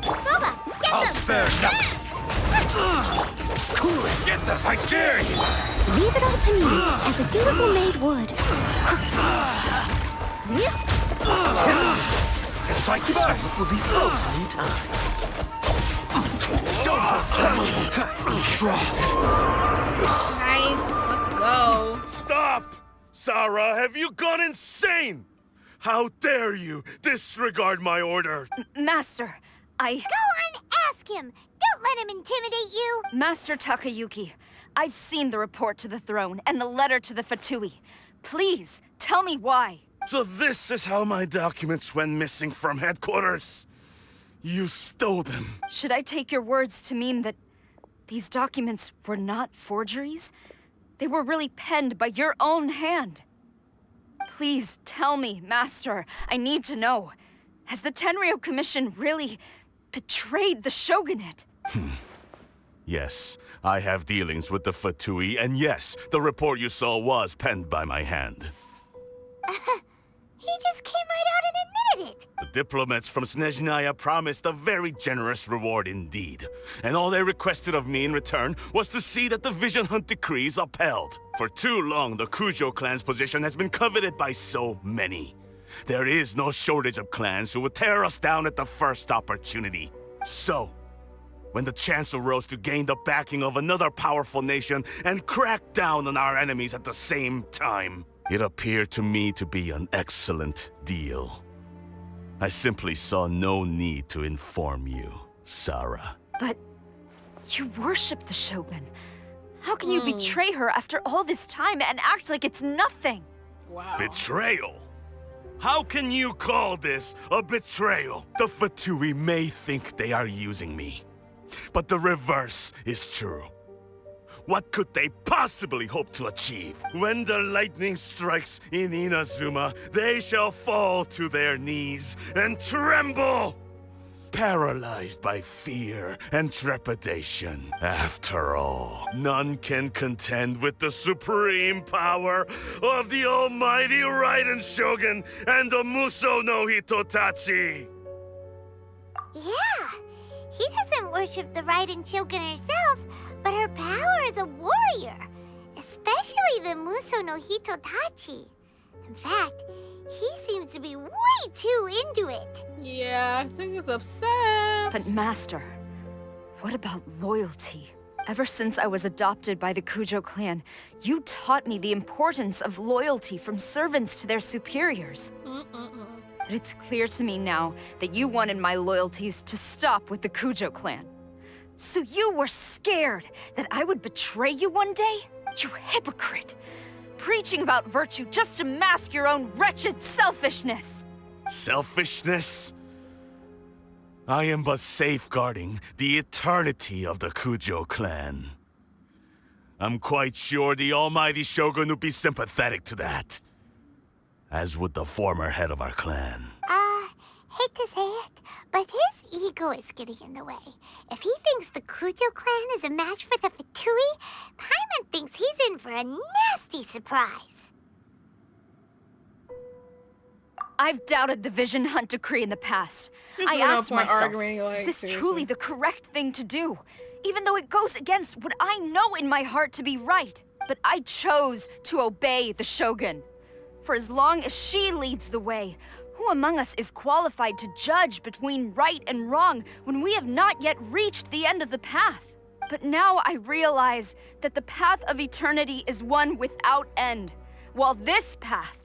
Booba, get I'll them! spare nothing! Cool it! Get them, I dare you! Leave it all to me, as a dutiful maid would. Strike This first! one will be frozen in time. Nice. Let's go. Stop! Sarah, have you gone insane? How dare you disregard my order? Master, I... Go on, ask him! Don't let him intimidate you! Master Takayuki, I've seen the report to the throne and the letter to the Fatui. Please, tell me why. So this is how my documents went missing from headquarters? You stole them. Should I take your words to mean that these documents were not forgeries? They were really penned by your own hand. Please tell me, Master. I need to know. Has the Tenryo Commission really betrayed the Shogunate? Yes, I have dealings with the Fatui, and yes, the report you saw was penned by my hand. He just came right out and admitted it! The diplomats from Snezhnaya promised a very generous reward indeed. And all they requested of me in return was to see that the Vision Hunt decree is upheld. For too long, the Kujo clan's position has been coveted by so many. There is no shortage of clans who would tear us down at the first opportunity. So, when the chance arose to gain the backing of another powerful nation and crack down on our enemies at the same time, it appeared to me to be an excellent deal. I simply saw no need to inform you, Sarah. But you worship the Shogun. How can you betray her after all this time and act like it's nothing? Wow. Betrayal? How can you call this a betrayal? The Fatui may think they are using me, but the reverse is true. What could they possibly hope to achieve? When the lightning strikes in Inazuma, they shall fall to their knees and tremble, paralyzed by fear and trepidation. After all, none can contend with the supreme power of the almighty Raiden Shogun and the Muso no Hitotachi. Yeah, he doesn't worship the Raiden Shogun herself, but her power as a warrior, especially the Muso no Hitotachi. In fact, he seems to be way too into it. Yeah, I think he's obsessed. But Master, what about loyalty? Ever since I was adopted by the Kujo clan, you taught me the importance of loyalty from servants to their superiors. But it's clear to me now that you wanted my loyalties to stop with the Kujo clan. So you were scared that I would betray you one day? You hypocrite! Preaching about virtue just to mask your own wretched selfishness! Selfishness? I am but safeguarding the eternity of the Kujo clan. I'm quite sure the almighty Shogun would be sympathetic to that, as would the former head of our clan. Hate to say it, but his ego is getting in the way. If he thinks the Kujo clan is a match for the Fatui, Paimon thinks he's in for a nasty surprise. I've doubted the Vision Hunt decree in the past. There's I no asked point myself, arguing, like, is this seriously. truly the correct thing to do? Even though it goes against what I know in my heart to be right. But I chose to obey the Shogun. For as long as she leads the way, who among us is qualified to judge between right and wrong when we have not yet reached the end of the path? But now I realize that the path of eternity is one without end, while this path,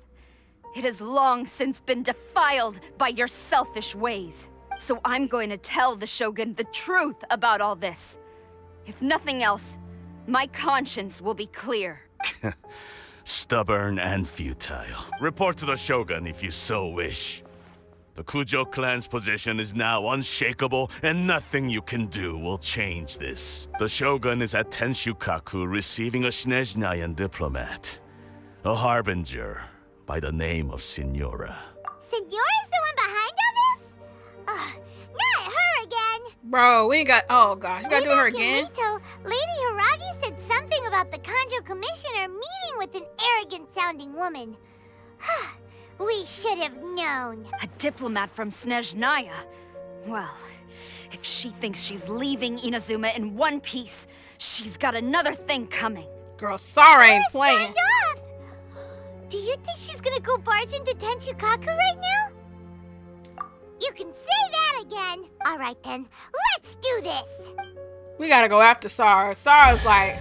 it has long since been defiled by your selfish ways. So I'm going to tell the Shogun the truth about all this. If nothing else, my conscience will be clear. Stubborn and futile. Report to the Shogun if you so wish. The Kujo clan's position is now unshakable, and nothing you can do will change this. The Shogun is at Tenshukaku receiving a Snezhnayan diplomat, a harbinger by the name of Signora. Signora's the one behind all this? Not her again. Bro, we ain't got. Oh gosh, you gotta do her Back in again. Mito, Lady Hiragi said something about the Kanjo Commissioner meeting with an arrogant-sounding woman. We should have known. A diplomat from Snezhnaya? Well, if she thinks she's leaving Inazuma in one piece, she's got another thing coming. Girl, Sara ain't playing. Stand off! Do you think she's gonna go barge into Tenshukaku right now? You can say that again. All right then, let's do this. We gotta go after Sara. Sara's like,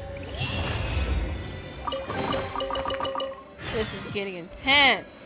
this is getting intense.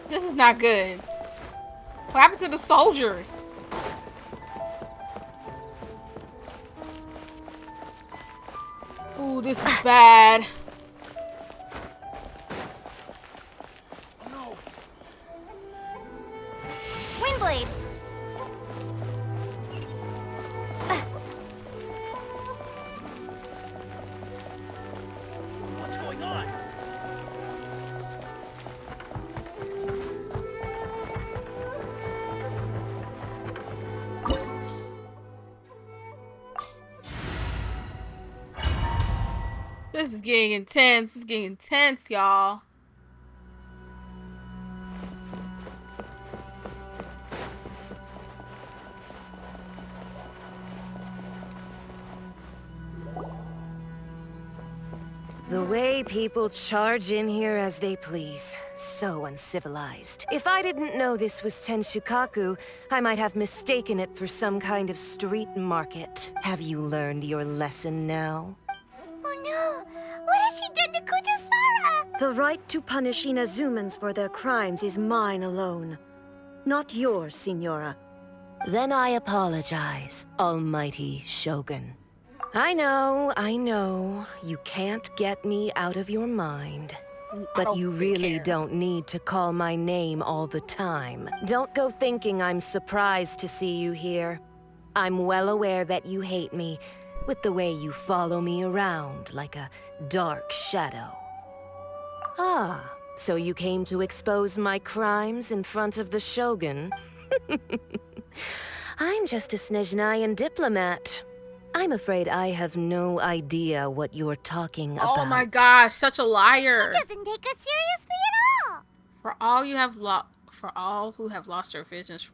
This is not good. What happened to the soldiers? Ooh, this is bad. Windblade. What's going on? This is getting intense. This is getting intense, y'all. way people charge in here as they please. So uncivilized. If I didn't know this was Tenshukaku, I might have mistaken it for some kind of street market. Have you learned your lesson now? Oh no! What has she done to Kujusara? The right to punish Inazumans for their crimes is mine alone. Not yours, Signora. Then I apologize, Almighty Shogun. I know, you can't get me out of your mind. But you really don't need to call my name all the time. Don't go thinking I'm surprised to see you here. I'm well aware that you hate me, with the way you follow me around like a dark shadow. Ah, so you came to expose my crimes in front of the Shogun? I'm just a Snezhnayan diplomat. I'm afraid I have no idea what you're talking about. Oh my gosh, such a liar. She doesn't take us seriously at all. For all who have lost their visions.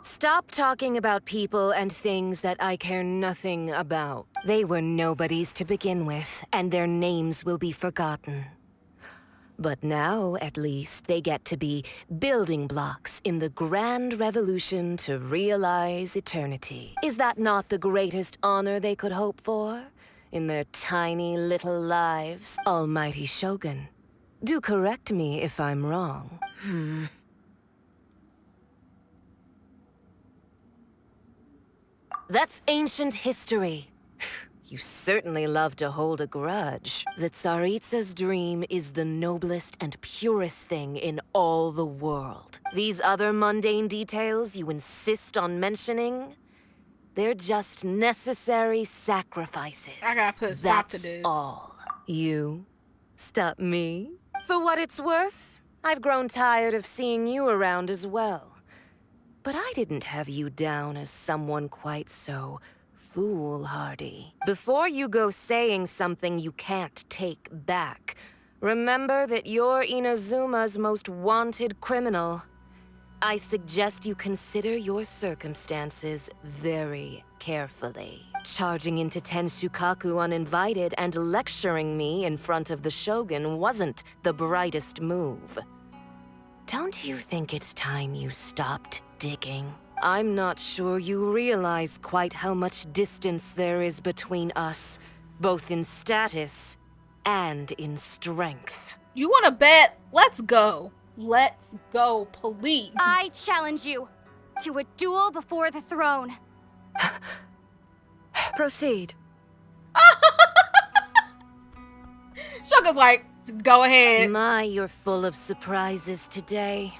Stop talking about people and things that I care nothing about. They were nobodies to begin with, and their names will be forgotten. But now, at least, they get to be building blocks in the grand revolution to realize eternity. Is that not the greatest honor they could hope for? In their tiny little lives? Almighty Shogun, do correct me if I'm wrong. That's ancient history. You certainly love to hold a grudge. The Tsaritsa's dream is the noblest and purest thing in all the world. These other mundane details you insist on mentioning, they're just necessary sacrifices. I gotta put a stop to this. That's all. You stop me? For what it's worth, I've grown tired of seeing you around as well. But I didn't have you down as someone quite so foolhardy. Before you go saying something you can't take back, remember that you're Inazuma's most wanted criminal. I suggest you consider your circumstances very carefully. Charging into Tenshukaku uninvited and lecturing me in front of the Shogun wasn't the brightest move. Don't you think it's time you stopped digging? I'm not sure you realize quite how much distance there is between us, both in status and in strength. You wanna bet? Let's go. Let's go, please. I challenge you to a duel before the throne. Proceed. Shogun's like, go ahead. My, you're full of surprises today.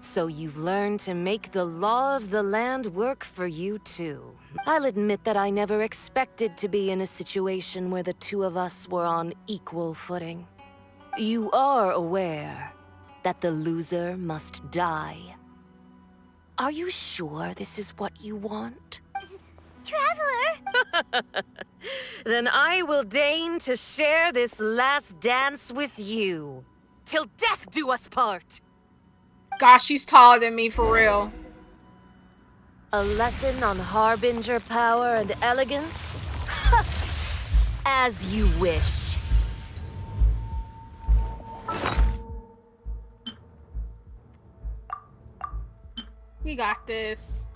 So you've learned to make the law of the land work for you too. I'll admit that I never expected to be in a situation where the two of us were on equal footing. You are aware that the loser must die. Are you sure this is what you want? Traveler! Then I will deign to share this last dance with you. Till death do us part! Gosh, she's taller than me for real. A lesson on harbinger power and elegance? As you wish. We got this.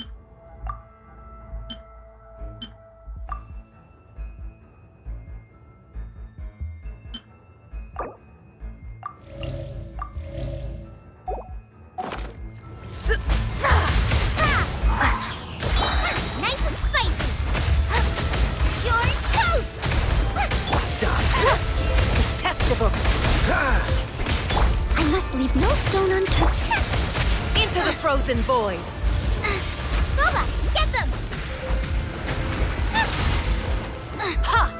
Nice and spicy! You're toast! Detestable! I must leave no stone unturned. Into the frozen void! Boba, get them! Ha!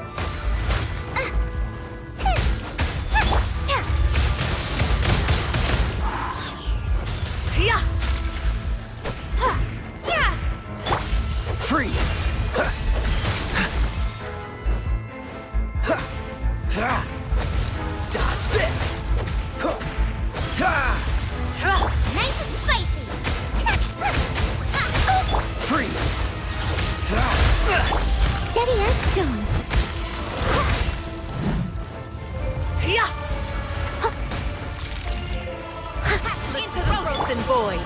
Freeze! Dodge this! Nice and spicy! Freeze! Steady as stone. and void.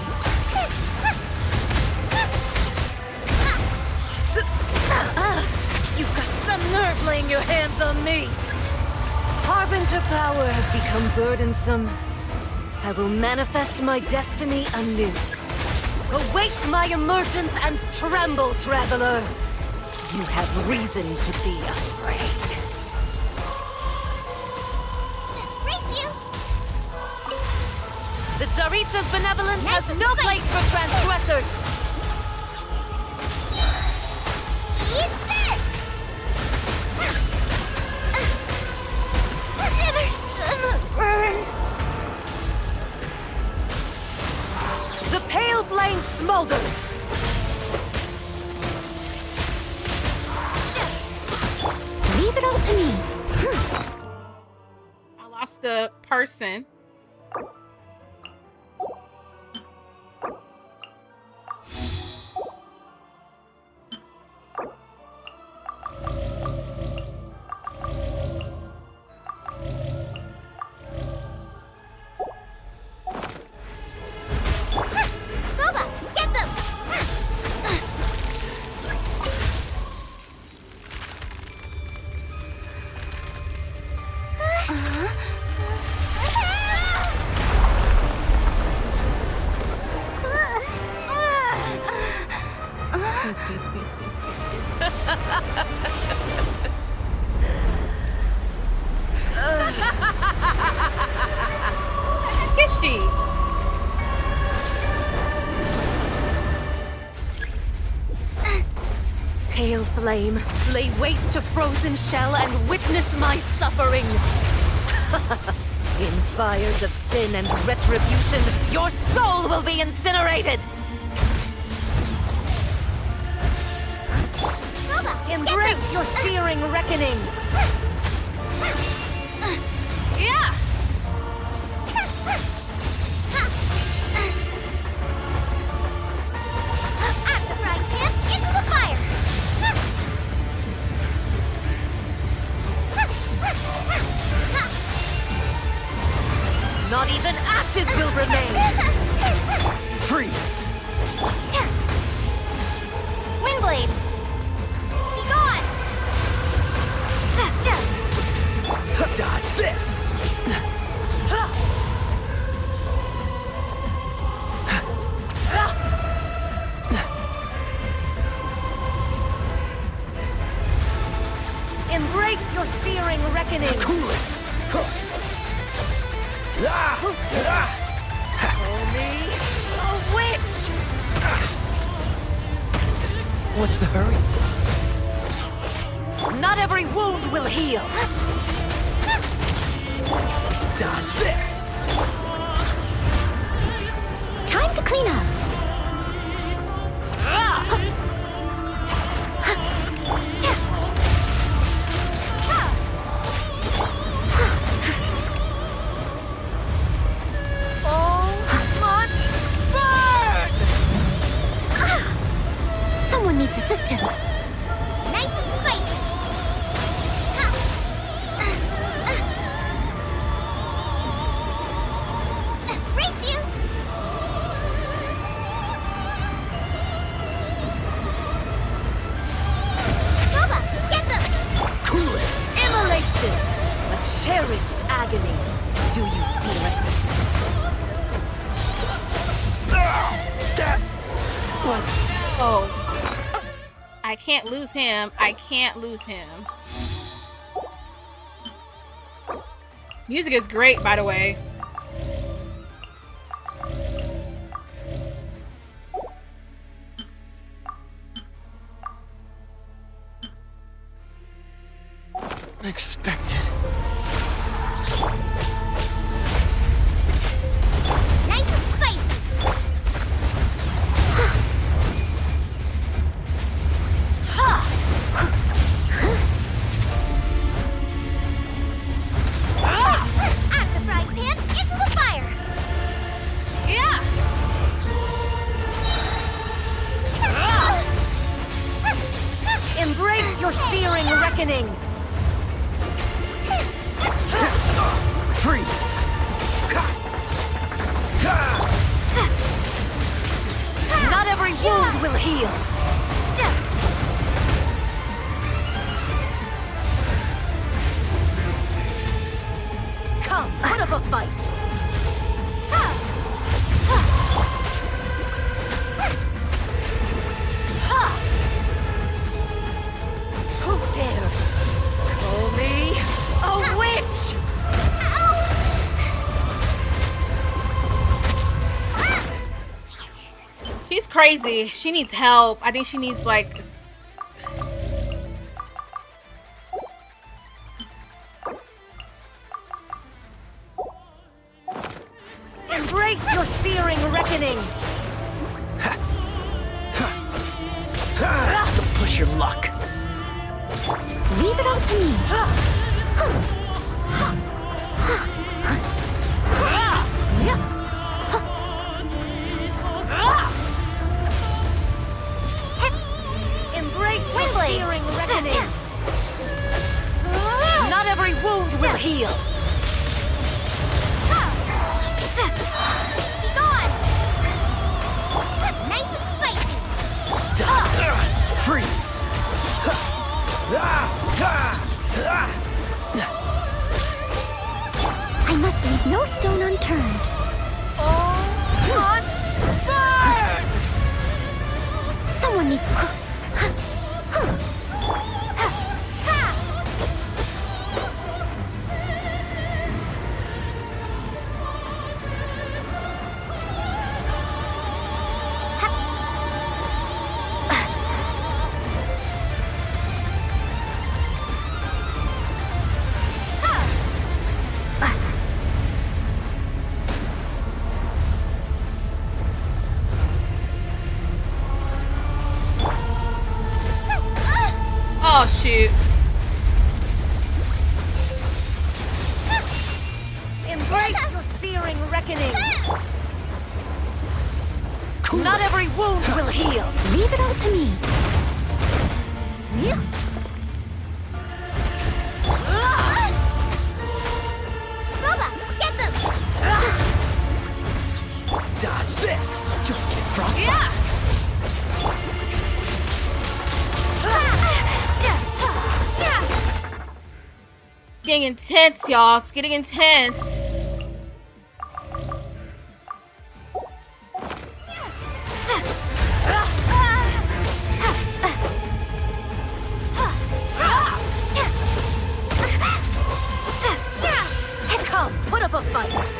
You've got some nerve laying your hands on me. Harbinger power has become burdensome. I will manifest my destiny anew. Await my emergence and tremble, traveler. You have reason to be afraid. Race you! The Tsaritsa's benevolence has no place for transgressors. Eat this! Gonna burn. The pale flame smolders. Leave it all to me. I lost the person. Boba, get them! Is she? Pale flame, lay waste to frozen shell and witness my suffering. In fires of sin and retribution, your soul will be incinerated. Embrace your searing reckoning. Yeah! At the frying pan, into the fire! Not even ashes will remain. Freeze! Windblade! Be gone! Dodge this! Embrace your searing reckoning. Cool it! Who dares? Call me a witch! What's the hurry? Not every wound will heal. Dodge this! Time to clean up. All must burn! Someone needs assistance. Nice and spicy! Race you! Boba, get them! Cool it! Immolation! A cherished agony. Do you feel it? That was... Oh. I can't lose him. I can't lose him. Music is great, by the way. Unexpected. Nice and spicy! At the frying pan, into the fire! Yeah! Embrace your searing reckoning. Freeze! heal. Come, put up a fight. Who dares call me a witch? She's crazy. She needs help. I think she needs like... Embrace your searing reckoning. Don't push your luck. Leave it all to me. Embrace your searing reckoning. Not every wound will heal. Be gone! Nice and spicy! Freeze. I must leave no stone unturned. All must burn! Someone needs... Oh, shoot. Embrace your searing reckoning. Not every wound will heal. Leave it all to me. Boba, get them! Dodge this. Don't get frostbite. It's getting intense, y'all. It's getting intense. Come, put up a fight.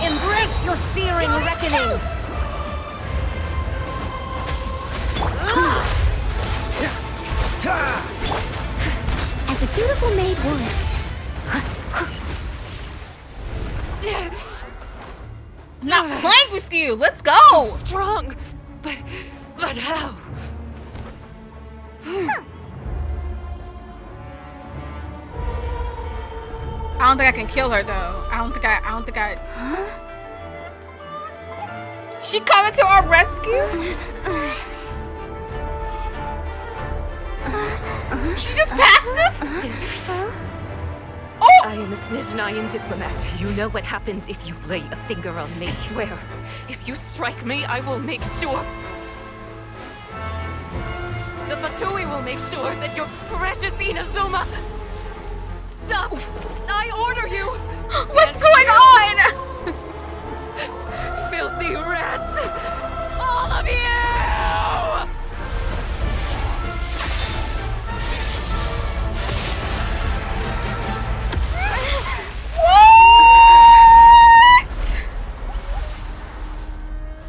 Embrace your searing reckoning. As a dutiful maid would. I'm not playing with you. Let's go. Strong, but how? I don't think I can kill her though. I don't think I. She coming to our rescue? She just passed us? Oh! I am a Snezhnayan diplomat. You know what happens if you lay a finger on me, swear. If you strike me, I will make sure. The Fatui will make sure that your precious Inazuma... Stop! I order you! What's going on? Filthy rats! All of you! What?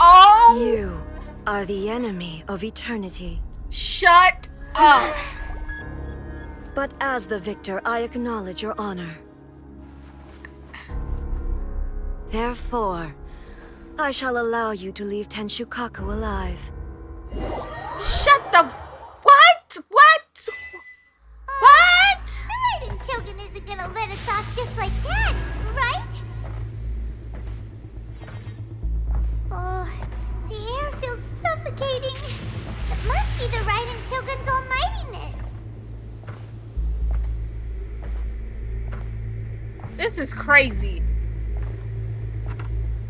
Oh! You are the enemy of eternity. Shut up! But as the victor, I acknowledge your honor. Therefore, I shall allow you to leave Tenshukaku alive. Shut the... What? What? What? The Raiden Shogun isn't gonna let us off just like that, right? Oh, the air feels suffocating. It must be the Raiden Shogun's almightiness. This is crazy.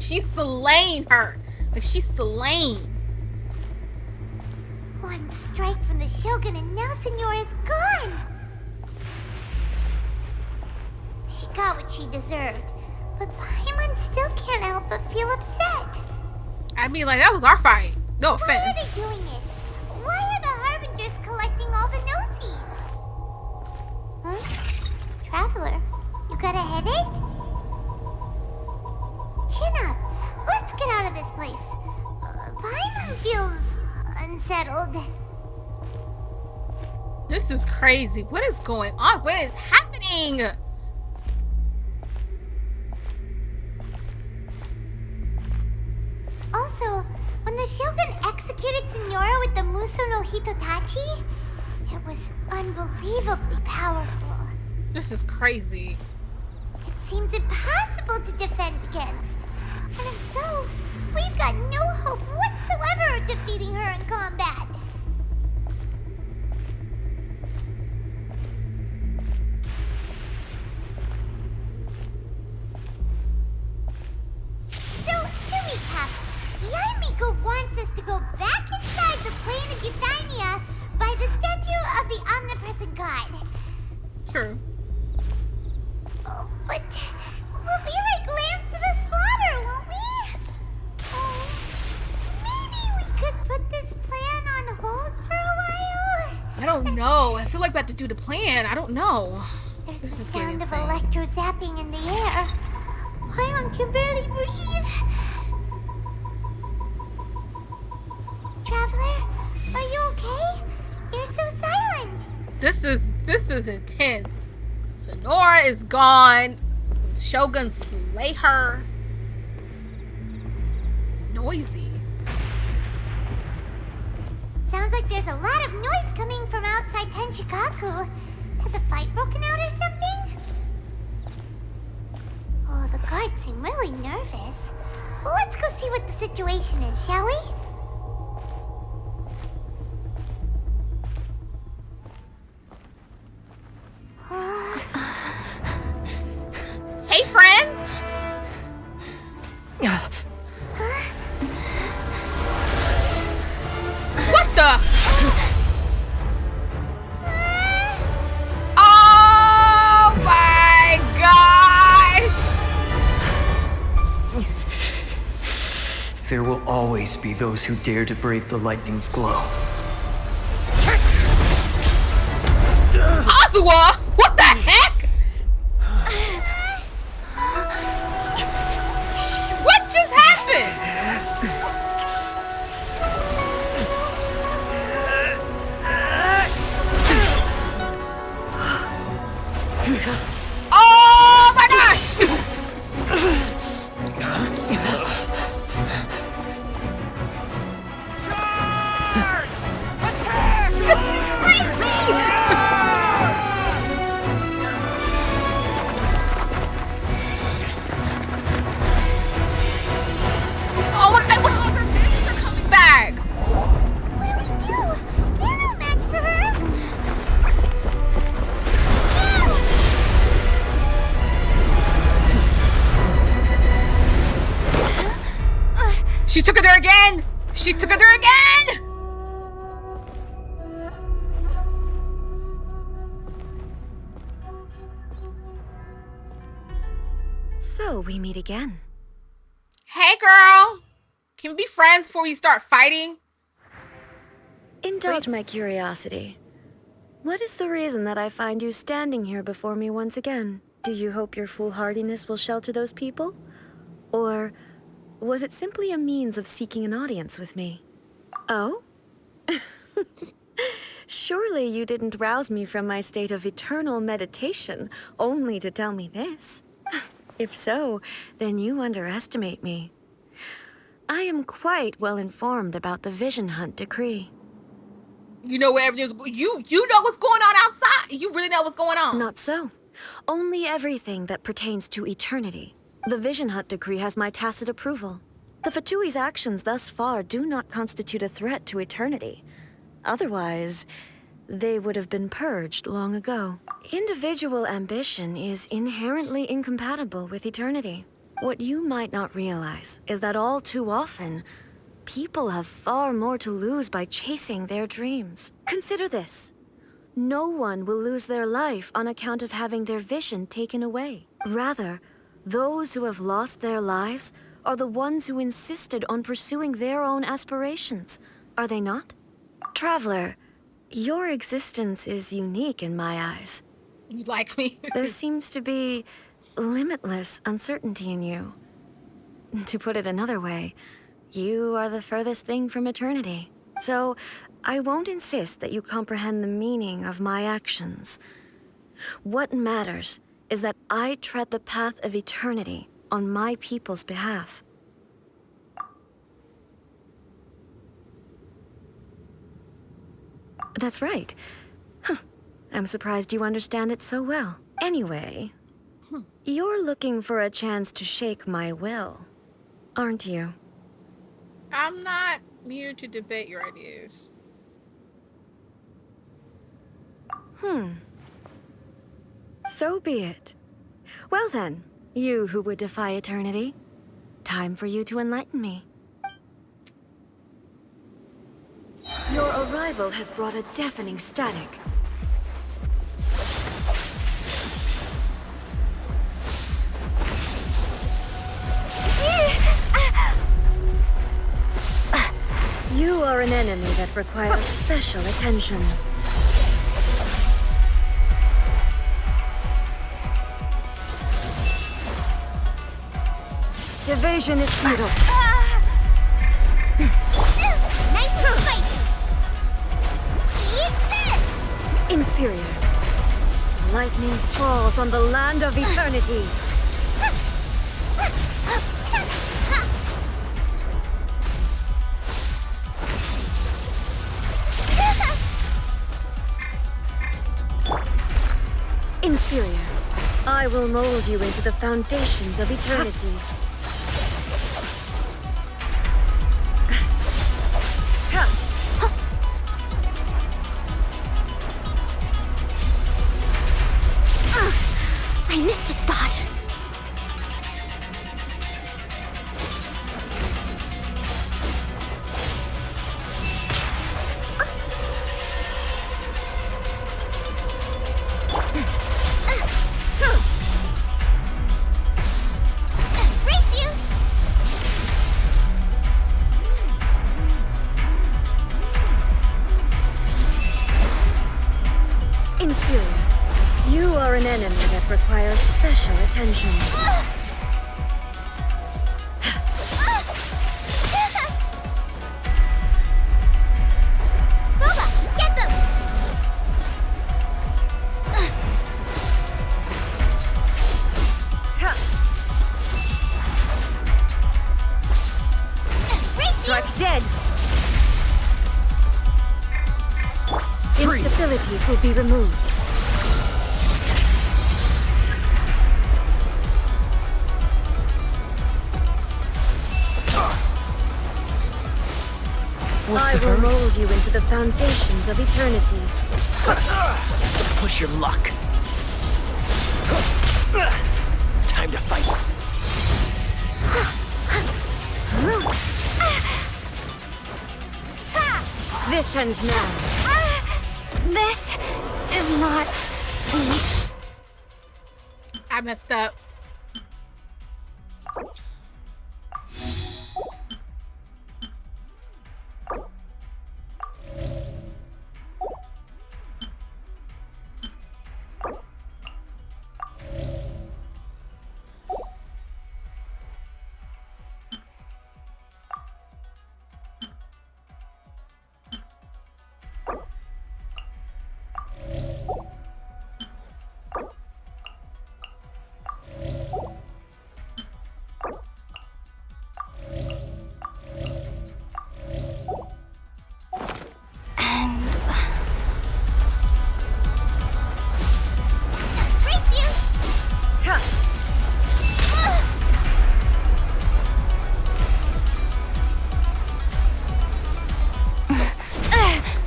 She's slaying her. Like, she's slaying. One strike from the Shogun and now Senora is gone. She got what she deserved, but Paimon still can't help but feel upset. I mean, like, that was our fight. No offense. Why are they doing it? Why are the Harbingers collecting all the no-seeds? Huh? Traveler, you got a headache? Chin up. Let's get out of this place. Paimon feels unsettled. This is crazy. What is going on? What is happening? Also, when the Shogun executed Senora with the Muso no Hitotachi, it was unbelievably powerful. This is crazy. It seems impossible to defend against. And if so, we've got no hope whatsoever of defeating her in combat. So, to recap, Yaimiko wants us to go back inside the plane of Euthymia by the statue of the omnipresent god. True. Oh, but we'll be like lambs to the slaughter, won't we? Oh, maybe we could put this plan on hold for a while? I don't know. I feel like we have to do the plan. I don't know. There's the sound of electro zapping in the air. Paimon can barely breathe. Traveler, are you okay? You're so silent. This is intense. Senora is gone. Shogun slay her. Noisy. Sounds like there's a lot of noise coming from outside Tenshikaku. Has a fight broken out or something? Oh, the guards seem really nervous. Well, let's go see what the situation is, shall we? Hey, friends! What the? Oh my gosh! There will always be those who dare to brave the lightning's glow. Azuwa! What the heck? What just happened? Oh my gosh! Oh my god, what's all her minions are coming back? What do we do? They're no match for her. She took her there again! She took her there again! So we meet again. Hey girl! Can we be friends before we start fighting? Indulge my curiosity. What is the reason that I find you standing here before me once again? Do you hope your foolhardiness will shelter those people? Or was it simply a means of seeking an audience with me? Oh? Surely you didn't rouse me from my state of eternal meditation only to tell me this. If so, then you underestimate me. I am quite well informed about the Vision Hunt decree. You know where everything's you know what's going on outside. You really know what's going on. Not so. Only everything that pertains to eternity. The Vision Hunt decree has my tacit approval. The Fatui's actions thus far do not constitute a threat to eternity. Otherwise, they would have been purged long ago. Individual ambition is inherently incompatible with eternity. What you might not realize is that all too often, people have far more to lose by chasing their dreams. Consider this. No one will lose their life on account of having their vision taken away. Rather, those who have lost their lives are the ones who insisted on pursuing their own aspirations, are they not? Traveler, your existence is unique in my eyes. You like me? There seems to be limitless uncertainty in you. To put it another way, you are the furthest thing from eternity. So, I won't insist that you comprehend the meaning of my actions. What matters is that I tread the path of eternity on my people's behalf. That's right. Huh. I'm surprised you understand it so well. Anyway, you're looking for a chance to shake my will, aren't you? I'm not here to debate your ideas. So be it. Well then, you who would defy eternity, time for you to enlighten me. Your arrival has brought a deafening static. You are an enemy that requires special attention. Evasion is futile. Nice and spicy. Eat this! Inferior. Lightning falls on the land of eternity. Inferior. I will mold you into the foundations of eternity. I missed a spot. Race you! Inferior. You are an enemy that requires special attention. Boba, get them! Strike dead. Instabilities will be removed. I will mold you into the foundations of eternity. Push your luck. Time to fight. This ends now. This is not me. I messed up.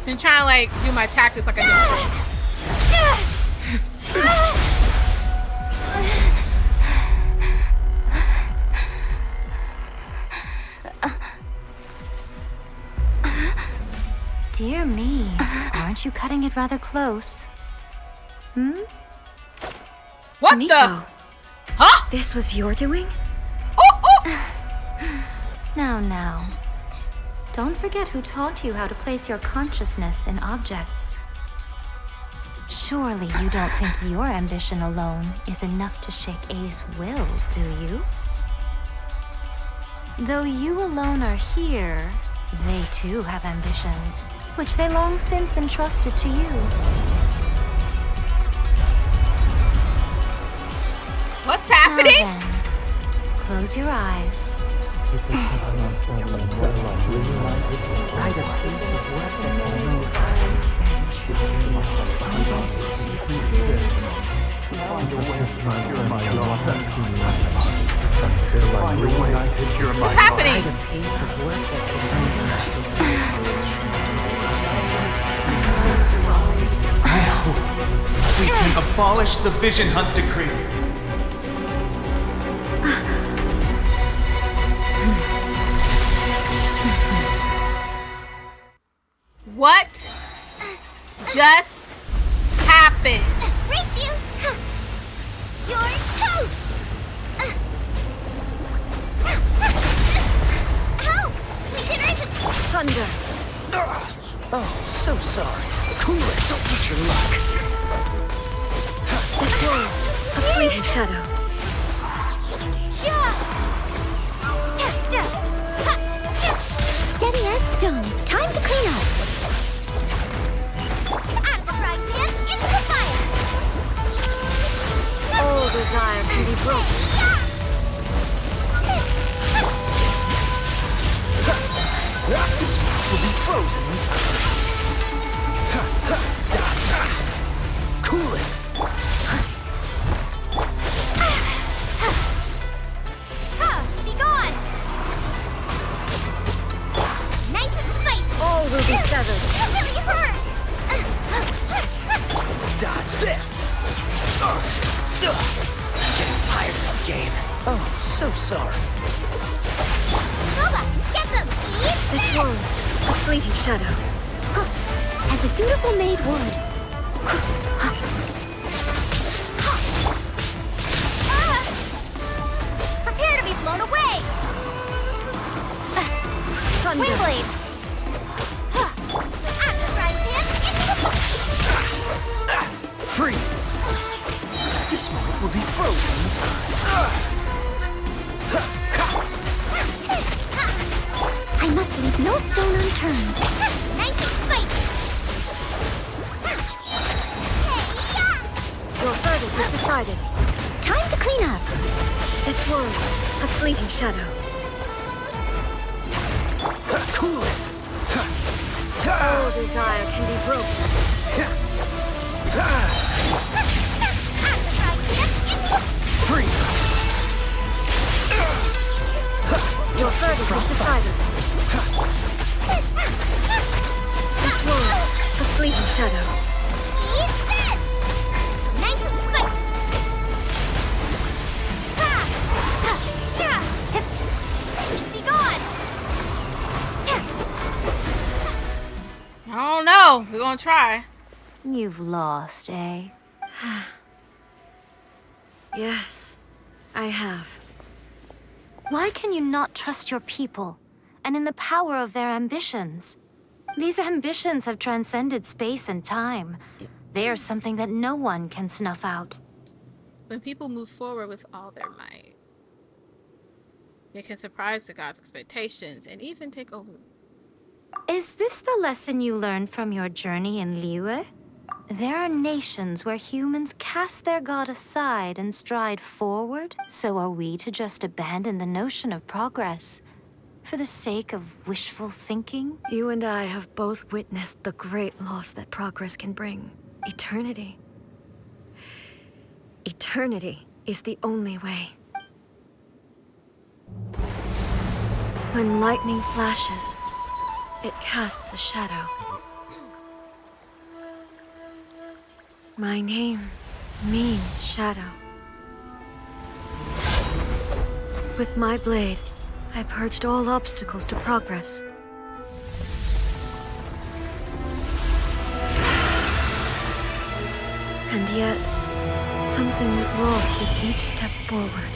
Been trying to like do my tactics like I did before. you cutting it rather close. Hmm? What Miko, the? Huh? This was your doing? Now. Don't forget who taught you how to place your consciousness in objects. Surely you don't think your ambition alone is enough to shake A's will, do you? Though you alone are here, they too have ambitions, which they long since entrusted to you. What's happening? Now then, close your eyes. What's happening? We can abolish the Vision Hunt Decree. What just happened? Race you! You're toast! Help! We did it! Thunder! Oh, so sorry. Cool it, don't push your luck. This world, a fleeting shadow. Steady as stone. Time to clean up. Out of the frying pan, into the fire. All desire can be broken. This will be frozen in time. Cool it. Be gone. Nice and spicy. All will be severed. It'll really hurt. Dodge this. I'm getting tired of this game. Oh, so sorry. Boba, get them. This world, a fleeting shadow. As a dutiful maid would. Prepare to be blown away. Thunder. Windblade. Out of the frying pan, into the fire. Freeze. This moment will be frozen in time. I must leave no stone unturned. Nice and spicy. Your verdict is decided. Time to clean up. This world, a fleeting shadow. Cool it. All desire can be broken. Freeze. Your verdict is decided. This world, a fleeting shadow. Eat this! Nice and spicy. Be gone! I don't know. We're gonna try. You've lost, eh? Yes, I have. Why can you not trust your people, and in the power of their ambitions? These ambitions have transcended space and time. They are something that no one can snuff out. When people move forward with all their might, they can surprise the gods' expectations and even take over. Is this the lesson you learned from your journey in Liyue? There are nations where humans cast their god aside and stride forward, so are we to just abandon the notion of progress for the sake of wishful thinking? You and I have both witnessed the great loss that progress can bring. Eternity. Eternity is the only way. When lightning flashes, it casts a shadow. My name means shadow. With my blade, I purged all obstacles to progress. And yet, something was lost with each step forward.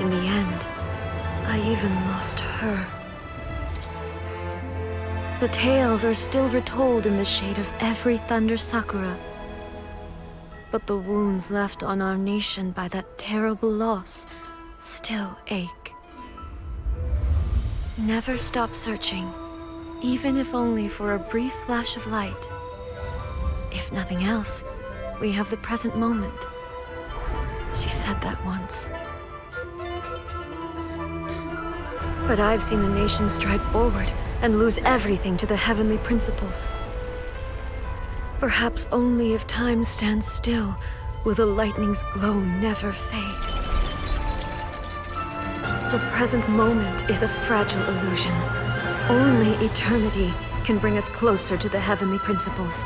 In the end, I even lost her. The tales are still retold in the shade of every Thunder Sakura. But the wounds left on our nation by that terrible loss still ache. Never stop searching, even if only for a brief flash of light. If nothing else, we have the present moment. She said that once. But I've seen a nation stride forward and lose everything to the heavenly principles. Perhaps only if time stands still will the lightning's glow never fade. The present moment is a fragile illusion. Only eternity can bring us closer to the heavenly principles.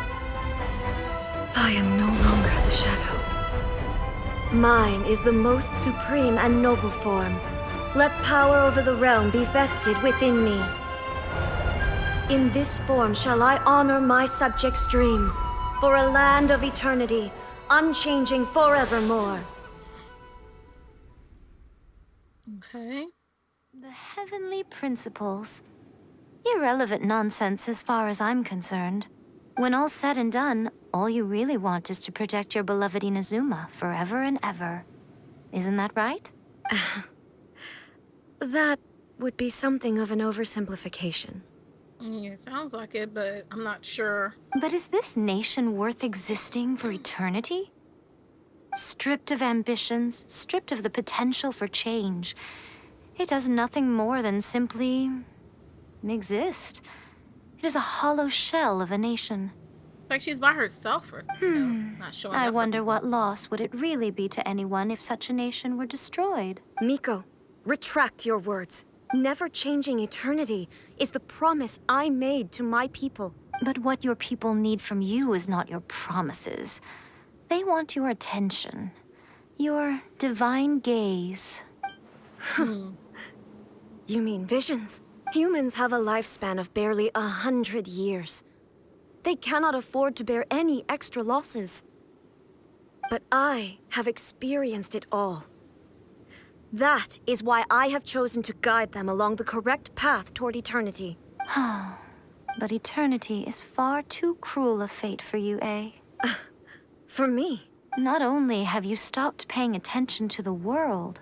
I am no longer the shadow. Mine is the most supreme and noble form. Let power over the realm be vested within me. In this form shall I honor my subjects' dream, for a land of eternity, unchanging forevermore. Okay. The heavenly principles. Irrelevant nonsense as far as I'm concerned. When all's said and done, all you really want is to protect your beloved Inazuma forever and ever. Isn't that right? That would be something of an oversimplification. Yeah, it sounds like it, but I'm not sure. But is this nation worth existing for eternity? Stripped of ambitions, stripped of the potential for change, it does nothing more than simply exist. It is a hollow shell of a nation. It's like she's by herself, or not showing I up for wonder people. what loss would it really be to anyone if such a nation were destroyed. Miko, retract your words. Never changing eternity is the promise I made to my people. But what your people need from you is not your promises. They want your attention. Your divine gaze. You mean visions? Humans have a lifespan of barely 100 years. They cannot afford to bear any extra losses. But I have experienced it all. That is why I have chosen to guide them along the correct path toward eternity. But eternity is far too cruel a fate for you, eh? For me? Not only have you stopped paying attention to the world,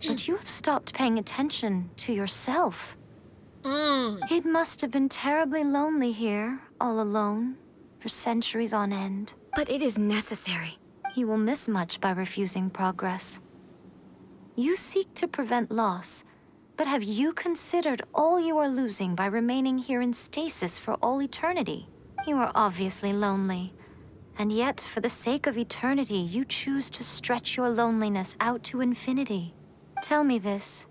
but you have stopped paying attention to yourself. It must have been terribly lonely here, all alone, for centuries on end. But it is necessary. You will miss much by refusing progress. You seek to prevent loss, but have you considered all you are losing by remaining here in stasis for all eternity? You are obviously lonely, and yet for the sake of eternity, you choose to stretch your loneliness out to infinity. Tell me this.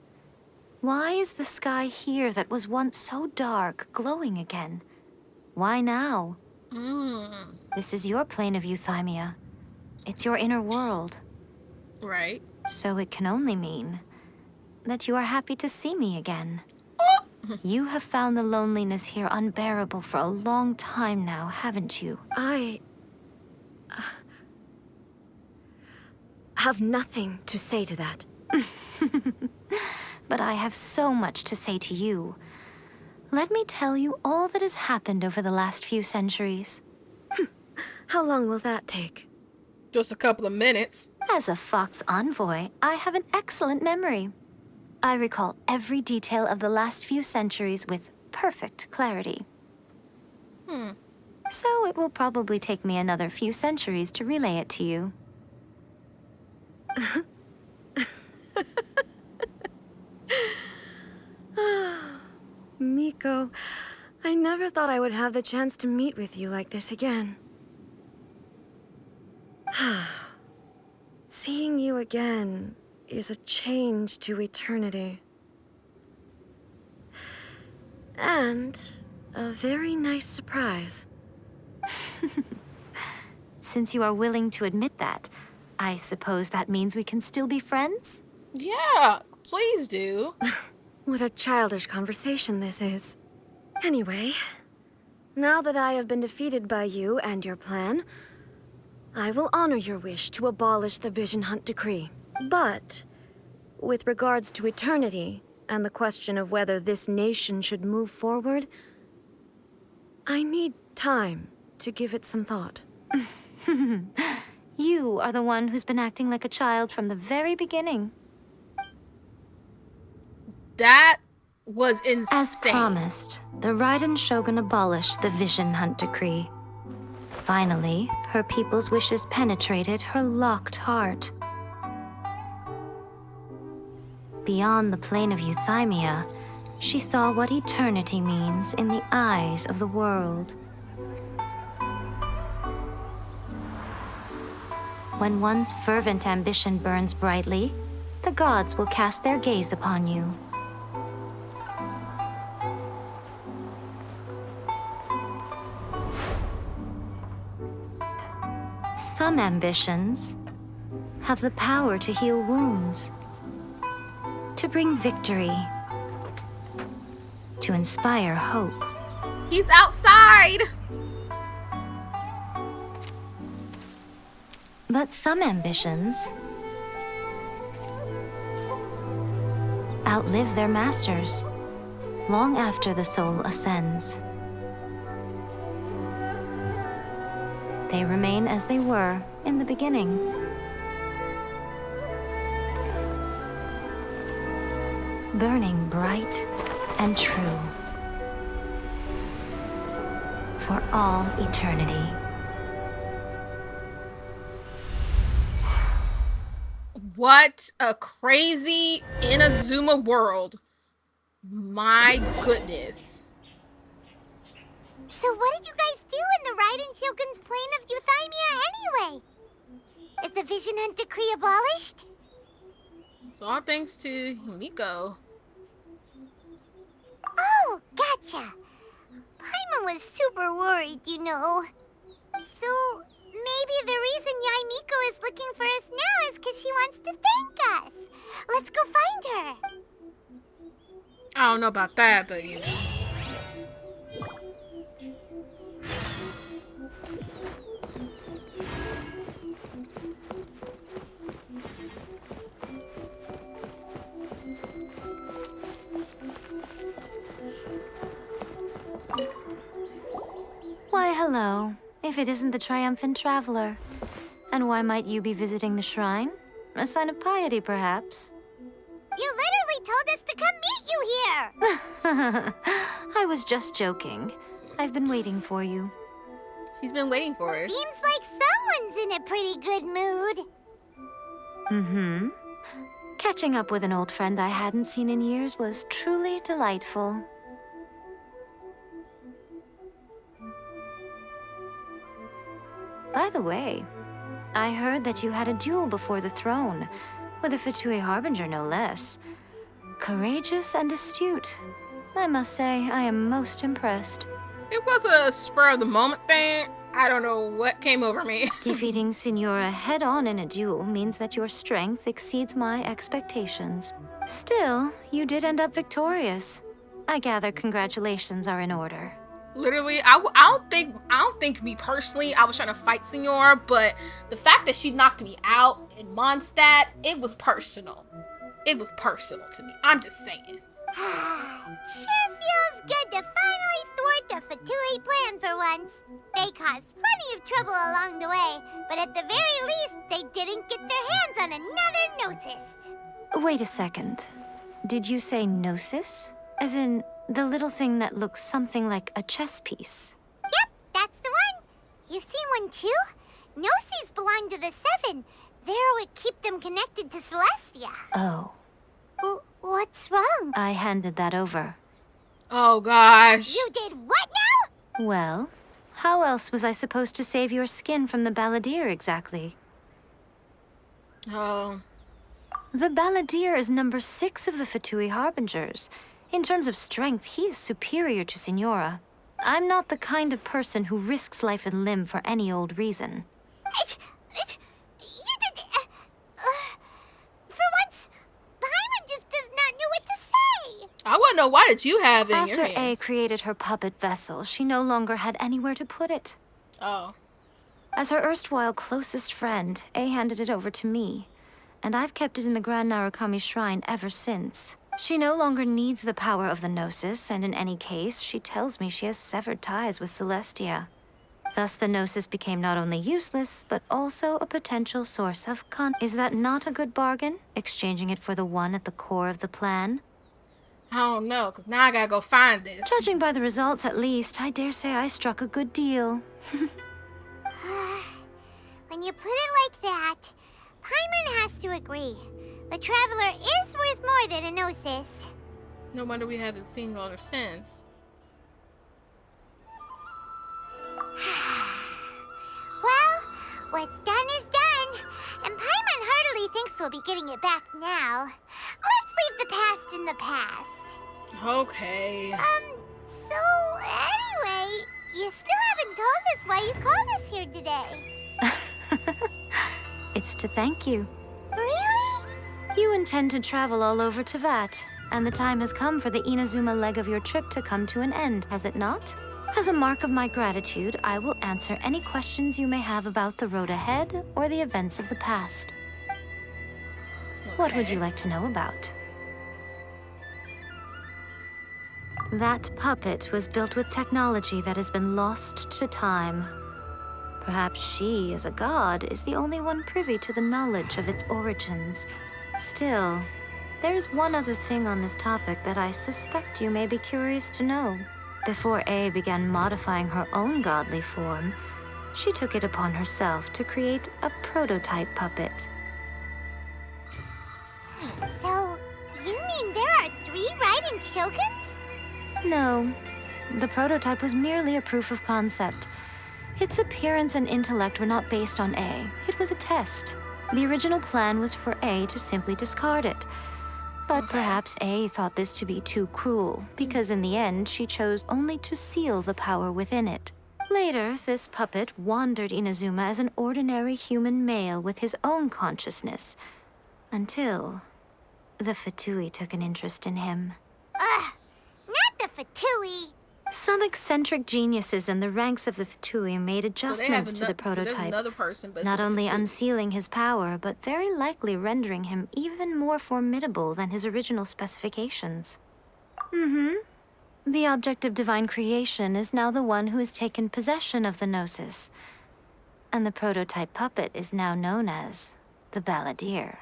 Why is the sky here that was once so dark glowing again? Why now? This is your plane of euthymia. It's your inner world. Right. So it can only mean that you are happy to see me again. You have found the loneliness here unbearable for a long time now, haven't you? I have nothing to say to that. But I have so much to say to you. Let me tell you all that has happened over the last few centuries. How long will that take? Just a couple of minutes. As a Fox envoy, I have an excellent memory. I recall every detail of the last few centuries with perfect clarity. So it will probably take me another few centuries to relay it to you. Miko, I never thought I would have the chance to meet with you like this again. Seeing you again is a change to eternity. And a very nice surprise. Since you are willing to admit that, I suppose that means we can still be friends? Yeah, please do. What a childish conversation this is. Anyway, Now that I have been defeated by you and your plan, I will honor your wish to abolish the Vision Hunt Decree. But, with regards to eternity, and the question of whether this nation should move forward, I need time to give it some thought. You are the one who's been acting like a child from the very beginning. That was insane. As promised, the Raiden Shogun abolished the Vision Hunt Decree. Finally, her people's wishes penetrated her locked heart. Beyond the plane of euthymia, she saw what eternity means in the eyes of the world. When one's fervent ambition burns brightly, the gods will cast their gaze upon you. Some ambitions have the power to heal wounds, to bring victory, to inspire hope. He's outside! But some ambitions outlive their masters long after the soul ascends. They remain as they were in the beginning. Burning bright and true for all eternity. What a crazy Inazuma world. My goodness. So what did you guys do in the Raiden Shogun's plane of euthymia anyway? Is the Vision Hunt Decree abolished? It's all thanks to Himiko. Oh, gotcha. Paimon was super worried, you know. So maybe the reason Yaimiko is looking for us now is because she wants to thank us. Let's go find her. I don't know about that, but you know. Why, hello, if it isn't the triumphant traveler. And why might you be visiting the shrine? A sign of piety, perhaps? You literally told us to come meet you here! I was just joking. I've been waiting for you. He's been waiting for us. Seems like someone's in a pretty good mood. Mm-hmm. Catching up with an old friend I hadn't seen in years was truly delightful. By the way, I heard that you had a duel before the throne, with a Fatui Harbinger no less. Courageous and astute. I must say, I am most impressed. It was a spur-of-the-moment thing. I don't know what came over me. Defeating Signora head-on in a duel means that your strength exceeds my expectations. Still, you did end up victorious. I gather congratulations are in order. Literally, I don't think me personally, I was trying to fight Signora, but the fact that she knocked me out in Mondstadt, it was personal. It was personal to me. I'm just saying. Sure feels good to finally thwart the Fatui plan for once. They caused plenty of trouble along the way, but at the very least, they didn't get their hands on another Gnosis. Wait a second. Did you say Gnosis? As in, the little thing that looks something like a chess piece? Yep, that's the one. You've seen one too? Gnosis belong to the Seven. They're what keep them connected to Celestia. Oh. What's wrong? I handed that over. Oh gosh. You did what now? Well, how else was I supposed to save your skin from the Balladeer exactly? Oh. The Balladeer is number 6 of the Fatui Harbingers. In terms of strength, he is superior to Signora. I'm not the kind of person who risks life and limb for any old reason. For once, Paimon just does not know what to say. I wouldn't know, why did you have it in your After A hands? created her puppet vessel, she no longer had anywhere to put it. Oh. As her erstwhile closest friend, A handed it over to me, and I've kept it in the Grand Narukami Shrine ever since. She no longer needs the power of the Gnosis, and in any case, she tells me she has severed ties with Celestia. Thus, the Gnosis became not only useless, but also a potential source of Is that not a good bargain, exchanging it for the one at the core of the plan? I don't know, because now I gotta go find this. Judging by the results, at least, I dare say I struck a good deal. When you put it like that, Paimon has to agree. The Traveler is worth more than a Gnosis. No wonder we haven't seen her since. Well, what's done is done. And Paimon heartily thinks we'll be getting it back now. Let's leave the past in the past. Okay. So anyway, you still haven't told us why you called us here today. It's to thank you. Really? You intend to travel all over Teyvat, and the time has come for the Inazuma leg of your trip to come to an end, has it not? As a mark of my gratitude, I will answer any questions you may have about the road ahead or the events of the past. Okay. What would you like to know about? That puppet was built with technology that has been lost to time. Perhaps she, as a god, is the only one privy to the knowledge of its origins. Still, there's one other thing on this topic that I suspect you may be curious to know. Before A began modifying her own godly form, she took it upon herself to create a prototype puppet. So, you mean there are 3 Raiden Shoguns? No. The prototype was merely a proof of concept. Its appearance and intellect were not based on A. It was a test. The original plan was for A to simply discard it. But perhaps A thought this to be too cruel, because in the end, she chose only to seal the power within it. Later, this puppet wandered Inazuma as an ordinary human male with his own consciousness, until the Fatui took an interest in him. Ugh! Not the Fatui! Some eccentric geniuses in the ranks of the Fatui made adjustments to the prototype, not only unsealing his power, but very likely rendering him even more formidable than his original specifications. The object of divine creation is now the one who has taken possession of the Gnosis, and the prototype puppet is now known as the Balladeer.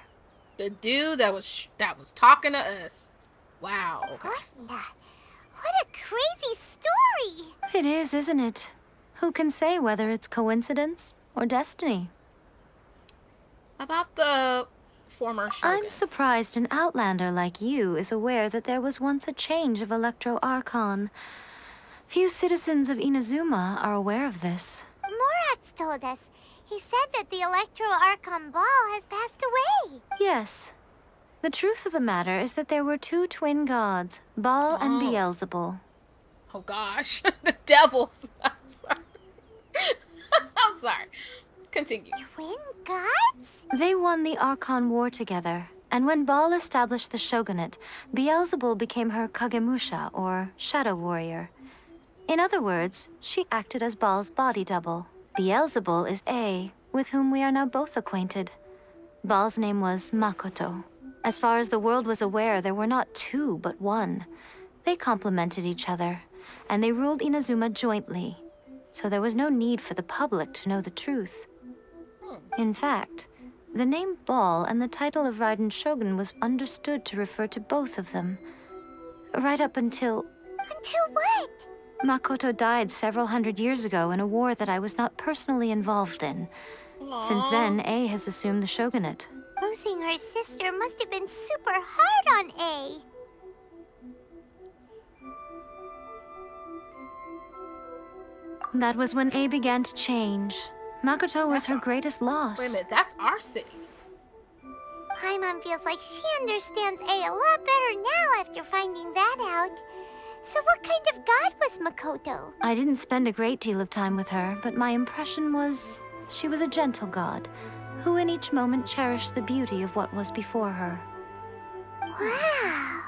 The dude that was talking to us. Wow. Okay. What a crazy story! It is, isn't it? Who can say whether it's coincidence or destiny? About the former Shogun. I'm surprised an outlander like you is aware that there was once a change of Electro Archon. Few citizens of Inazuma are aware of this. Morat's told us. He said that the Electro Archon Ball has passed away. Yes. The truth of the matter is that there were 2 twin gods, Baal and Beelzebul. Oh gosh, the devils. I'm sorry. I'm sorry. Continue. Twin gods? They won the Archon War together, and when Baal established the shogunate, Beelzebul became her Kagemusha, or shadow warrior. In other words, she acted as Baal's body double. Beelzebul is A, with whom we are now both acquainted. Baal's name was Makoto. As far as the world was aware, there were not 2, but 1. They complemented each other, and they ruled Inazuma jointly, so there was no need for the public to know the truth. In fact, the name Baal and the title of Raiden Shogun was understood to refer to both of them. Right up until... Until what? Makoto died several hundred years ago in a war that I was not personally involved in. Since then, A has assumed the shogunate. Losing her sister must have been super hard on A. That was when A began to change. Makoto was her greatest loss. Wait a minute, that's our city. Paimon feels like she understands A a lot better now after finding that out. So what kind of god was Makoto? I didn't spend a great deal of time with her, but my impression was she was a gentle god, who in each moment cherished the beauty of what was before her. Wow.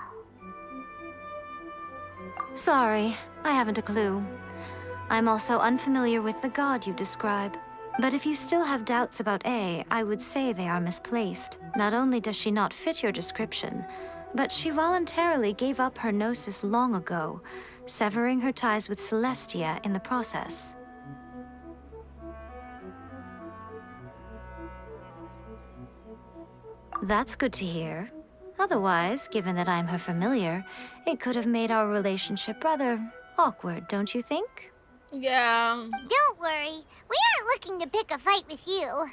Sorry, I haven't a clue. I'm also unfamiliar with the god you describe. But if you still have doubts about A, I would say they are misplaced. Not only does she not fit your description, but she voluntarily gave up her gnosis long ago, severing her ties with Celestia in the process. That's good to hear. Otherwise, given that I'm her familiar, it could have made our relationship rather awkward, don't you think? Yeah. Don't worry. We aren't looking to pick a fight with you.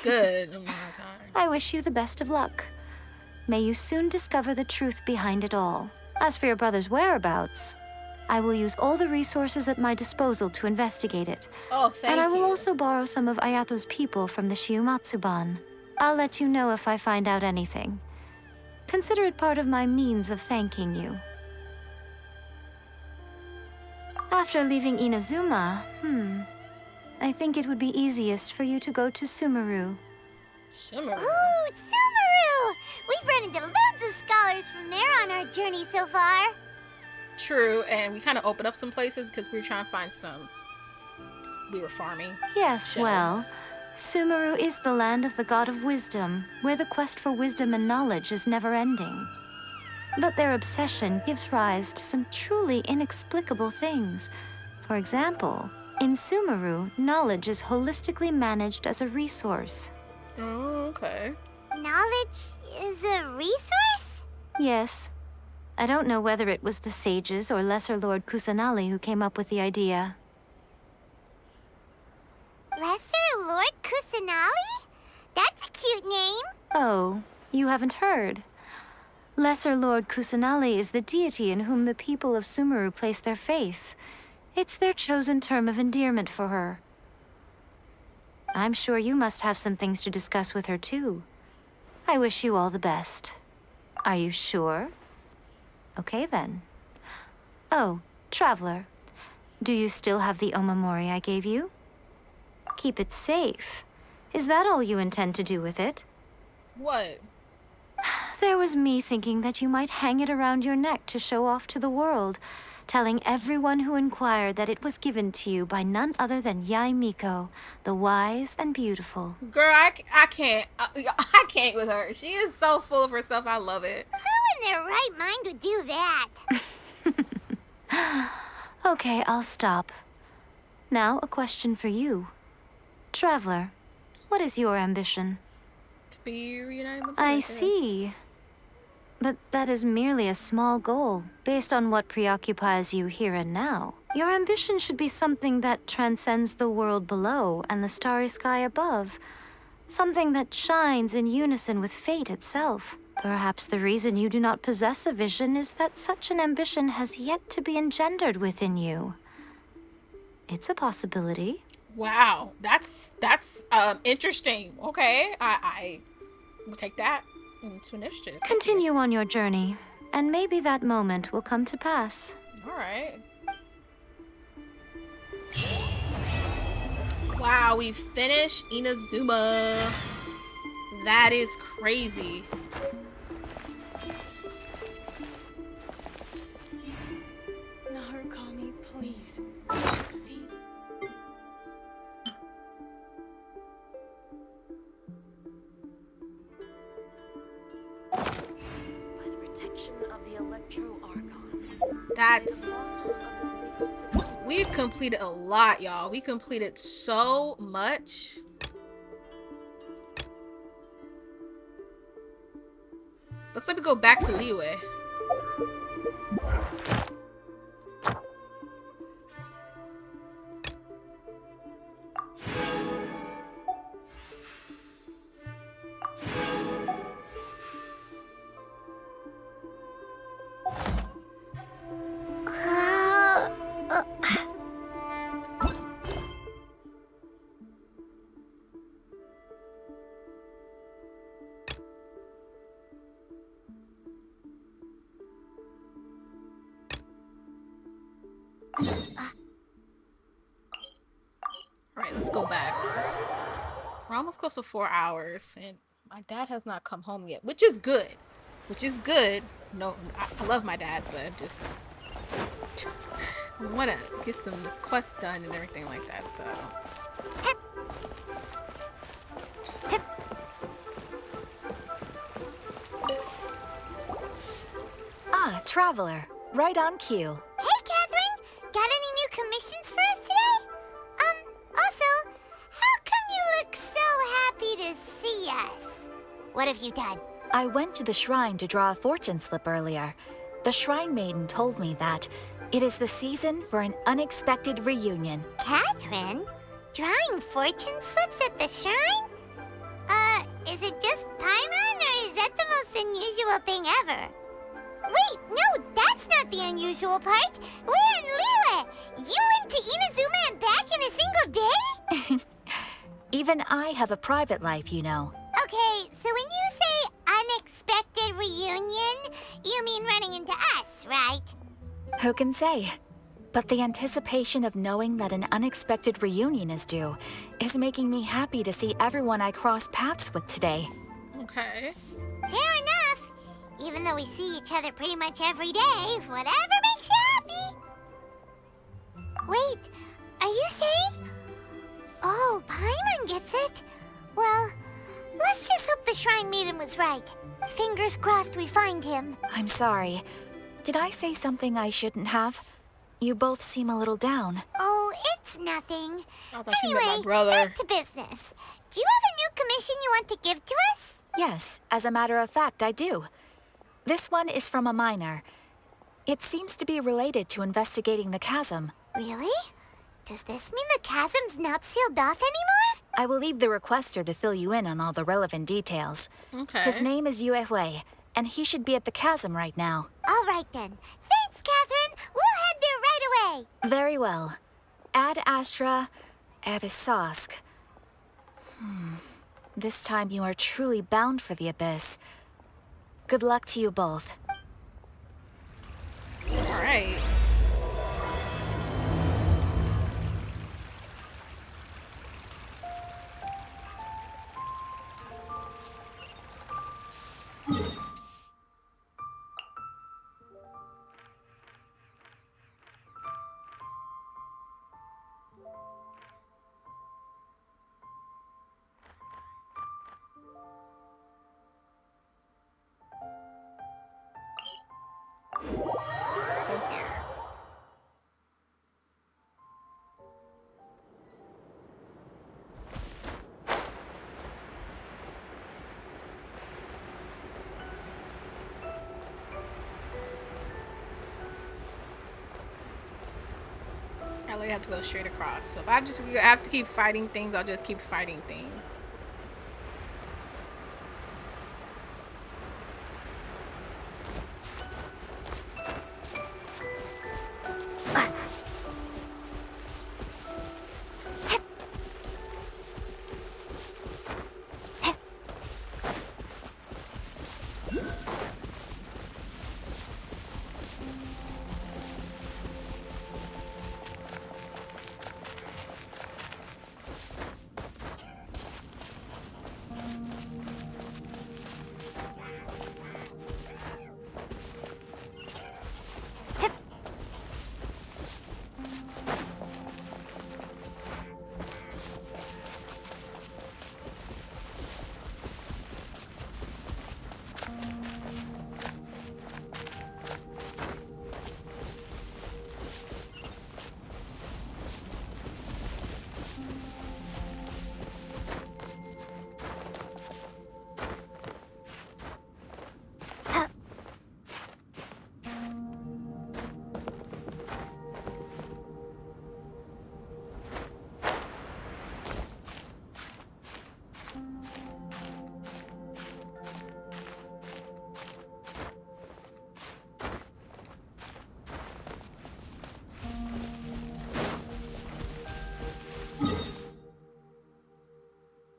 Good amount of time. I wish you the best of luck. May you soon discover the truth behind it all. As for your brother's whereabouts, I will use all the resources at my disposal to investigate it. Oh, thank you. And I will also borrow some of Ayato's people from the Shiumatsuban. I'll let you know if I find out anything. Consider it part of my means of thanking you. After leaving Inazuma, I think it would be easiest for you to go to Sumeru. Sumeru? Ooh, Sumeru! We've run into loads of scholars from there on our journey so far. True, and we kind of opened up some places because we were trying to find some. We were farming. Yes, shells. well, Sumeru is the land of the god of wisdom, where the quest for wisdom and knowledge is never-ending. But their obsession gives rise to some truly inexplicable things. For example, in Sumeru, knowledge is holistically managed as a resource. Oh, okay. Knowledge is a resource? Yes. I don't know whether it was the sages or Lesser Lord Kusanali who came up with the idea. Lesser Lord Kusanali? That's a cute name. Oh, you haven't heard. Lesser Lord Kusanali is the deity in whom the people of Sumeru place their faith. It's their chosen term of endearment for her. I'm sure you must have some things to discuss with her too. I wish you all the best. Are you sure? Okay then. Oh, Traveler. Do you still have the omamori I gave you? Keep it safe. Is that all you intend to do with it? What? There was me thinking that you might hang it around your neck to show off to the world, telling everyone who inquired that it was given to you by none other than Yae Miko, the wise and beautiful. Girl, I can't. I can't with her. She is so full of herself. I love it. Who in their right mind would do that? Okay, I'll stop. Now, a question for you. Traveler, what is your ambition? To be reunited with I see. But that is merely a small goal, based on what preoccupies you here and now. Your ambition should be something that transcends the world below and the starry sky above. Something that shines in unison with fate itself. Perhaps the reason you do not possess a vision is that such an ambition has yet to be engendered within you. It's a possibility. Wow, that's interesting. Okay, I will take that into initiative. Continue on your journey, and maybe that moment will come to pass. All right. Wow, we finished Inazuma. That is crazy. Narukami, please. See. By the protection of the Electro Archon. That's... We've completed a lot, y'all. We completed so much. Looks like we go back to Liyue. Alright, let's go back. We're almost close to 4 hours, and my dad has not come home yet, which is good. Which is good. No, I love my dad, but just I want to get this quest done and everything like that, so. Ah, Traveler. Right on cue. Hey, Catherine! Got any new commissions for us today? Also, how come you look so happy to see us? What have you done? I went to the shrine to draw a fortune slip earlier. The shrine maiden told me that it is the season for an unexpected reunion. Catherine? Drawing fortune slips at the shrine? Is it just Paimon, or is that the most unusual thing ever? Wait, no, that's not the unusual part. We're in Liyue. You went to Inazuma and back in a single day? Even I have a private life, you know. Okay, so when you say unexpected reunion, you mean running into us, right? Who can say? But the anticipation of knowing that an unexpected reunion is due is making me happy to see everyone I crossed paths with today. Okay. Fair enough. Even though we see each other pretty much every day, whatever makes you happy. Wait, are you saying? Oh, Paimon gets it. Well, let's just hope the Shrine Maiden was right. Fingers crossed we find him. I'm sorry. Did I say something I shouldn't have? You both seem a little down. Oh, it's nothing. Anyway, back to business. Do you have a new commission you want to give to us? Yes, as a matter of fact, I do. This one is from a miner. It seems to be related to investigating the chasm. Really? Does this mean the chasm's not sealed off anymore? I will leave the requester to fill you in on all the relevant details. Okay. His name is Yue Hui, and he should be at the chasm right now. All right then. Thanks, Catherine. We'll head there right away. Very well. Ad Astra Abyssosk. This time you are truly bound for the abyss. Good luck to you both. All right. Let's go here. I literally have to go straight across. So if I have to keep fighting things, I'll just keep fighting things.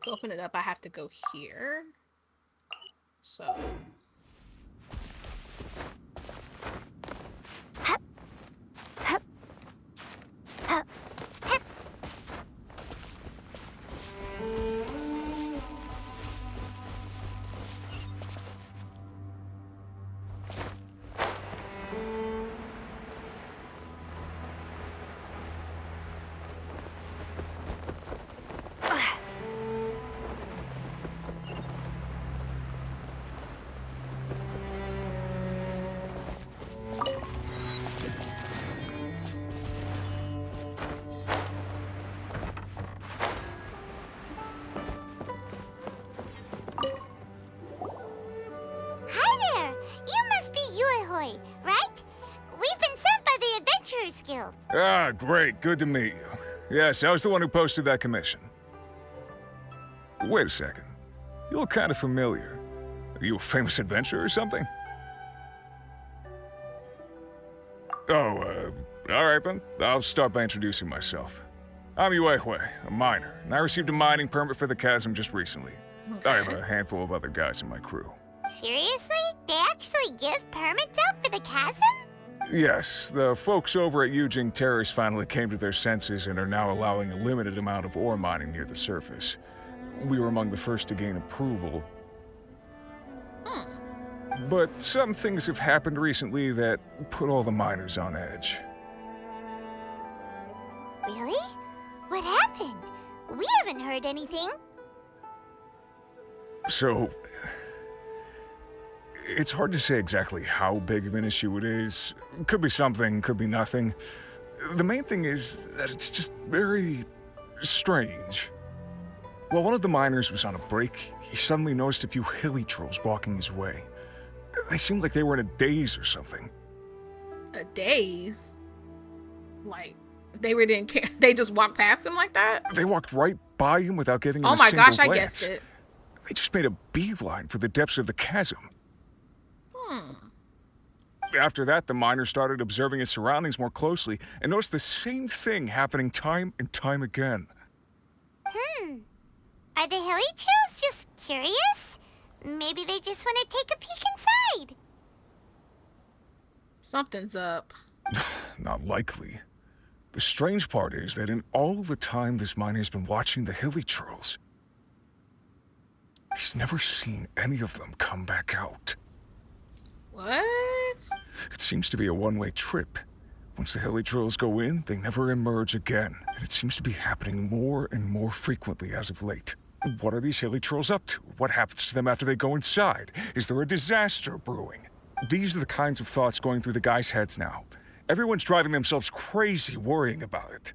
To open it up, I have to go here. So. field. Ah, great. Good to meet you. Yes, I was the one who posted that commission. Wait a second. You look kind of familiar. Are you a famous adventurer or something? Oh, alright then. I'll start by introducing myself. I'm Yuehue, a miner, and I received a mining permit for the chasm just recently. I have a handful of other guys in my crew. Seriously? They actually give permits out for the chasm? Yes, the folks over at Yujing Terrace finally came to their senses and are now allowing a limited amount of ore mining near the surface. We were among the first to gain approval. But some things have happened recently that put all the miners on edge. Really? What happened? We haven't heard anything. So, it's hard to say exactly how big of an issue it is. Could be something, could be nothing. The main thing is that it's just very strange. While one of the miners was on a break, he suddenly noticed a few hilly trolls walking his way. They seemed like they were in a daze or something. A daze? Like, didn't care. They just walked past him like that? They walked right by him without giving him oh a my single gosh, glance. I guessed it. They just made a beeline for the depths of the chasm. After that, the miner started observing his surroundings more closely and noticed the same thing happening time and time again. Are the hilly trolls just curious? Maybe they just want to take a peek inside. Something's up. Not likely. The strange part is that in all the time this miner's been watching the hilly trolls, he's never seen any of them come back out. What? It seems to be a one-way trip. Once the hilly trolls go in, they never emerge again. And it seems to be happening more and more frequently as of late. What are these hilly trolls up to? What happens to them after they go inside? Is there a disaster brewing? These are the kinds of thoughts going through the guys' heads now. Everyone's driving themselves crazy worrying about it.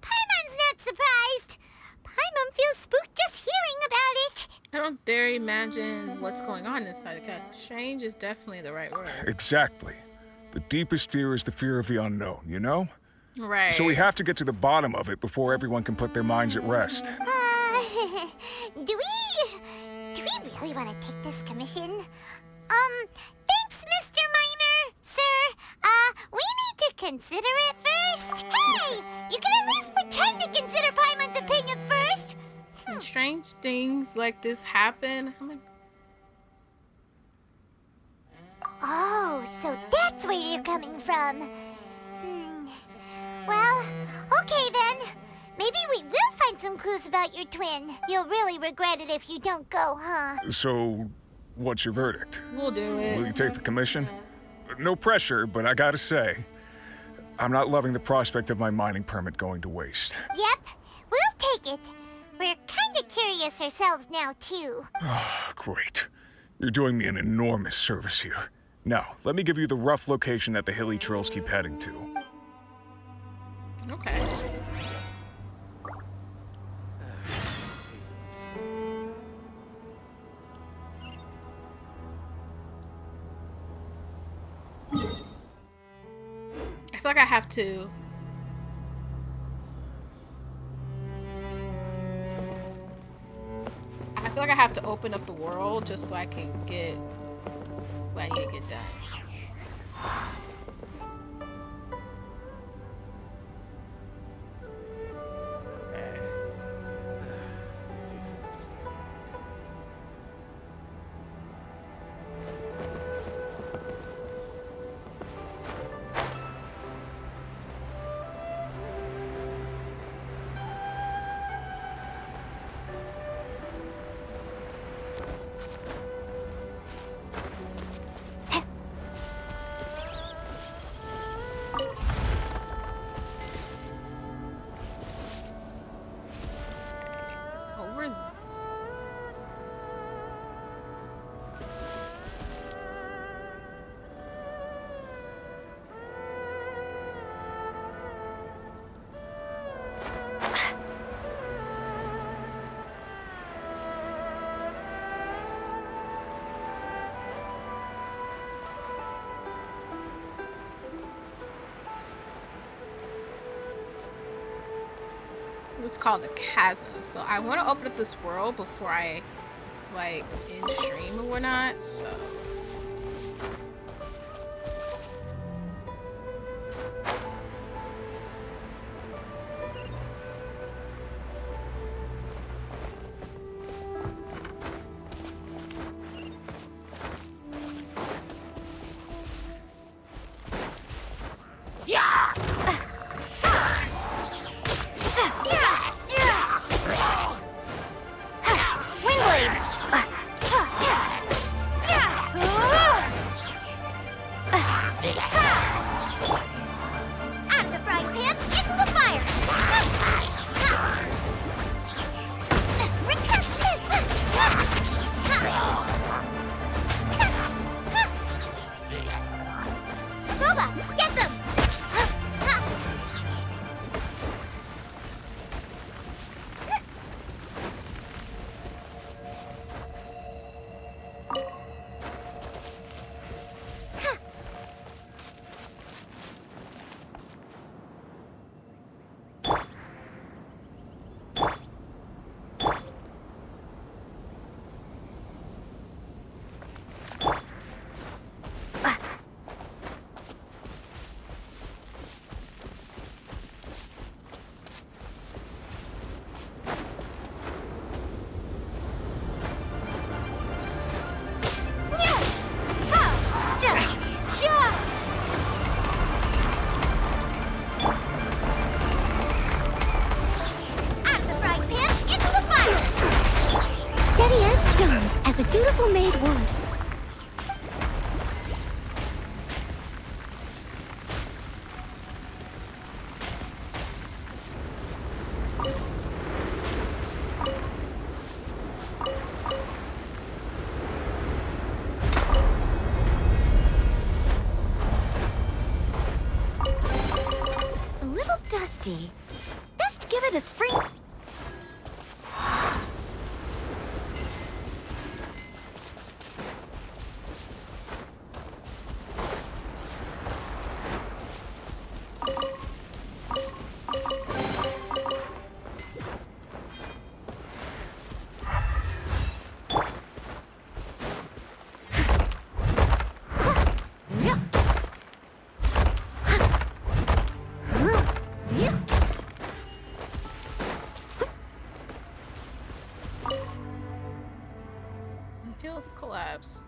Paimon's not surprised. Paimon feels spooked just hearing about it. I don't dare imagine what's going on inside the cat. Strange is definitely the right word. Exactly. The deepest fear is the fear of the unknown, you know? Right. So we have to get to the bottom of it before everyone can put their minds at rest. Do we really want to take this commission? Thanks, Mr. Miner, sir. We need to consider it first. Hey, you can at least pretend to consider Paimon's opinion first. When strange things like this happen, I'm like, oh, so that's where you're coming from. Well, okay then. Maybe we will find some clues about your twin. You'll really regret it if you don't go, huh? So, what's your verdict? We'll do it. Will you take the commission? No pressure, but I gotta say, I'm not loving the prospect of my mining permit going to waste. Yep, we'll take it. We're kinda curious ourselves now, too. Great. You're doing me an enormous service here. Now, let me give you the rough location that the hilly trolls keep heading to. Okay. I feel like I have to. I feel like I have to open up the world just so I can get what I need to get done. It's called the Chasm. So I want to open up this world before I like in stream or whatnot. So. As a dutiful maid would. A little dusty. Best give it a spring. Hills collapse.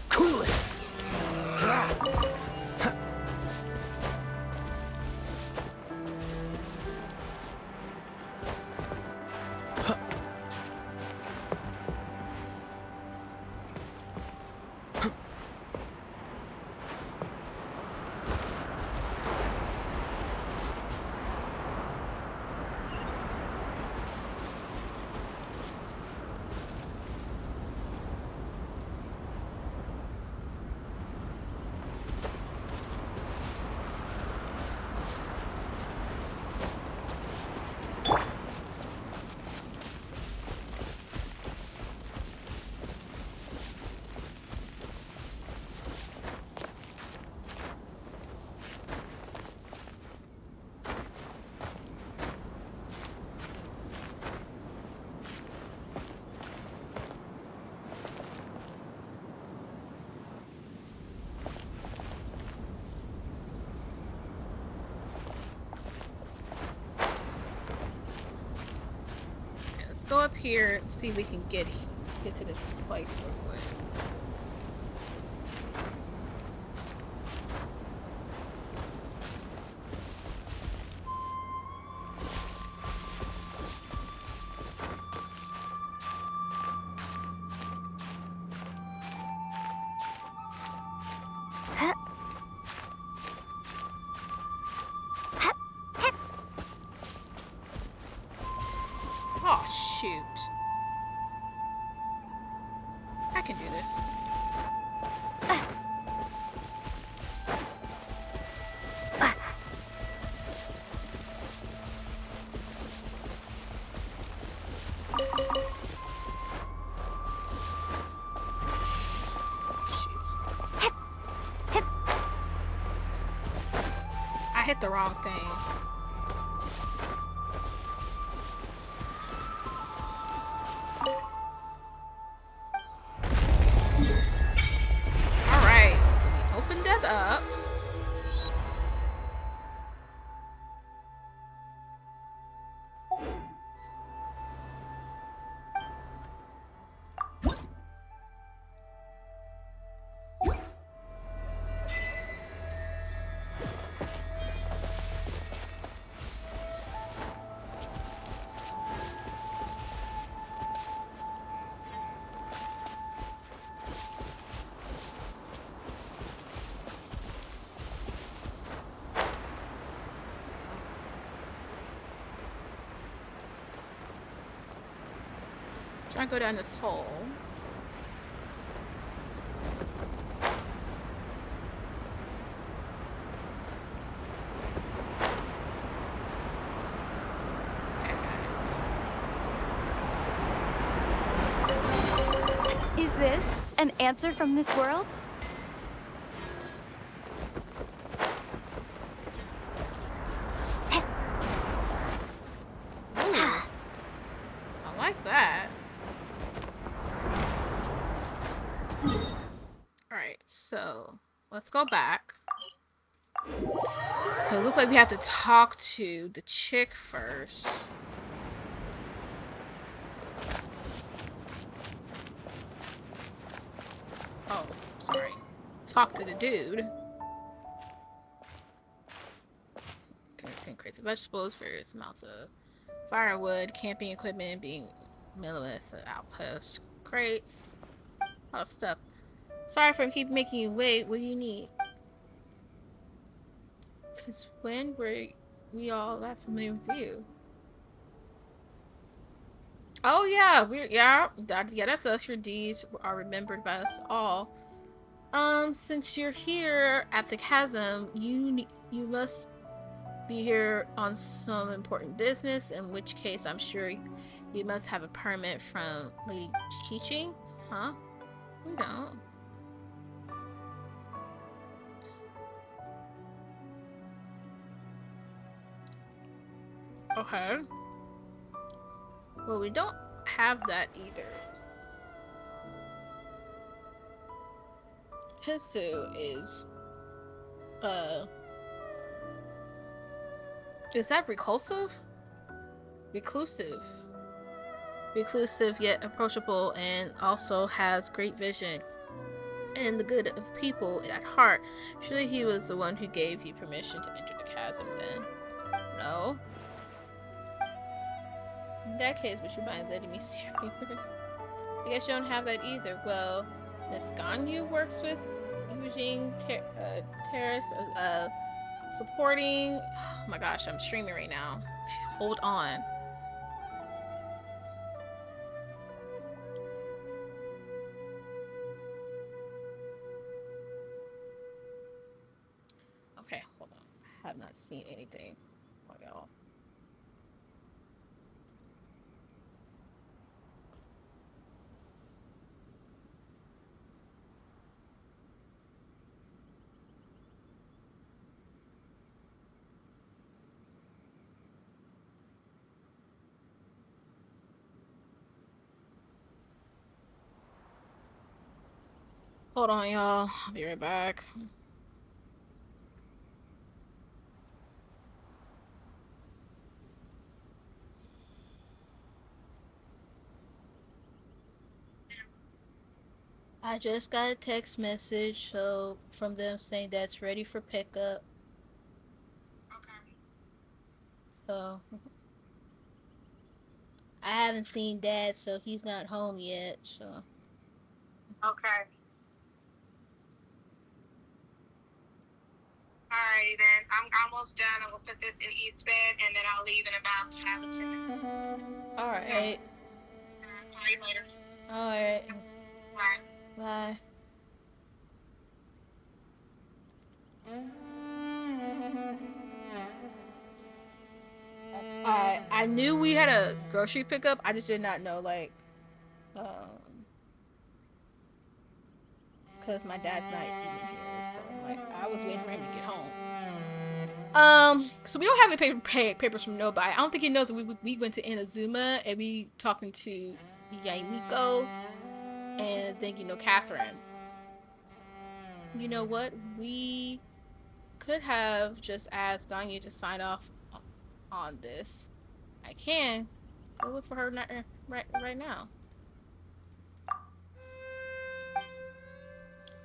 Cool it! Let's go up here and see if we can get to this place real quick. Oh, shoot. hit the wrong thing. Alright, so we opened that up. Trying to go down this hole. Is this an answer from this world? Ooh. I like that. Alright, so let's go back. Because it looks like we have to talk to the chick first. Oh, sorry. Talk to the dude. Contain crates of vegetables, various amounts of firewood, camping equipment, being minimalist outpost, crates, a lot of stuff. Sorry for keep making you wait. What do you need? Since when were we all that familiar with you? Oh yeah, yeah, that's us. Your deeds are remembered by us all. Since you're here at the chasm, you must be here on some important business, in which case I'm sure you must have a permit from Lady Chi-Chi. Huh? We don't. Okay. Well, we don't have that either. Hisu is that reclusive? Reclusive yet approachable, and also has great vision and the good of people at heart. Surely he was the one who gave you permission to enter the chasm then. No. In that case, would you mind letting me see your papers? I guess you don't have that either. Well, Miss Ganyu works with Eugene Terrace, supporting. Oh my gosh, I'm streaming right now. Okay, hold on. Okay, hold on. I have not seen anything. Oh, y'all. Hold on, y'all. I'll be right back. I just got a text message from them saying that's ready for pickup. Okay. So I haven't seen Dad, so he's not home yet. So. Okay. Alrighty then. I'm almost done. I'm gonna put this in East Bend and then I'll leave in about 5 or 10 minutes. Alright. Okay. Call you later. Alright. Bye. Bye. I knew we had a grocery pickup. I just did not know, like, because my dad's not even here, so like I was waiting for him to get home. So we don't have any papers from nobody. I don't think he knows that we went to Inazuma and we talking to Yaimiko and then, you know, Catherine. You know what? We could have just asked Ganyu to sign off on this. I can go look for her right now.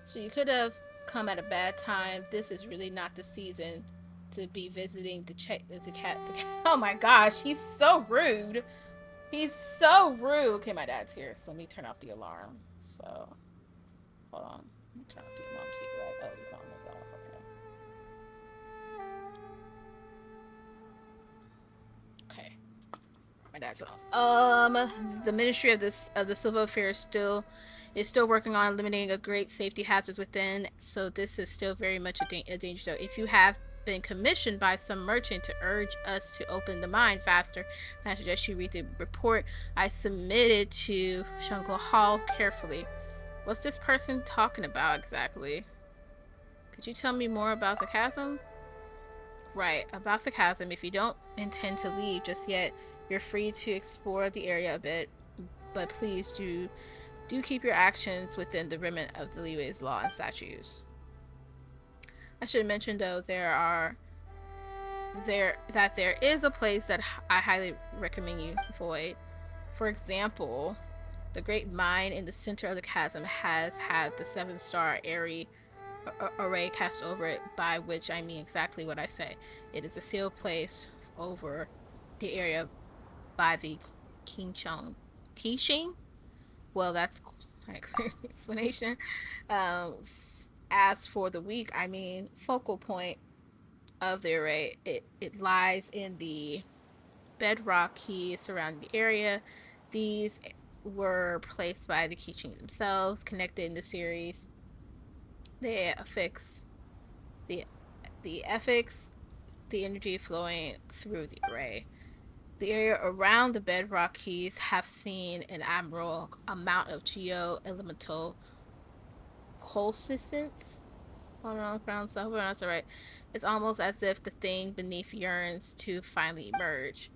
So you could have come at a bad time. This is really not the season to be visiting the cat. Oh my gosh, he's so rude. He's so rude. Okay, my dad's here, so let me turn off the alarm. So, hold on. Let me turn off the alarm. See what? Oh, the alarm is off. Okay. Okay. My dad's off. The Ministry of the Civil Affairs is still working on eliminating a great safety hazards within, so this is still very much a danger zone. If you have been commissioned by some merchant to urge us to open the mine faster, I suggest you read the report I submitted to Shunko Hall carefully. What's this person talking about exactly? Could you tell me more about the chasm? Right, about the chasm. If you don't intend to leave just yet, you're free to explore the area a bit, but please do keep your actions within the remit of the Leeway's law and statutes. I should mention though there is a place that I highly recommend you avoid. For example, the great mine in the center of the chasm has had the 7-star array cast over it, by which I mean exactly what I say. It is a sealed place over the area by the Qingxing. Well, that's an explanation. As for the weak, I mean focal point of the array, it lies in the bedrock keys surrounding the area. These were placed by the Qingxing themselves, connected in the series. They affix the energy flowing through the array. The area around the bedrock keys have seen an abnormal amount of geo-elemental coalescence. Hold on, pronounce that right. It's almost as if the thing beneath yearns to finally emerge.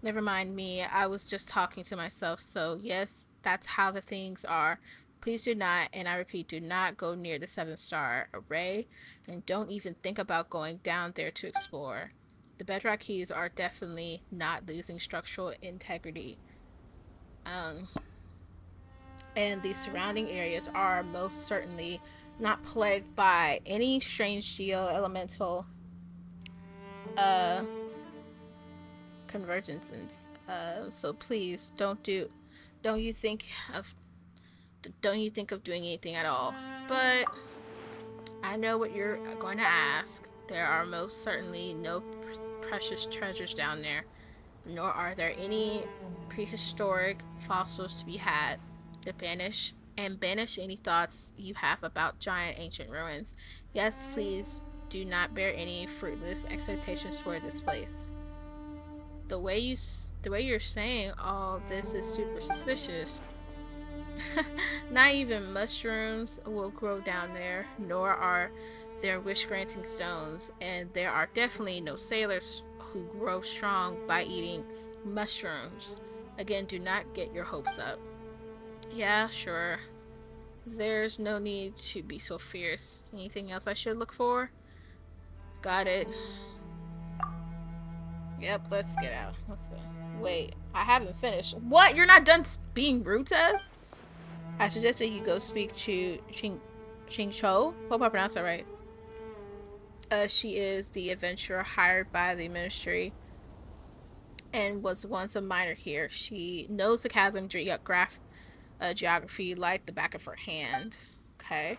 Never mind me, I was just talking to myself, so yes, that's how the things are. Please do not, and I repeat, do not go near the 7-star array, and don't even think about going down there to explore. The bedrock keys are definitely not losing structural integrity. And the surrounding areas are most certainly not plagued by any strange geo-elemental convergences. So please don't you think of doing anything at all. But I know what you're going to ask. There are most certainly no precious treasures down there, nor are there any prehistoric fossils to be had to banish any thoughts you have about giant ancient ruins. Yes, please do not bear any fruitless expectations toward this place. The way you're saying all this is super suspicious. Not even mushrooms will grow down there, nor are there wish-granting stones, and there are definitely no sailors who grow strong by eating mushrooms. Again, do not get your hopes up. Yeah, sure. There's no need to be so fierce. Anything else I should look for? Got it. Yep, let's get out. Let's go. Wait, I haven't finished. What? You're not done being rude to us? I suggest that you go speak to Ching Cho. Hope I pronounced that right. She is the adventurer hired by the ministry and was once a miner here. She knows the chasm geography like the back of her hand. Okay.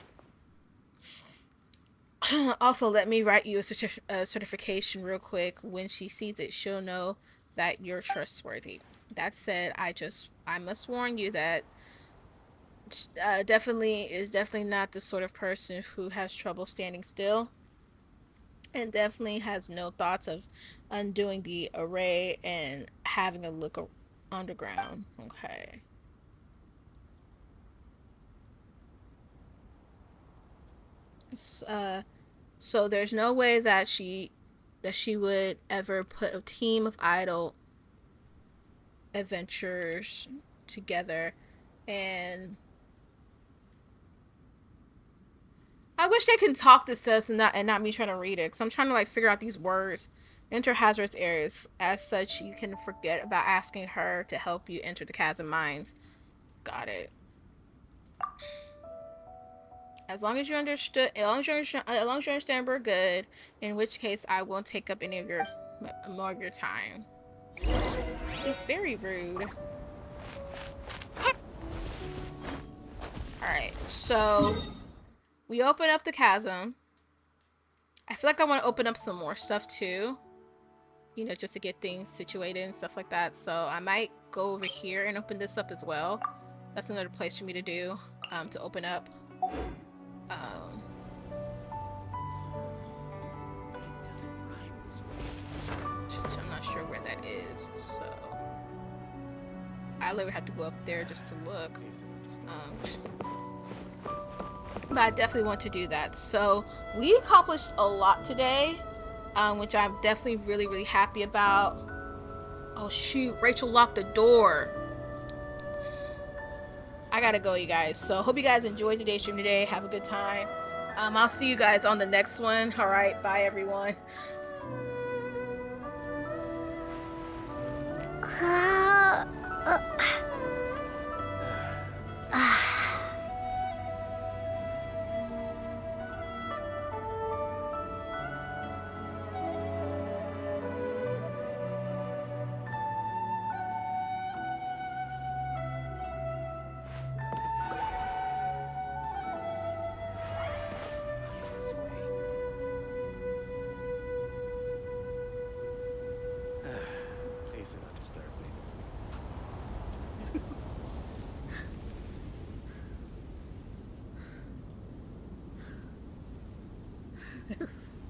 Also, let me write you a certification real quick. When she sees it, she'll know that you're trustworthy. That said, I must warn you that definitely not the sort of person who has trouble standing still, and definitely has no thoughts of undoing the array and having a look underground. Okay. So there's no way that she that she would ever put a team of idol adventurers together. And I wish they can talk this to us and not me trying to read it, because I'm trying to like figure out these words. Enter hazardous areas. As such, you can forget about asking her to help you enter the chasm mines. Got it. As long as you understood, as long as you understand, we're good. In which case, I won't take up any of your more of your time. It's very rude. All right, so we open up the chasm. I feel like I want to open up some more stuff too. You know, just to get things situated and stuff like that. So I might go over here and open this up as well. That's another place for me to do, to open up. I'm not sure where that is, so I literally have to go up there just to look. But I definitely want to do that. So we accomplished a lot today, which I'm definitely really happy about. Oh shoot, Rachel locked the door. I gotta go, you guys. So hope you guys enjoyed today's stream today. Have a good time. I'll see you guys on the next one. All right, bye everyone. Please do not disturb me.